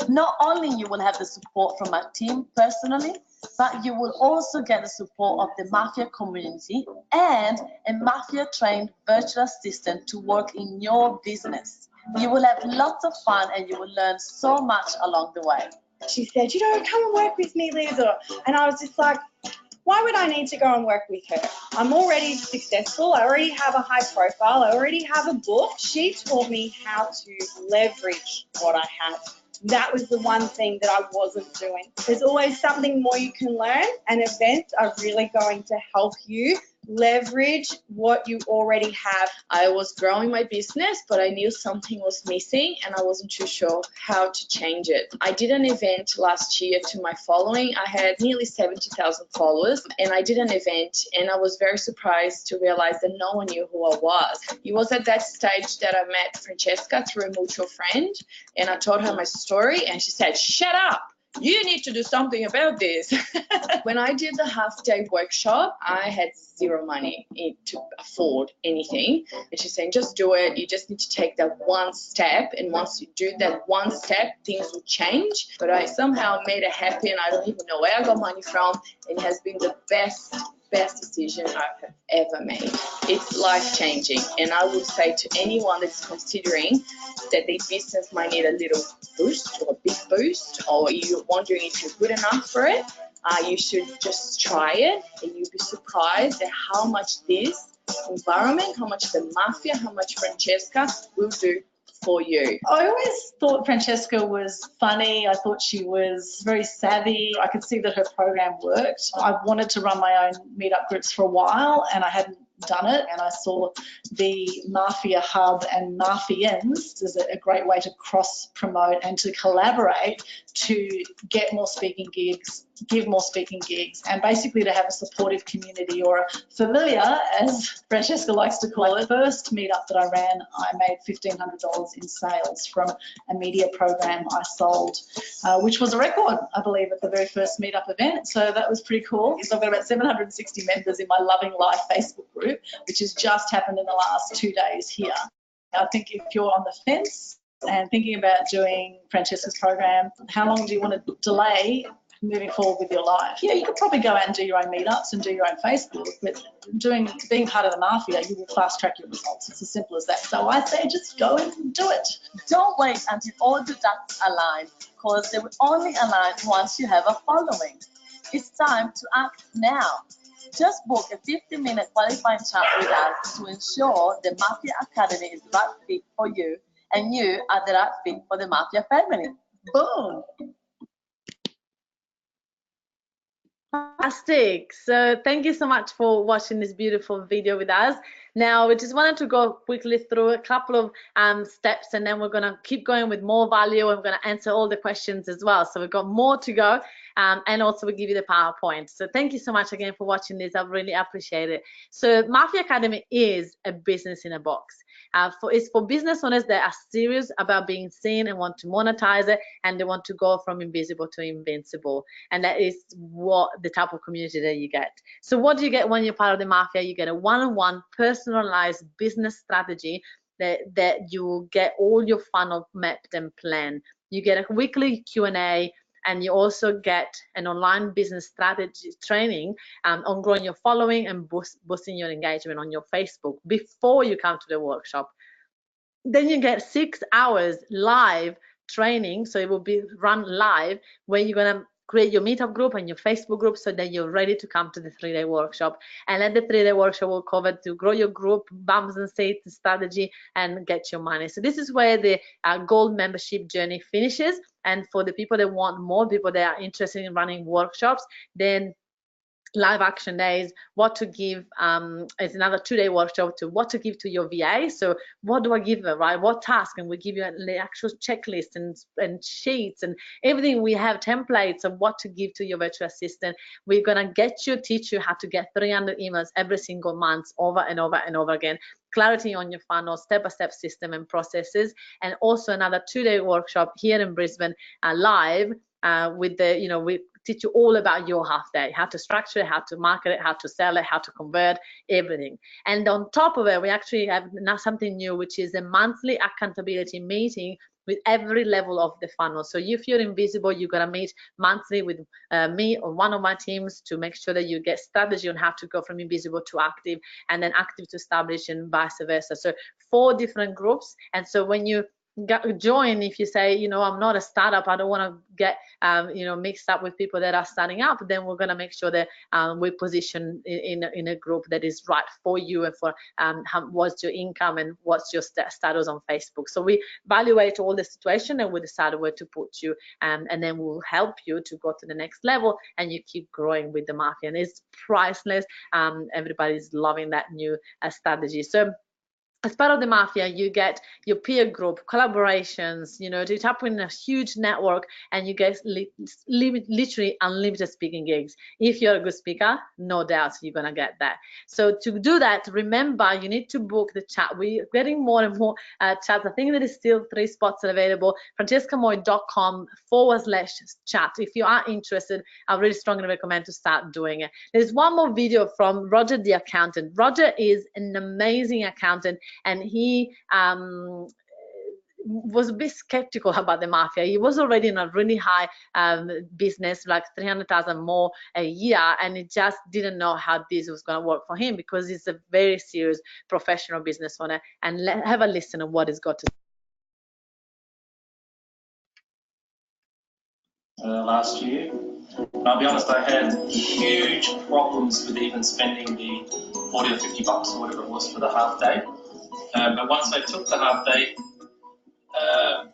Not only you will have the support from our team personally, but you will also get the support of the Mafia community and a Mafia-trained virtual assistant to work in your business. You will have lots of fun and you will learn so much along the way. She said, you know, come and work with me, Liz. And I was just like, why would I need to go and work with her? I'm already successful. I already have a high profile. I already have a book. She taught me how to leverage what I have. That was the one thing that I wasn't doing. There's always something more you can learn, and events are really going to help you leverage what you already have. I was growing my business, but I knew something was missing and I wasn't too sure how to change it. I did an event last year to my following. I had nearly 70,000 followers, and I did an event and I was very surprised to realize that no one knew who I was. It was at that stage that I met Francesca through a mutual friend, and I told her my story and she said, "Shut up. You need to do something about this." When I did the half-day workshop, I had zero money to afford anything. And she's saying, just do it. You just need to take that one step. And once you do that one step, things will change. But I somehow made it happen. I don't even know where I got money from. And it has been the best decision I have ever made. It's life-changing, and I would say to anyone that's considering that their business might need a little boost or a big boost, or you're wondering if you're good enough for it, you should just try it, and you'll be surprised at how much this environment, how much the Mafia, how much Francesca will do for you. I always thought Francesca was funny. I thought she was very savvy. I could see that her program worked. I wanted to run my own meetup groups for a while, and I hadn't done it, and I saw the Mafia Hub and Mafians as a great way to cross promote and to collaborate to get more speaking gigs, give more speaking gigs, and basically to have a supportive community, or a familiar, as Francesca likes to call it. First meetup that I ran, I made $1,500 in sales from a media program I sold, which was a record, I believe, at the very first meetup event. So that was pretty cool. So I've got about 760 members in my Loving Life Facebook group, which has just happened in the last 2 days here. I think if you're on the fence and thinking about doing Francesca's program, how long do you want to delay moving forward with your life? Yeah, you could probably go out and do your own meetups and do your own Facebook, but being part of the Mafia, you will fast track your results. It's as simple as that. So I say just go and do it. Don't wait until all the ducks align, because they will only align once you have a following. It's time to act now. Just book a 50-minute qualifying chat with us to ensure the Mafia Academy is the right fit for you and you are the right fit for the Mafia family. Boom! Fantastic. So thank you so much for watching this beautiful video with us. Now we just wanted to go quickly through a couple of steps, and then we're going to keep going with more value, and we're going to answer all the questions as well. So we've got more to go, and also we'll give you the PowerPoint. So thank you so much again for watching this. I really appreciate it. So Mafia Academy is a business in a box. It's for business owners that are serious about being seen and want to monetize it, and they want to go from invisible to invincible. And that is what the type of community that you get. So what do you get when you're part of the Mafia? You get a one-on-one personalized business strategy that you get all your funnel mapped and planned. You get a weekly Q&A, and you also get an online business strategy training on growing your following and boosting your engagement on your Facebook before you come to the workshop. Then you get 6 hours live training, so it will be run live, where you're going to create your meetup group and your Facebook group so that you're ready to come to the 3-day workshop. And then the 3-day workshop will cover to grow your group, bumps and seats, strategy, and get your money. So this is where the gold membership journey finishes. And for the people that want more, people that are interested in running workshops, then live action days, what to give is another 2-day workshop to what to give to your VA. So what do I give her, right? What task? And we give you the actual checklist and sheets and everything. We have templates of what to give to your virtual assistant. We're gonna teach you how to get 300 emails every single month, over and over and over again. Clarity on your funnel, step-by-step system and processes, and also another 2-day workshop here in Brisbane live with the, we teach you all about your half day, how to structure it, how to market it, how to sell it, how to convert, everything. And on top of it, we actually have now something new, which is a monthly accountability meeting with every level of the funnel. So if you're invisible, you're gonna meet monthly with me or one of my teams to make sure that you get strategy on how to go from invisible to active, and then active to established, and vice versa. So 4 different groups. And so when you join, if you say, I'm not a startup, I don't want to get mixed up with people that are starting up, then we're going to make sure that we position in a group that is right for you and for what's your income and what's your status on Facebook. So we evaluate all the situation and we decide where to put you, and then we'll help you to go to the next level, and you keep growing with the Mafia. And it's priceless. Everybody's loving that new strategy. So as part of the Mafia, you get your peer group, collaborations, to tap in a huge network, and you get literally unlimited speaking gigs. If you're a good speaker, no doubt you're going to get that. So to do that, remember, you need to book the chat. We're getting more and more chats. I think there is still 3 spots available. francescamoy.com/chat. If you are interested, I really strongly recommend to start doing it. There's one more video from Roger the accountant. Roger is an amazing accountant, and he was a bit skeptical about the Mafia. He was already in a really high business, like 300,000 more a year, and he just didn't know how this was going to work for him, because he's a very serious professional business owner. And have a listen to what he's got to say. Last year. And I'll be honest, I had huge problems with even spending the 40 or 50 bucks or whatever it was for the half day. But once I took the half day, I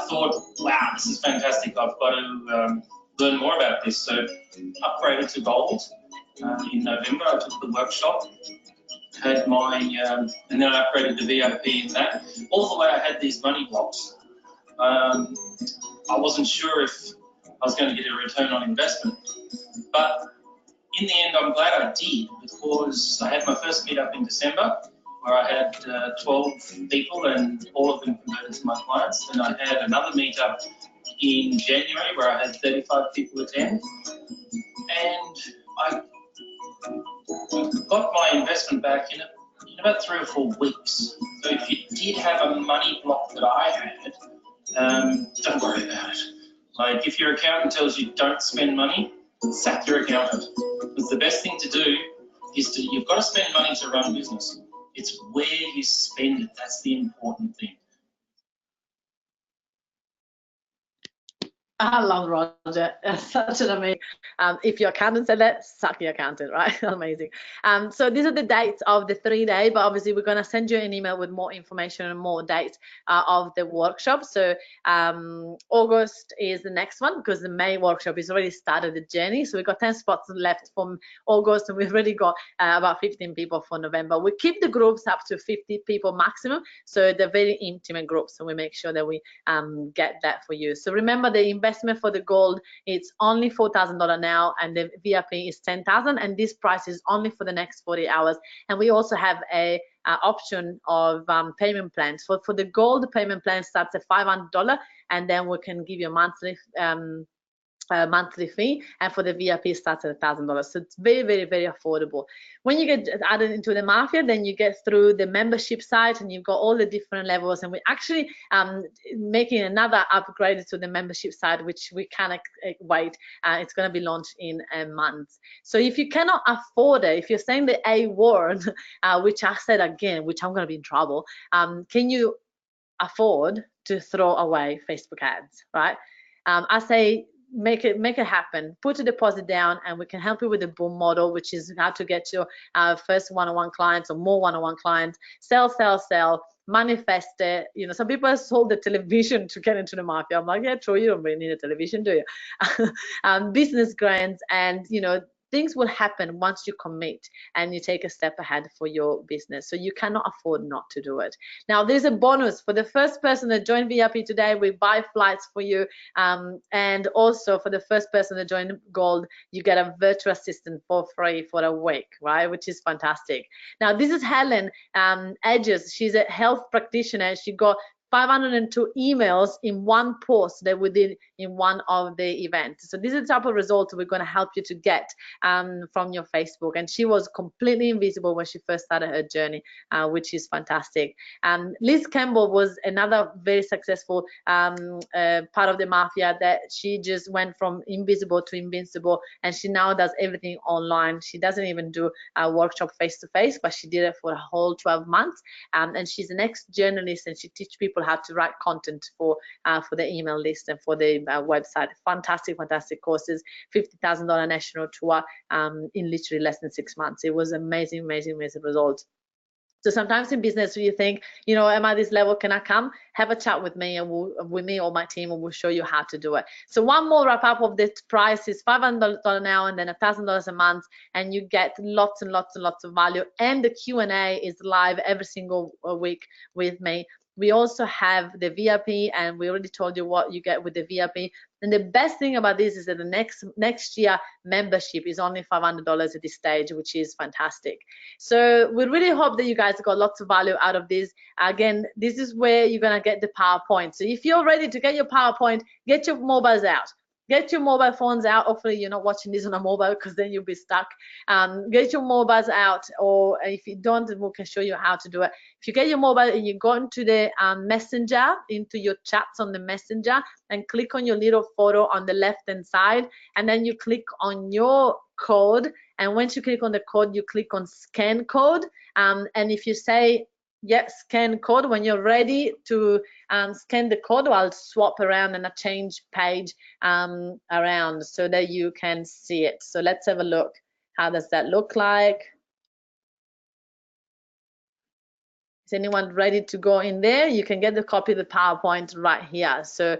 thought, wow, this is fantastic. I've got to learn more about this. So upgraded to gold in November. I took the workshop, had my, and then I upgraded the VIP in that. All the way I had these money blocks. I wasn't sure if I was going to get a return on investment, but in the end, I'm glad I did, because I had my first meetup in December, where I had 12 people, and all of them converted to my clients. And I had another meetup in January where I had 35 people attend, and I got my investment back in about 3 or 4 weeks. So if you did have a money block that I had, don't worry about it. Like, if your accountant tells you don't spend money, sack your accountant. Because the best thing to do is you've got to spend money to run a business. It's where you spend it. That's the important thing. I love Roger. Such an amazing. If your accountant said that, suck your accountant, right? Amazing. So these are the dates of the 3-day, but obviously we're going to send you an email with more information and more dates of the workshop. So August is the next one, because the May workshop is already started the journey. So we've got 10 spots left from August, and we've already got about 15 people for November. We keep the groups up to 50 people maximum, so they're very intimate groups. So we make sure that we get that for you. So remember, the investment for the gold, it's only $4,000 now, and the VIP is $10,000, and this price is only for the next 40 hours. And we also have a option of payment plans. For the gold, payment plan starts at $500, and then we can give you a monthly fee, and for the VIP starts at $1,000. So it's very, very, very affordable. When you get added into the Mafia, then you get through the membership site, and you've got all the different levels, and we're actually making another upgrade to the membership site, which we can't wait. It's going to be launched in a month. So if you cannot afford it, if you're saying the A word, which I said again, which I'm going to be in trouble, can you afford to throw away Facebook ads, right? I say make it happen. Put a deposit down, and we can help you with the boom model, which is how to get your first one-on-one clients or more one-on-one clients. Sell, manifest it. You know, some people have sold the television to get into the mafia. I'm like, yeah, true, you don't really need a television, do you? Business grants, and you know, things will happen once you commit and you take a step ahead for your business. So you cannot afford not to do it. Now, there's a bonus for the first person that joined VIP today. We buy flights for you, and also for the first person that joined Gold, you get a virtual assistant for free for a week, right? Which is fantastic. Now, this is Helen Edges. She's a health practitioner. She got 502 emails in one post that we did in one of the events. So this is the type of result we're going to help you to get from your Facebook. And she was completely invisible when she first started her journey, which is fantastic. Liz Campbell was another very successful part of the mafia, that she just went from invisible to invincible, and she now does everything online. She doesn't even do a workshop face-to-face, but she did it for a whole 12 months. And she's an ex-journalist, and she teaches people how to write content for the email list and for the website. Fantastic courses. $50,000 national tour in literally less than 6 months. It was amazing results. So sometimes in business, you think, you know, am I this level? Can I come? Have a chat with me, and with me or my team, and we'll show you how to do it. So one more wrap up of this price is $500 now, and then $1,000 a month, and you get lots and lots of value. And the Q&A is live every single week with me. We also have the VIP, and we already told you what you get with the VIP. And the best thing about this is that the next year membership is only $500 at this stage, which is fantastic. So we really hope that you guys got lots of value out of this. Again, this is where you're gonna get the PowerPoint. So if you're ready to get your PowerPoint, get your mobiles out. Get your mobile phones out. Hopefully you're not watching this on a mobile, because then you'll be stuck. Get your mobiles out, or if you don't, we can show you how to do it. If you get your mobile and you go into the messenger, into your chats on the messenger, and click on your little photo on the left hand side, and then you click on your code, and once you click on the code, you click on scan code, and if you say yep, scan code, when you're ready to scan the code, I'll swap around and I change page around so that you can see it. So let's have a look. How does that look like? Is anyone ready to go in there? You can get the copy of the PowerPoint right here. So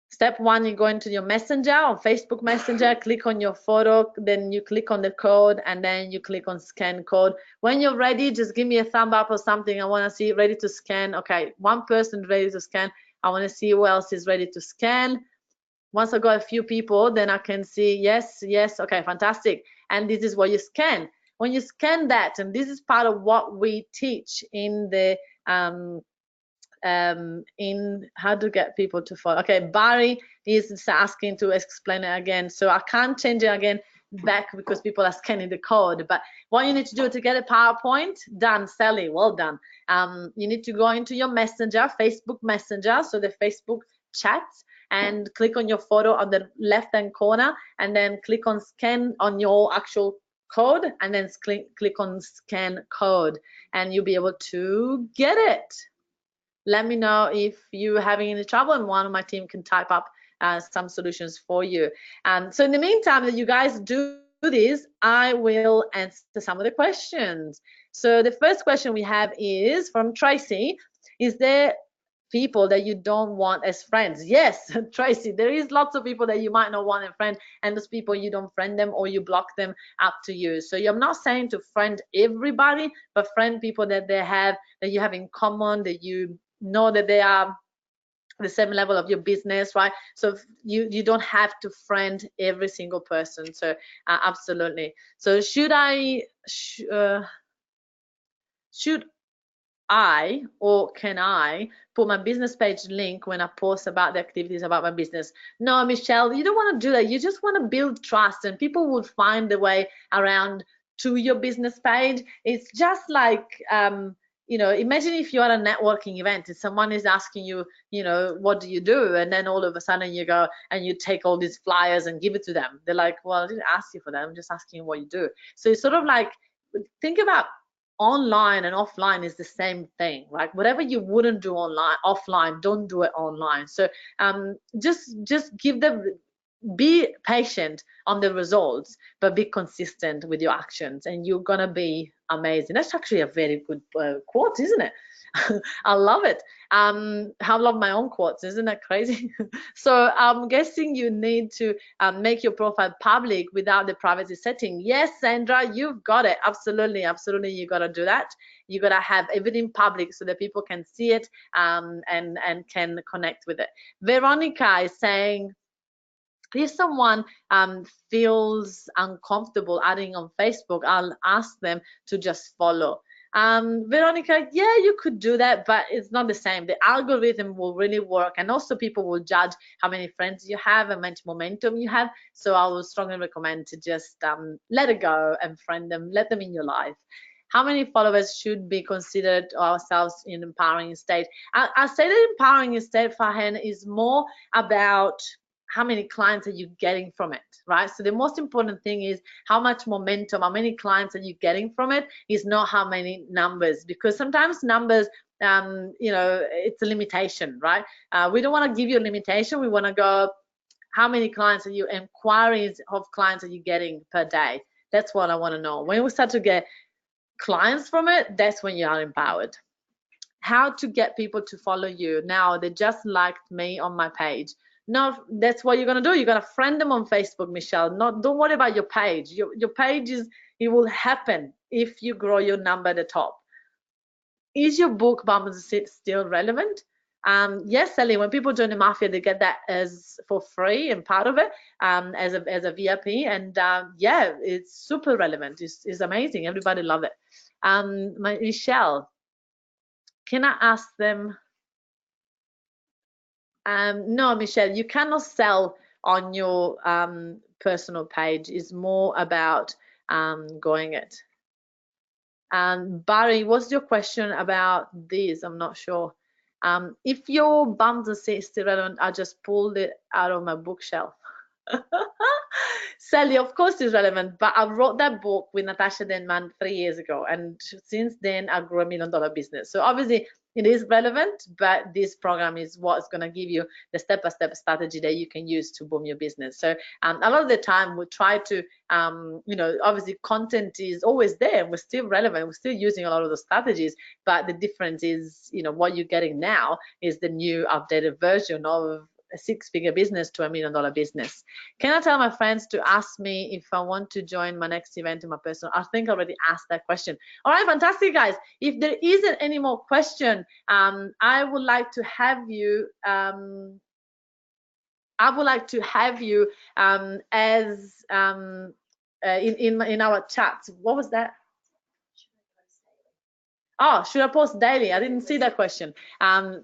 step one, you go into your messenger, on Facebook Messenger, click on your photo, then you click on the code, and then you click on scan code. When you're ready, just give me a thumb up or something. I want to see ready to scan. Okay, one person ready to scan. I want to see who else is ready to scan. Once I got a few people, then I can see yes, yes. Okay, fantastic. And this is what you scan. When you scan that, and this is part of what we teach in the in how to get people to follow. Okay, Barry is asking to explain it again, so I can't change it again back because people are scanning the code. But what you need to do to get a PowerPoint done, Sally, well done. You need to go into your messenger, Facebook Messenger, so the Facebook chats, and click on your photo on the left hand corner, and then click on scan on your actual code, and then click on scan code, and you'll be able to get it. Let me know if you're having any trouble, and one of my team can type up some solutions for you. So in the meantime that you guys do this, I will answer some of the questions. So the first question we have is from Tracy. Is there people that you don't want as friends? Yes, Tracy, there is lots of people that you might not want as friends, and those people you don't friend them or you block them, up to you. So I'm not saying to friend everybody, but friend people that you have in common, that you know that they are the same level of your business, right? So you don't have to friend every single person. So absolutely. So should I or can I put my business page link when I post about the activities about my business? No, Michelle, you don't want to do that. You just want to build trust, and people will find the way around to your business page. It's just like you know, imagine if you're at a networking event and someone is asking you, you know, what do you do? And then all of a sudden you go and you take all these flyers and give it to them. They're like, well, I didn't ask you for that. I'm just asking you what you do. So it's sort of like, think about online and offline is the same thing. Like whatever you wouldn't do offline, don't do it online. So just give them, be patient on the results, but be consistent with your actions, and you're gonna be amazing. That's actually a very good quote, isn't it? I love it. I love my own quotes. Isn't that crazy? So I'm guessing you need to make your profile public without the privacy setting. Yes, Sandra, you've got it. Absolutely, absolutely. You got to do that. You got to have everything public so that people can see it and can connect with it. Veronica is saying, if someone feels uncomfortable adding on Facebook, I'll ask them to just follow. Veronica, yeah, you could do that, but it's not the same. The algorithm will really work, and also people will judge how many friends you have and how much momentum you have. So I would strongly recommend to just let it go and friend them, let them in your life. How many followers should be considered ourselves in empowering state? I say that empowering state, Fahen, is more about how many clients are you getting from it, right? So the most important thing is how much momentum, how many clients are you getting from it, is not how many numbers, because sometimes numbers, you know, it's a limitation, right? We don't want to give you a limitation. We want to go, how many clients are you, inquiries of clients are you getting per day? That's what I want to know. When we start to get clients from it, that's when you are empowered. How to get people to follow you. Now, they just liked me on my page. No, that's what you're gonna do. You're gonna friend them on Facebook, Michelle. Don't worry about your page. Your page it will happen if you grow your number at the top. Is your book Bump and Sit still relevant? Yes, Sally. When people join the mafia, they get that as for free and part of it as a VIP, and yeah, it's super relevant. It's amazing. Everybody love it. Michelle, can I ask them? No, Michelle, you cannot sell on your personal page. It's more about going it. Barry, what's your question about this? I'm not sure. If your bums and seats still relevant, I just pulled it out of my bookshelf. Sally, of course it's relevant, but I wrote that book with Natasha Denman 3 years ago, and since then I grew $1 million business. So obviously it is relevant, but this program is what's going to give you the step-by-step strategy that you can use to boom your business. So a lot of the time we try to, you know, obviously content is always there. We're still relevant. We're still using a lot of the strategies, but the difference is, you know, what you're getting now is the new updated version of a 6-figure business to $1 million business. Can I tell my friends to ask me if I want to join my next event in my personal? I think I already asked that question. All right, fantastic, guys. If there isn't any more question, I would like to have you. I would like to have you as in our chat. What was that? Oh, should I post daily? I didn't see that question.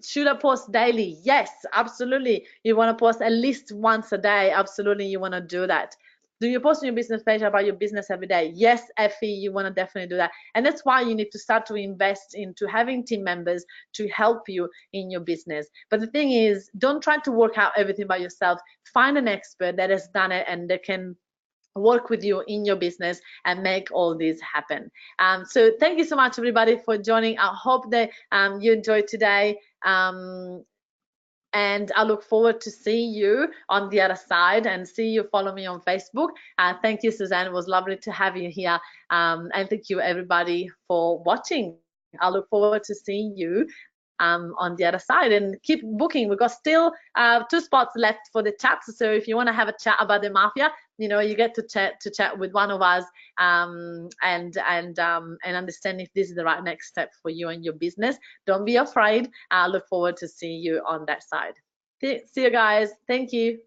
Should I post daily? Yes, absolutely. You want to post at least once a day. Absolutely, you want to do that. Do you post on your business page about your business every day? Yes, Effie, you want to definitely do that. And that's why you need to start to invest into having team members to help you in your business. But the thing is, don't try to work out everything by yourself. Find an expert that has done it and that can work with you in your business and make all this happen. So thank you so much, everybody, for joining. I hope that you enjoyed today. And I look forward to seeing you on the other side and see you. Follow me on Facebook. Thank you, Suzanne. It was lovely to have you here. And thank you, everybody, for watching. I look forward to seeing you on the other side, and keep booking. We've got still 2 spots left for the chat. So if you want to have a chat about the mafia, you know, you get to chat with one of us and understand if this is the right next step for you and your business. Don't be afraid. I look forward to seeing you on that side. See you guys. Thank you.